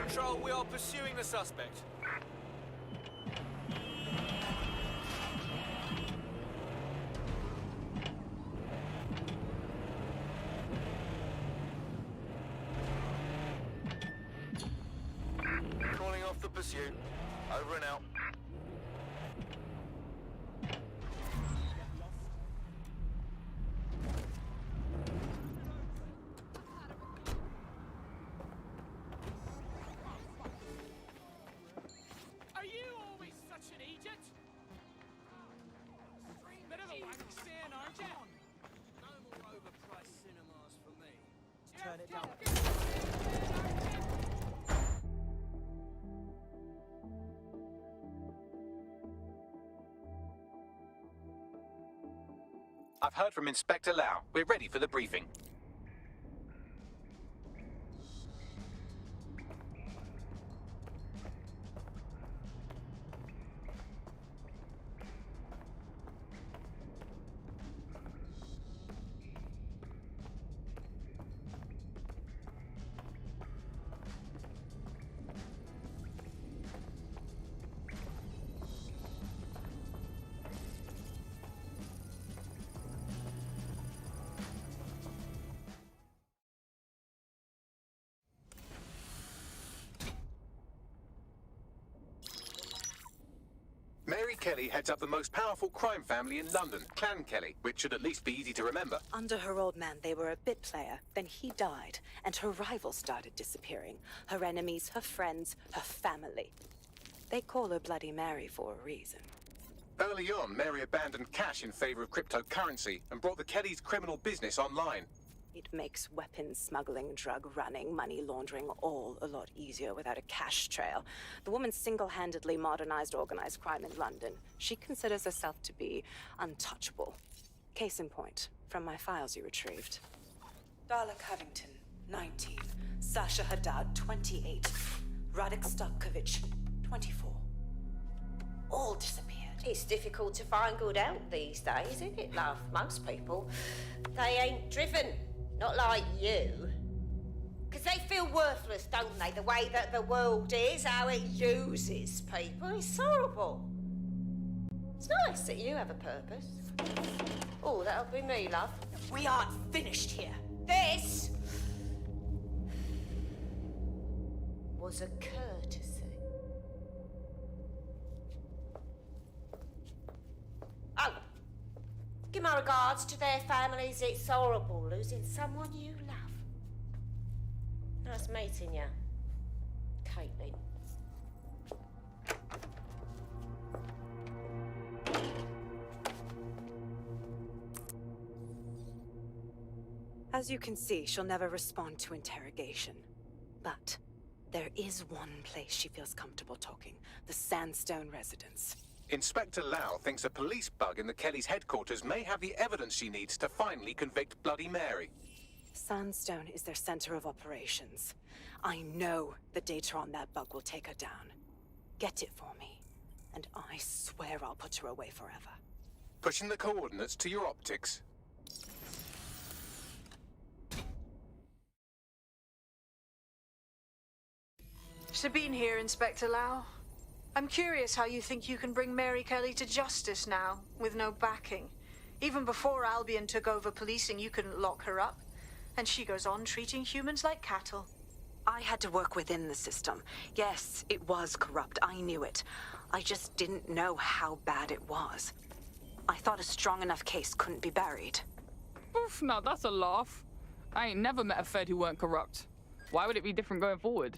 Speaker 22: Control, we are pursuing the suspect. Calling off the pursuit. Over and out.
Speaker 1: Are you always such an idiot? Bit of a wank stand, aren't you?
Speaker 10: No more overpriced cinemas for me. Turn it down.
Speaker 6: I've heard from Inspector Lau. We're ready for the briefing. Mary Kelly heads up the most powerful crime family in London, Clan Kelly, which should at least be easy to remember.
Speaker 17: Under her old man, they were a bit player. Then he died, and her rivals started disappearing. Her enemies, her friends, her family. They call her Bloody Mary for a reason.
Speaker 6: Early on, Mary abandoned cash in favor of cryptocurrency and brought the Kellys' criminal business online.
Speaker 17: It makes weapons smuggling, drug running, money laundering all a lot easier without a cash trail. The woman single-handedly modernized organized crime in London. She considers herself to be untouchable. Case in point, from my files you retrieved. Darla Covington, 19. Sasha Haddad, 28. Radek Starkovich, 24. All disappeared.
Speaker 23: It's difficult to find good help these days, isn't it, love? Most people, they ain't driven. Not like you. Because they feel worthless, don't they? The way that the world is, how it uses people. It's horrible. It's nice that you have a purpose. Oh, that'll be me, love.
Speaker 11: We aren't finished here.
Speaker 23: This was a courtesy. Oh, Give my regards to their families. It's horrible losing someone you love. Nice meeting you, Caitlin.
Speaker 17: As you can see, she'll never respond to interrogation. But there is one place she feels comfortable talking, the Sandstone residence.
Speaker 6: Inspector Lau thinks a police bug in the Kelly's headquarters may have the evidence she needs to finally convict Bloody Mary.
Speaker 17: Sandstone is their center of operations. I know the data on that bug will take her down. Get it for me, and I swear I'll put her away forever.
Speaker 6: Pushing the coordinates to your optics.
Speaker 11: Sabine here, Inspector Lau. I'm curious how you think you can bring Mary Kelly to justice now, with no backing. Even before Albion took over policing, you couldn't lock her up. And she goes on treating humans like cattle.
Speaker 17: I had to work within the system. Yes, it was corrupt. I knew it. I just didn't know how bad it was. I thought a strong enough case couldn't be buried.
Speaker 1: Oof, now that's a laugh. I ain't never met a Fed who weren't corrupt. Why would it be different going forward?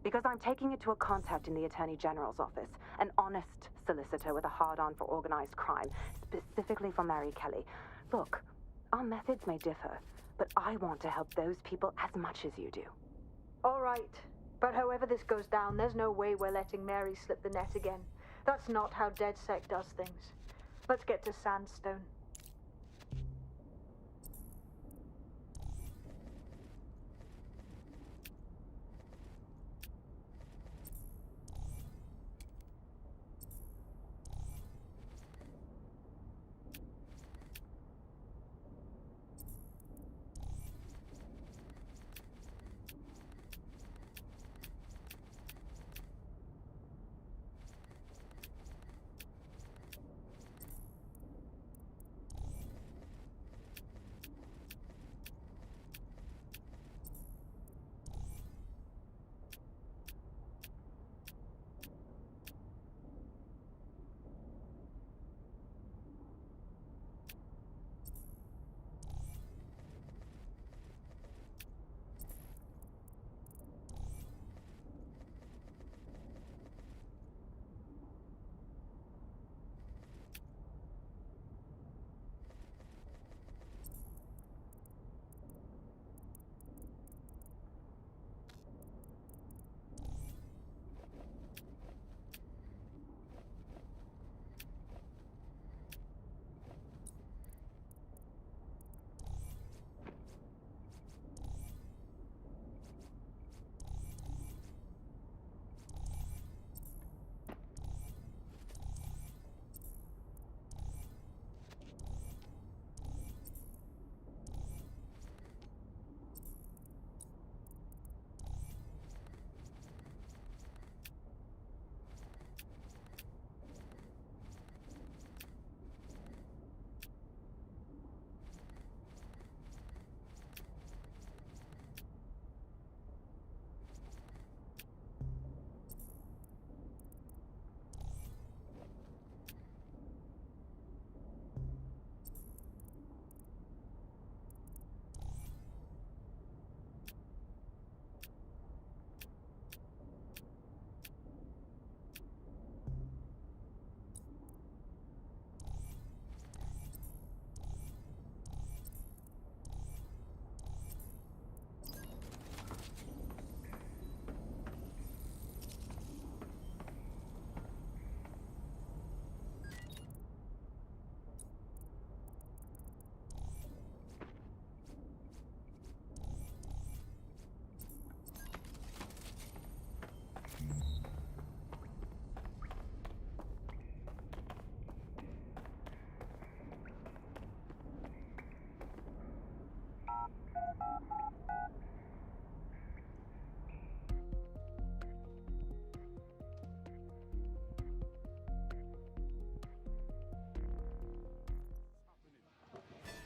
Speaker 17: Because I'm taking it to a contact in the Attorney General's office, an honest solicitor with a hard-on for organized crime, specifically for Mary Kelly. Look, our methods may differ, but I want to help those people as much as you do.
Speaker 11: All right. But however this goes down, there's no way we're letting Mary slip the net again. That's not how DedSec does things. Let's get to Sandstone.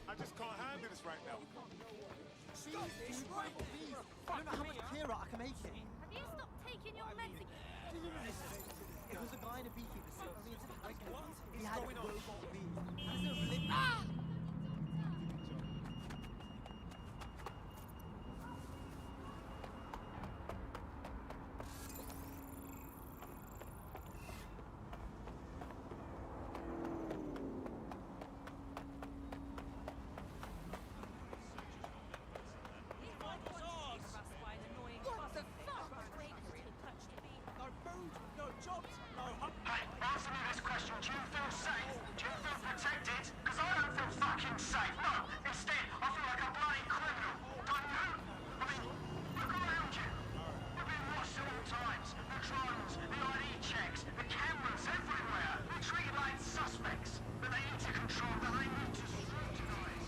Speaker 2: I just can't handle this right now.
Speaker 10: Stop this right, please. I don't know how much clearer I can make it.
Speaker 14: Have you stopped taking your meds again?
Speaker 10: It was a guy in a beekeeper's suit. I mean, he had a robot bee.
Speaker 12: protected, because I don't feel fucking safe. No, instead, I feel like a bloody criminal. Don't you? I mean, look around you. We're being watched at all times. The drones, the ID checks, the cameras everywhere. We're treated like suspects. But they need to control, that they need to scrutinize.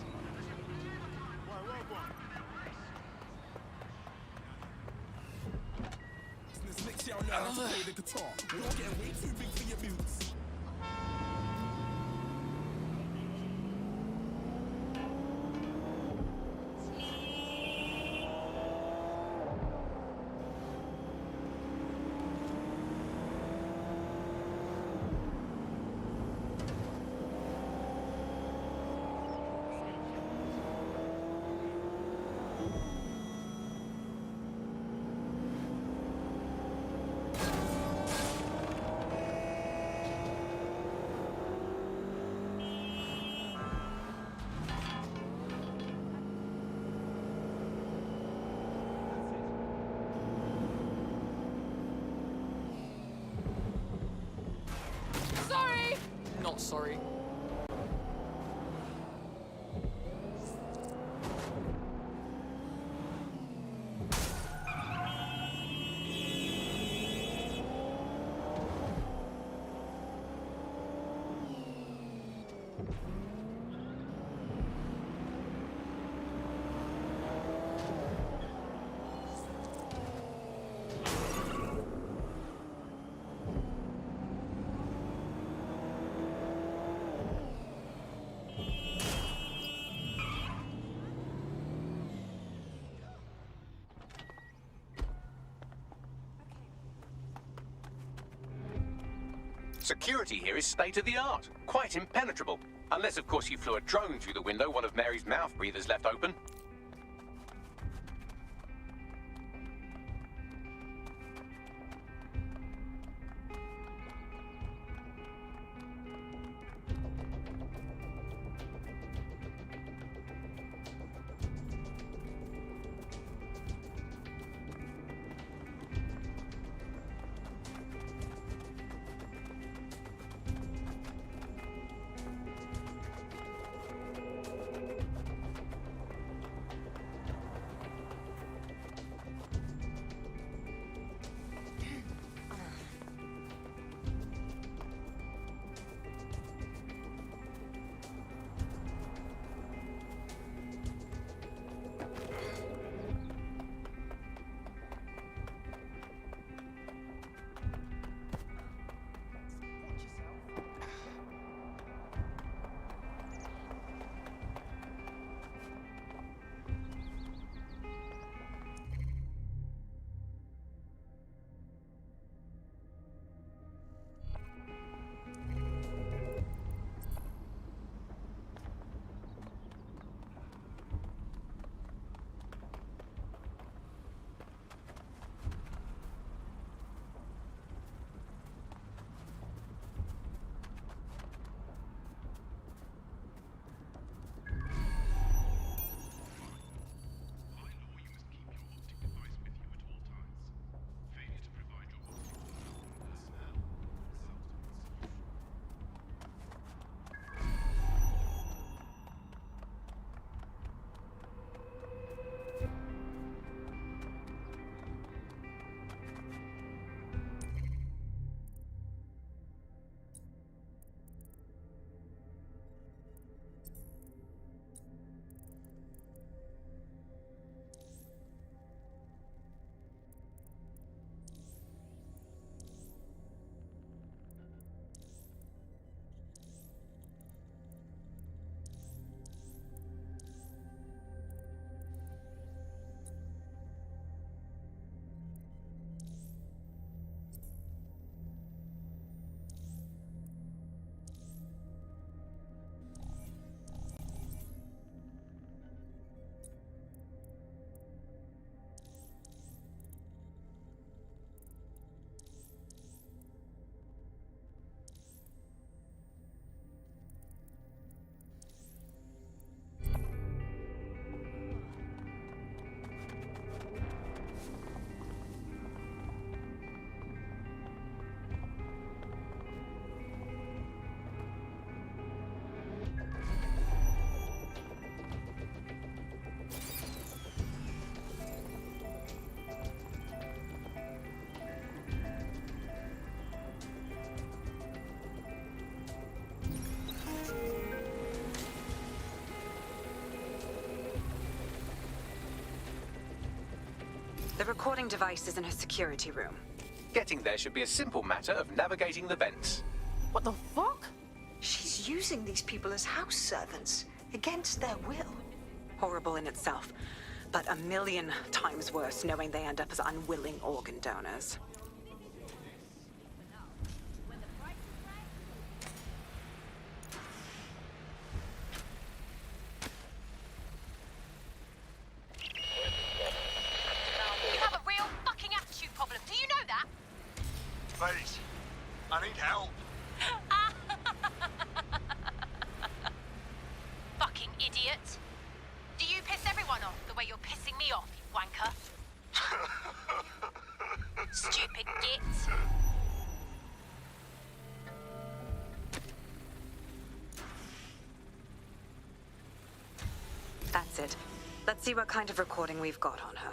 Speaker 19: Next year I'll learn how to play the guitar. You're getting way too big for your boots.
Speaker 1: Sorry! Not sorry.
Speaker 6: Security here is state-of-the-art, quite impenetrable. Unless, of course, you flew a drone through the window one of Mary's mouth breathers left open.
Speaker 17: The recording device is in her security room.
Speaker 6: Getting there should be a simple matter of navigating the vents.
Speaker 11: What the fuck? She's using these people as house servants, against their will.
Speaker 17: Horrible in itself, but a million times worse knowing they end up as unwilling organ donors.
Speaker 14: You have a real fucking attitude problem. Do you know that?
Speaker 2: Please. I need help.
Speaker 14: Fucking idiot. Do you piss everyone off the way you're pissing me off, you wanker? Stupid git.
Speaker 17: That's it. Let's see what kind of recording we've got on her.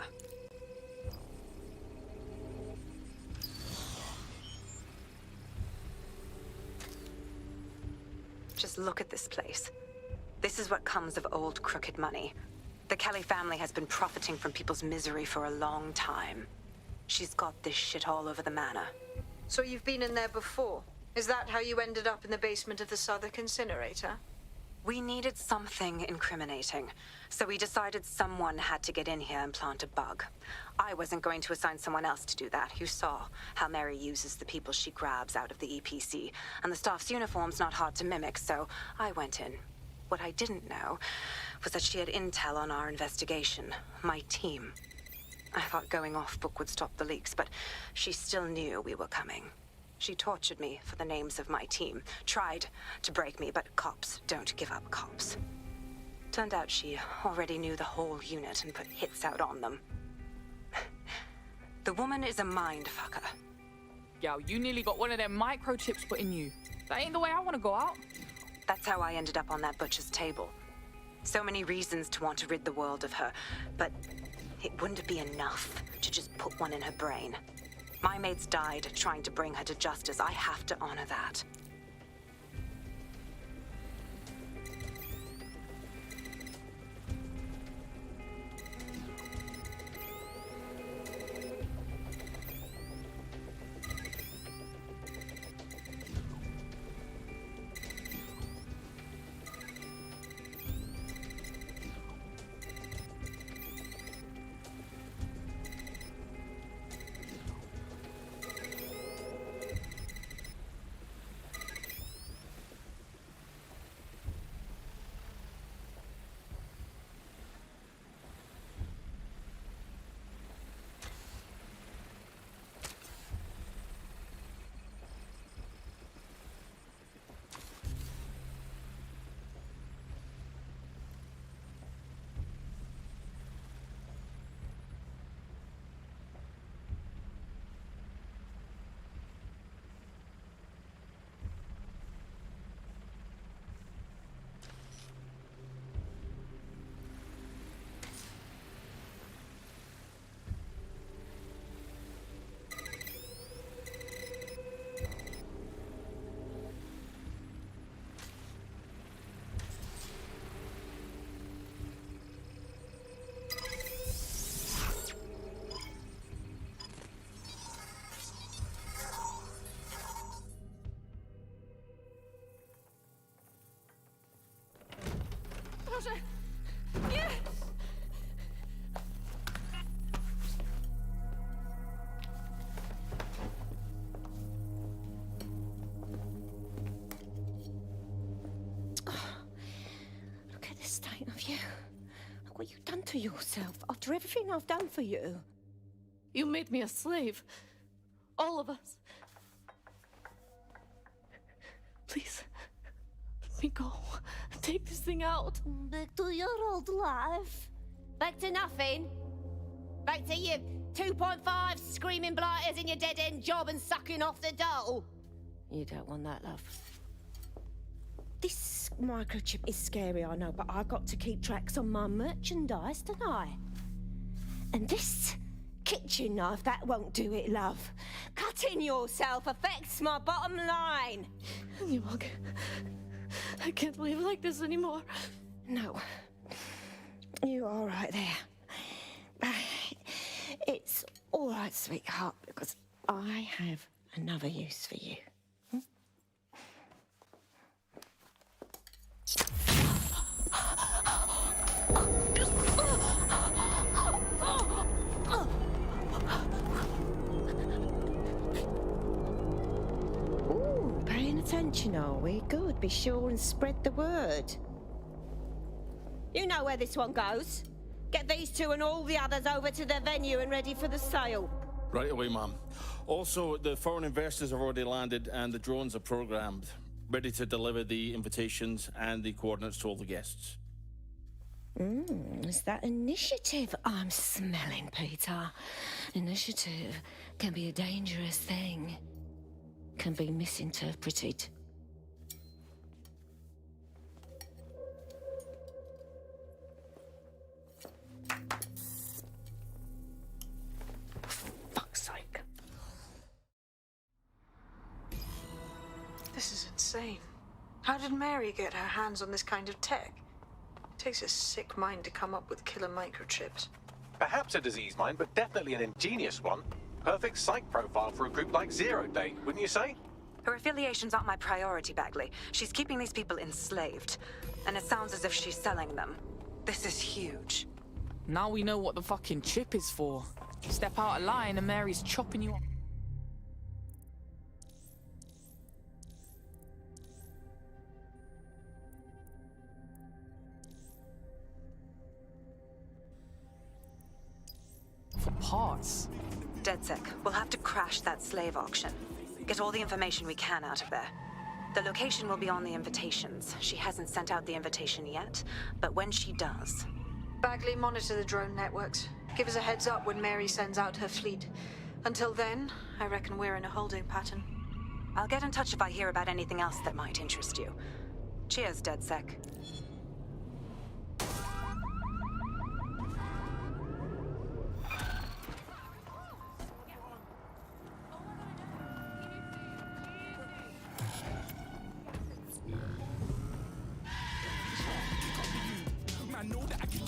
Speaker 17: Just look at this place. This is what comes of old crooked money. The Kelly family has been profiting from people's misery for a long time. She's got this shit all over the manor.
Speaker 11: So you've been in there before? Is that how you ended up in the basement of the Southwark incinerator?
Speaker 17: We needed something incriminating, so we decided someone had to get in here and plant a bug. I wasn't going to assign someone else to do that. You saw how Mary uses the people she grabs out of the EPC, and the staff's uniform's not hard to mimic, so I went in. What I didn't know was that she had intel on our investigation, my team. I thought going off book would stop the leaks, but she still knew we were coming. She tortured me for the names of my team, tried to break me, but cops don't give up cops. Turned out she already knew the whole unit and put hits out on them. The woman is a mind fucker.
Speaker 1: Yo, you nearly got one of them microchips put in you. That ain't the way I want to go out.
Speaker 17: That's how I ended up on that butcher's table. So many reasons to want to rid the world of her, but it wouldn't be enough to just put one in her brain. My mates died trying to bring her to justice. I have to honor that.
Speaker 9: Proszę! Nie!
Speaker 23: Look at the state of you. Look what you've done to yourself after everything I've done for you.
Speaker 9: You made me a slave. All of us. Please, let me go. Take this thing out.
Speaker 23: Back to your old life. Back to nothing. Back to you 2.5 screaming blighters in your dead-end job and sucking off the dole. You don't want that, love. This microchip is scary, I know, but I got to keep tracks on my merchandise, don't I? And this kitchen knife, that won't do it, love. Cutting yourself affects my bottom line.
Speaker 9: You won't. I can't live like this anymore.
Speaker 23: No. You're all right there. It's all right, sweetheart, because I have another use for you. Ooh, paying attention, are we? Good. Be sure and spread the word. You know where this one goes. Get these two and all the others over to their venue and ready for the sale.
Speaker 16: Right away, ma'am. Also, the foreign investors have already landed and the drones are programmed, ready to deliver the invitations and the coordinates to all the guests.
Speaker 23: It's that initiative I'm smelling, Peter. Initiative can be a dangerous thing. Can be misinterpreted.
Speaker 11: Fuck's sake. This is insane. How did Mary get her hands on this kind of tech? It takes a sick mind to come up with killer microchips.
Speaker 6: Perhaps a disease mind, but definitely an ingenious one. Perfect psych profile for a group like Zero Day, wouldn't you say?
Speaker 20: Her affiliations aren't my priority, Bagley. She's keeping these people enslaved. And it sounds as if she's selling them. This is huge.
Speaker 1: Now we know what the fucking chip is for. Step out of line and Mary's chopping you up. For parts.
Speaker 20: DedSec, we'll have to crash that slave auction. Get all the information we can out of there. The location will be on the invitations. She hasn't sent out the invitation yet, but when she does...
Speaker 11: Bagley, monitor the drone networks. Give us a heads up when Mary sends out her fleet. Until then, I reckon we're in a holding pattern.
Speaker 20: I'll get in touch if I hear about anything else that might interest you. Cheers, DedSec.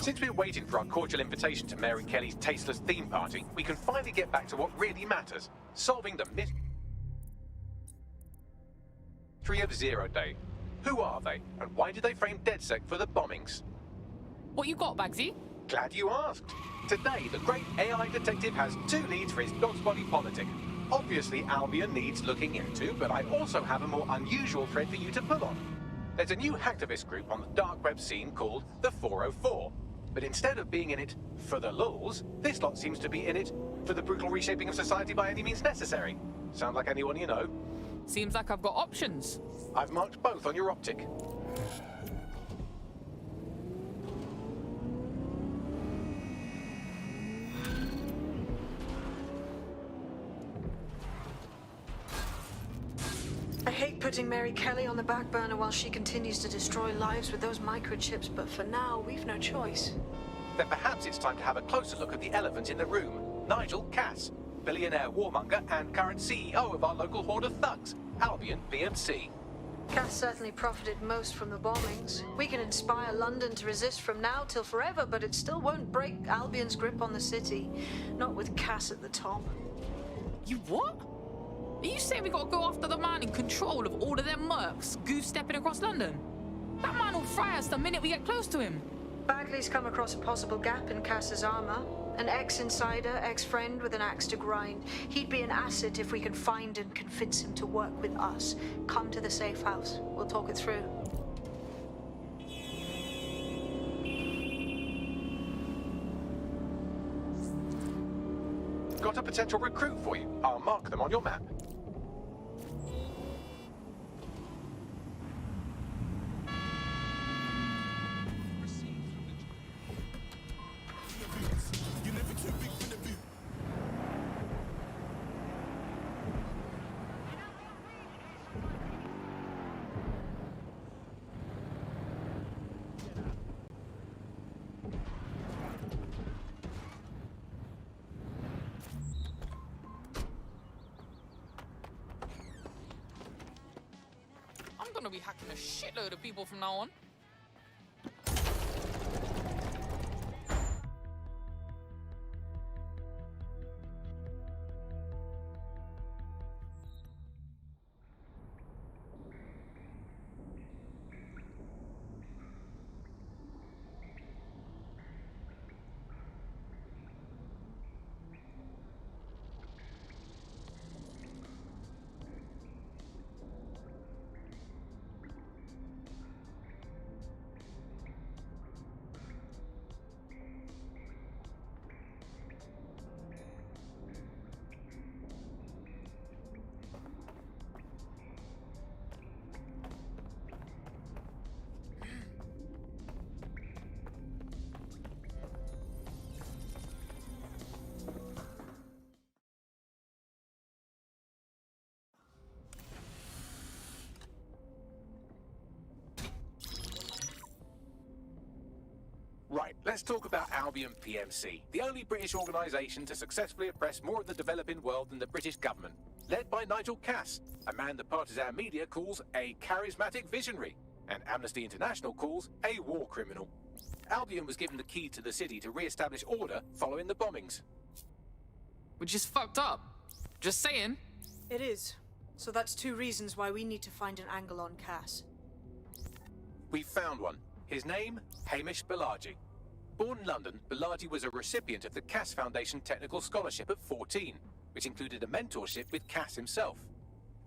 Speaker 6: Since we're waiting for our cordial invitation to Mary Kelly's tasteless theme party, we can finally get back to what really matters, solving the mystery of Zero Day. Who are they, and why did they frame DedSec for the bombings?
Speaker 1: What you got, Bagsy?
Speaker 6: Glad you asked. Today, the great AI detective has two leads for his dog's body politic. Obviously, Albion needs looking into, but I also have a more unusual thread for you to pull on. There's a new hacktivist group on the dark web scene called the 404. But instead of being in it for the lulz, this lot seems to be in it for the brutal reshaping of society by any means necessary. Sound like anyone you know?
Speaker 1: Seems like I've got options.
Speaker 6: I've marked both on your optic.
Speaker 11: I hate putting Mary Kelly on the back burner while she continues to destroy lives with those microchips, but for now, we've no choice.
Speaker 6: Then perhaps it's time to have a closer look at the elephant in the room. Nigel Cass, billionaire warmonger and current CEO of our local horde of thugs, Albion PMC.
Speaker 11: Cass certainly profited most from the bombings. We can inspire London to resist from now till forever, but it still won't break Albion's grip on the city. Not with Cass at the top.
Speaker 1: You what? Are you saying we gotta go after the man in control of all of them mercs goose-stepping across London? That man will fry us the minute we get close to him.
Speaker 11: Bagley's come across a possible gap in Cass's armor. An ex-insider, ex-friend with an axe to grind. He'd be an asset if we can find and convince him to work with us. Come to the safe house. We'll talk it through.
Speaker 6: Got a potential recruit for you. I'll mark them on your map.
Speaker 1: I'm gonna be hacking a shitload of people from now on.
Speaker 6: Let's talk about Albion PMC, the only British organisation to successfully oppress more of the developing world than the British government, led by Nigel Cass, a man the partisan media calls a charismatic visionary, and Amnesty International calls a war criminal. Albion was given the key to the city to re-establish order following the bombings.
Speaker 1: Which is fucked up. Just saying.
Speaker 11: It is. So that's two reasons why we need to find an angle on Cass.
Speaker 6: We've found one. His name, Hamish Balaji. Born in London, Balaji was a recipient of the Cass Foundation Technical Scholarship at 14, which included a mentorship with Cass himself.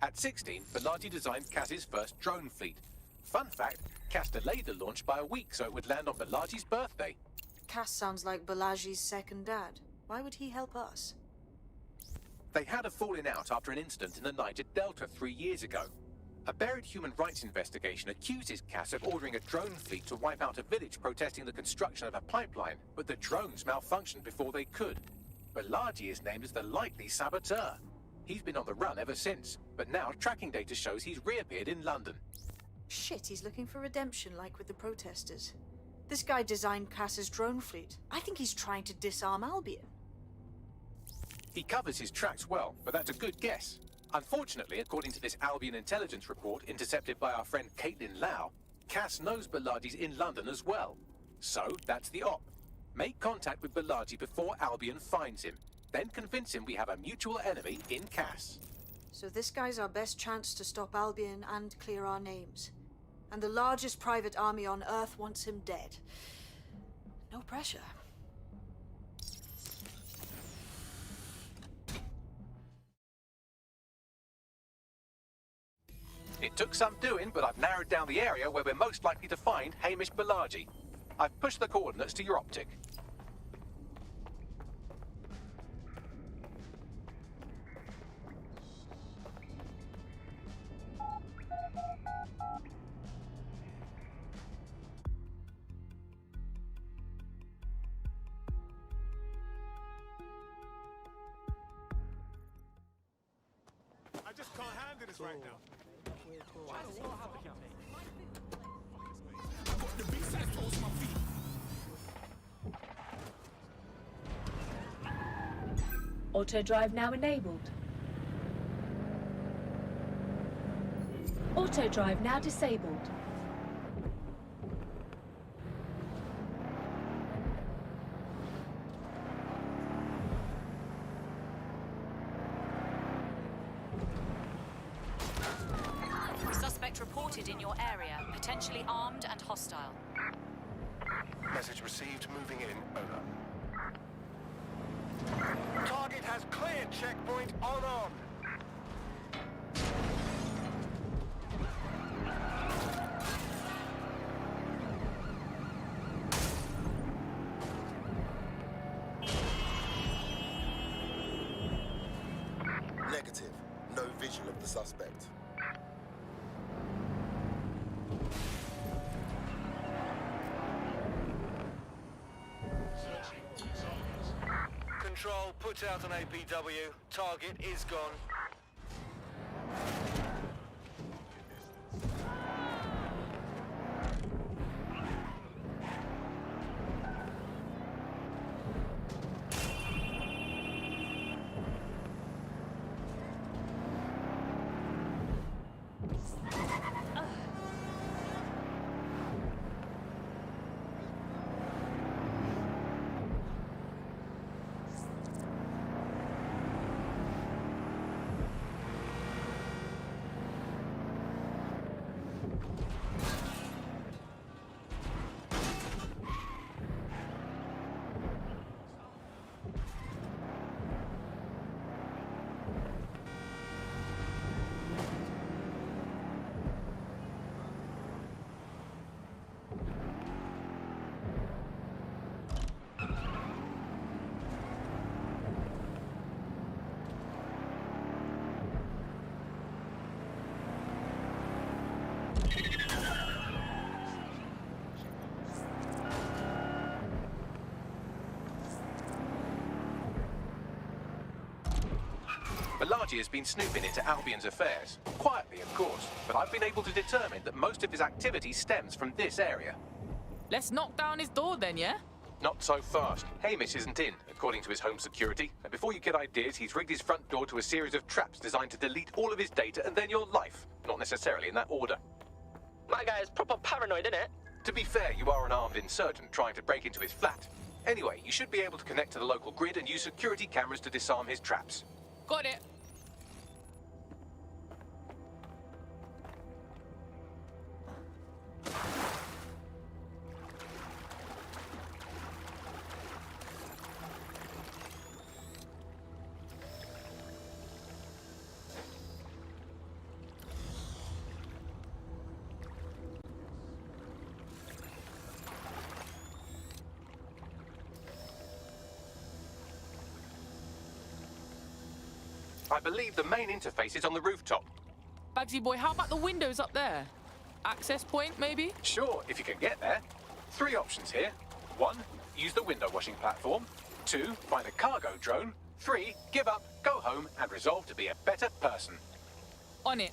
Speaker 6: At 16, Balaji designed Cass's first drone fleet. Fun fact, Cass delayed the launch by a week so it would land on Balaji's birthday.
Speaker 11: Cass sounds like Balaji's second dad. Why would he help us?
Speaker 6: They had a falling out after an incident in the Niger Delta 3 years ago. A buried human rights investigation accuses Cass of ordering a drone fleet to wipe out a village protesting the construction of a pipeline, but the drones malfunctioned before they could. Balaji is named as the likely saboteur. He's been on the run ever since, but now tracking data shows he's reappeared in London.
Speaker 11: Shit, he's looking for redemption like with the protesters. This guy designed Cass's drone fleet. I think he's trying to disarm Albion.
Speaker 6: He covers his tracks well, but that's a good guess. Unfortunately, according to this Albion intelligence report intercepted by our friend Caitlin Lau, Cass knows Balaji's in London as well. So, that's the op. Make contact with Balaji before Albion finds him. Then convince him we have a mutual enemy in Cass.
Speaker 11: So this guy's our best chance to stop Albion and clear our names. And the largest private army on Earth wants him dead. No pressure.
Speaker 6: It took some doing, but I've narrowed down the area where we're most likely to find Hamish Balaji. I've pushed the coordinates to your optic.
Speaker 10: I just can't handle this right now.
Speaker 3: Auto drive now enabled. Auto drive now disabled.
Speaker 18: Suspect reported in your area, potentially armed and hostile.
Speaker 2: Message received, moving in, over. Target has cleared checkpoint on.
Speaker 21: Negative. No visual of the suspect.
Speaker 22: Control, put out an APW. Target is gone.
Speaker 6: Balaji has been snooping into Albion's affairs. Quietly, of course, but I've been able to determine that most of his activity stems from this area.
Speaker 1: Let's knock down his door then, yeah?
Speaker 6: Not so fast. Hamish isn't in, according to his home security. And before you get ideas, he's rigged his front door to a series of traps designed to delete all of his data and then your life. Not necessarily in that order.
Speaker 4: My guy is proper paranoid, innit?
Speaker 6: To be fair, you are an armed insurgent trying to break into his flat. Anyway, you should be able to connect to the local grid and use security cameras to disarm his traps.
Speaker 1: Got it.
Speaker 6: I believe the main interface is on the rooftop.
Speaker 1: Bagsy boy, how about the windows up there? Access point, maybe?
Speaker 6: Sure, if you can get there. 3 options here. 1, use the window washing platform. 2, find a cargo drone. 3, give up, go home, and resolve to be a better person.
Speaker 1: On it.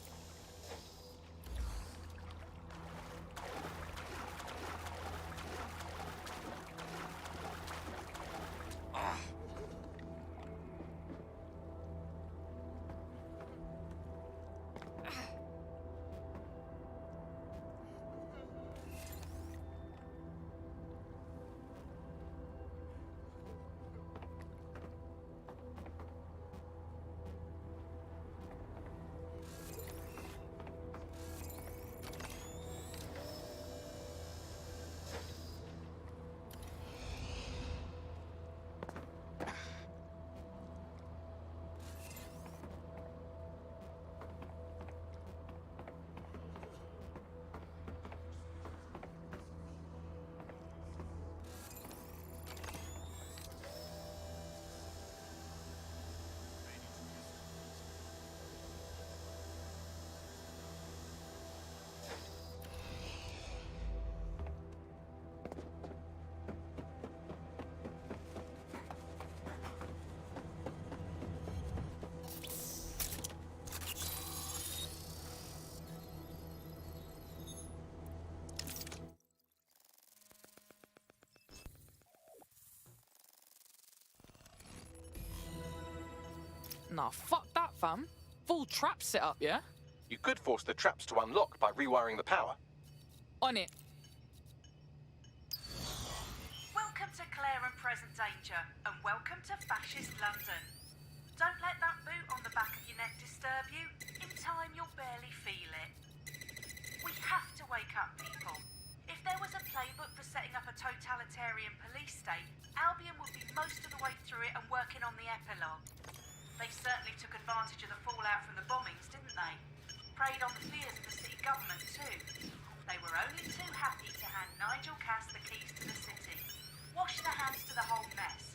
Speaker 1: Nah, fuck that, fam. Full trap setup, yeah?
Speaker 6: You could force the traps to unlock by rewiring the power.
Speaker 1: On it.
Speaker 18: Welcome to Claire and Present Danger, and welcome to Fascist London. Don't let that boot on the back of your neck disturb you. In time, you'll barely feel it. We have to wake up, people. If there was a playbook for setting up a totalitarian police state, Albion would be most of the way through it and working on the epilogue. They certainly took advantage of the fallout from the bombings, didn't they? Preyed on the fears of the city government, too. They were only too happy to hand Nigel Cass the keys to the city. Wash their hands to the whole mess.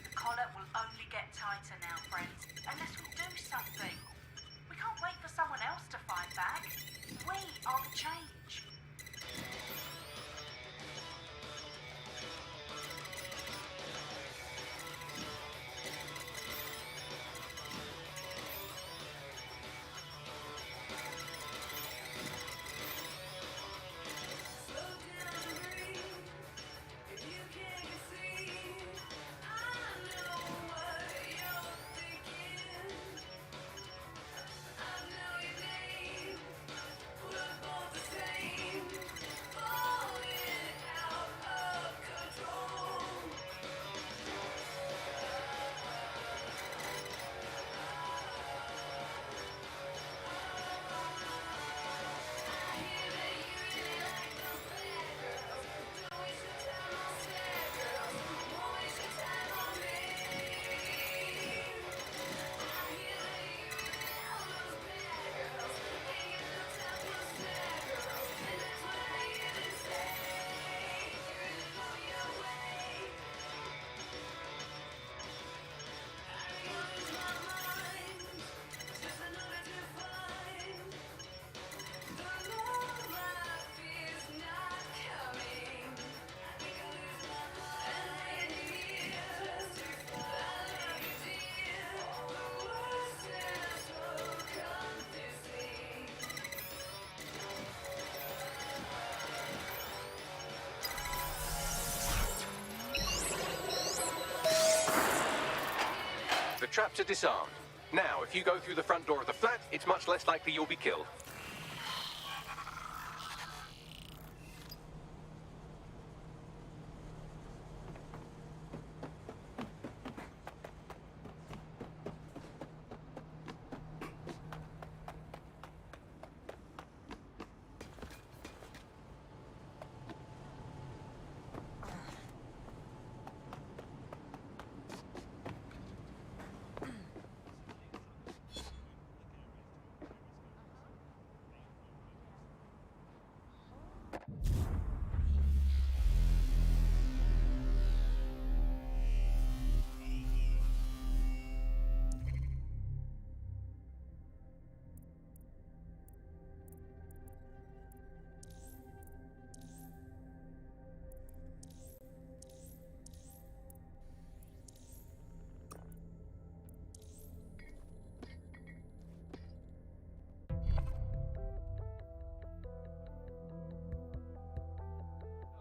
Speaker 18: The collar will only get tighter now, friends, unless we do something. We can't wait for someone else to fight back. We are the change.
Speaker 6: traps are disarmed. Now, if you go through the front door of the flat, it's much less likely you'll be killed.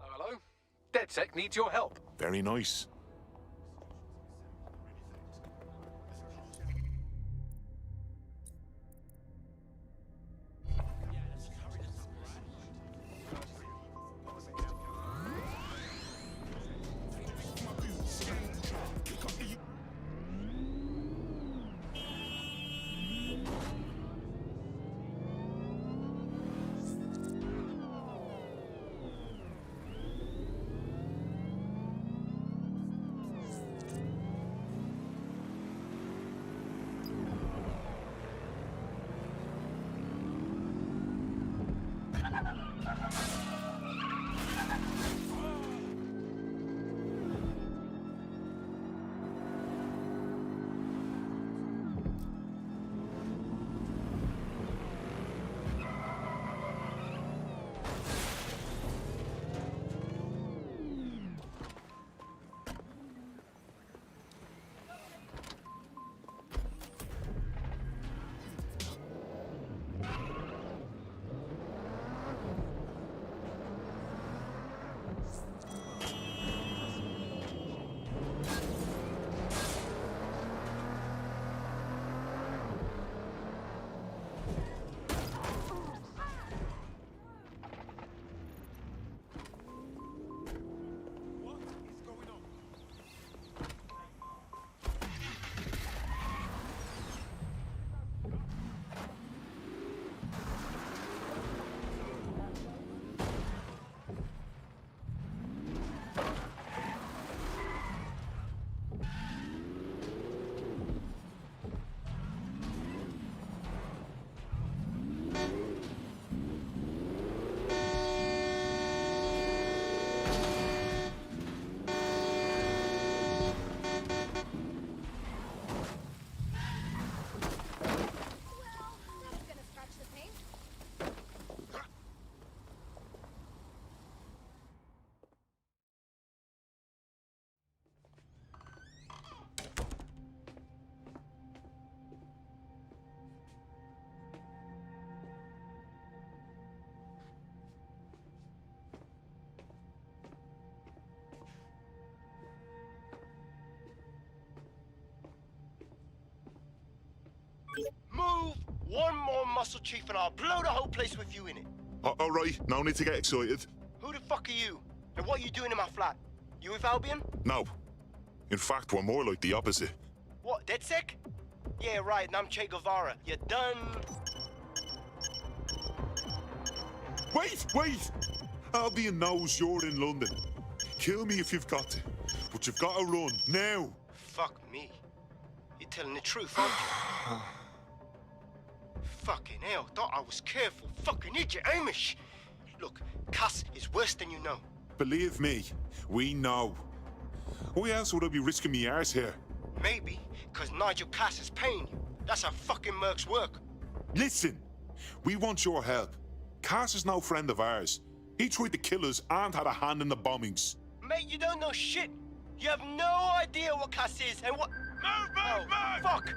Speaker 6: Hello? DedSec needs your help.
Speaker 5: Very nice.
Speaker 22: Move one more muscle chief and I'll blow the whole place with you in it.
Speaker 5: All right, no need to get excited.
Speaker 22: Who the fuck are you? And what are you doing in my flat? You with Albion?
Speaker 5: No. In fact, we're more like the opposite.
Speaker 22: What, DedSec? Yeah, right, and I'm Che Guevara. You done?
Speaker 5: Wait! Albion knows you're in London. Kill me if you've got to. But you've got to run, now.
Speaker 22: Fuck me. You're telling the truth, aren't you? Fucking hell, thought I was careful. Fucking idiot, Amish. Look, Cass is worse than you know.
Speaker 5: Believe me, we know. Why else would I be risking me arse here?
Speaker 22: Maybe, because Nigel Cass is paying you. That's how fucking mercs work.
Speaker 5: Listen, we want your help. Cass is no friend of ours. He tried to kill us and had a hand in the bombings.
Speaker 22: Mate, you don't know shit. You have no idea what Cass is and what... Move! Fuck!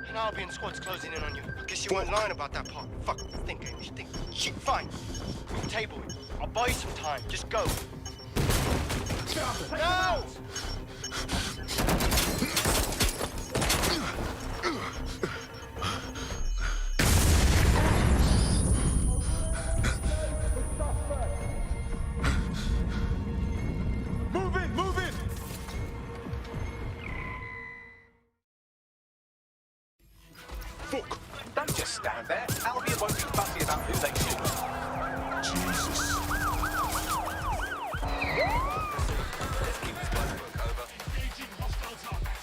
Speaker 22: An Albion squad's closing in on you. I guess you weren't lying about that part. Fuck, think, Amish, think. Shit, fine. Move table. I'll buy you some time. Just go. No!
Speaker 6: Don't just stand there. Albion won't be fussy about who they shoot.
Speaker 5: Jesus.
Speaker 6: Let's keep this blood work over.
Speaker 7: Engaging hostile target.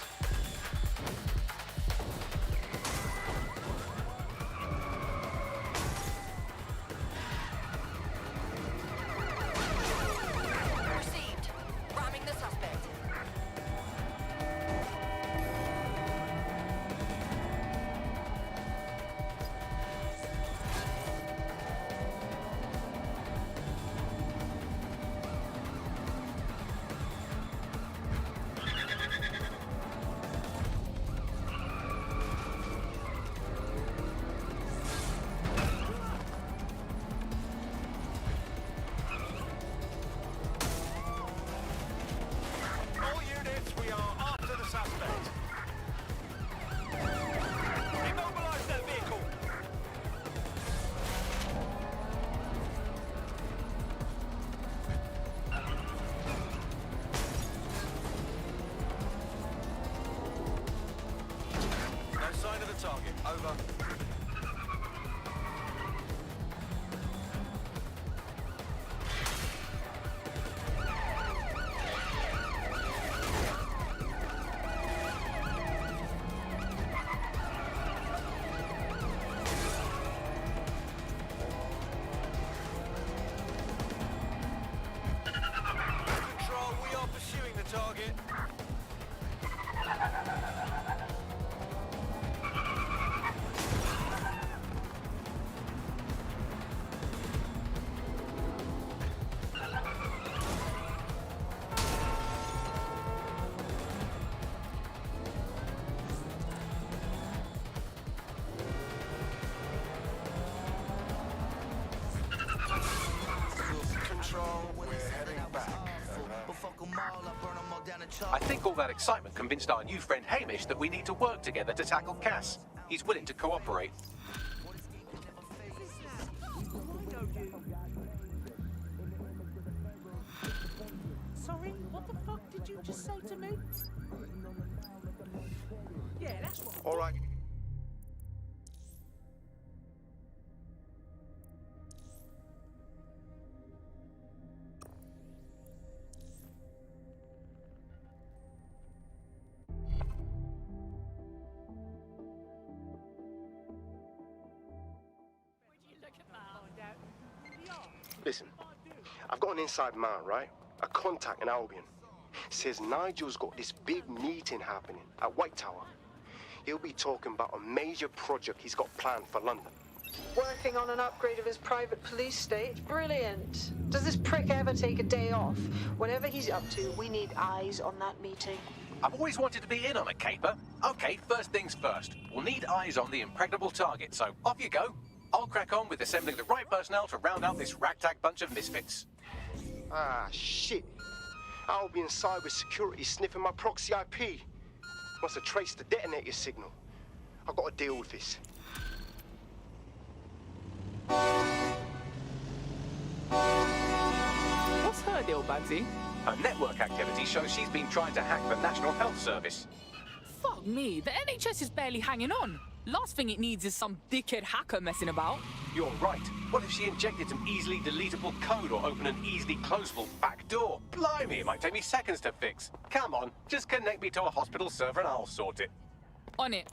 Speaker 14: Received. Ramming the suspect.
Speaker 10: All units, we are after the suspect. Immobilize that vehicle. No sign of the target. Over. Control, we are pursuing the target.
Speaker 2: Control, we're heading back.
Speaker 6: I think all that excitement convinced our new friend Hamish that we need to work together to tackle Cass. He's willing to cooperate.
Speaker 1: Sorry, what the fuck did you just say to me? Yeah, that's what.
Speaker 2: All right.
Speaker 22: Listen, I've got an inside man, right? A contact in Albion. Says Nigel's got this big meeting happening at White Tower. He'll be talking about a major project he's got planned for London.
Speaker 11: Working on an upgrade of his private police state? Brilliant. Does this prick ever take a day off? Whatever he's up to, we need eyes on that meeting.
Speaker 6: I've always wanted to be in on a caper. Okay, first things first. We'll need eyes on the impregnable target, so off you go. I'll crack on with assembling the right personnel to round out this ragtag bunch of misfits.
Speaker 22: Ah, shit. Albion cybersecurity sniffing my proxy IP. Must have traced the detonator signal. I've got to deal with this.
Speaker 1: What's her deal, Bagsy?
Speaker 6: Her network activity shows she's been trying to hack the National Health Service.
Speaker 1: Fuck me, the NHS is barely hanging on. Last thing it needs is some dickhead hacker messing about.
Speaker 6: You're right. What if she injected some easily deletable code or opened an easily closable back door? Blimey, it might take me seconds to fix. Come on, just connect me to a hospital server and I'll sort it.
Speaker 1: On it.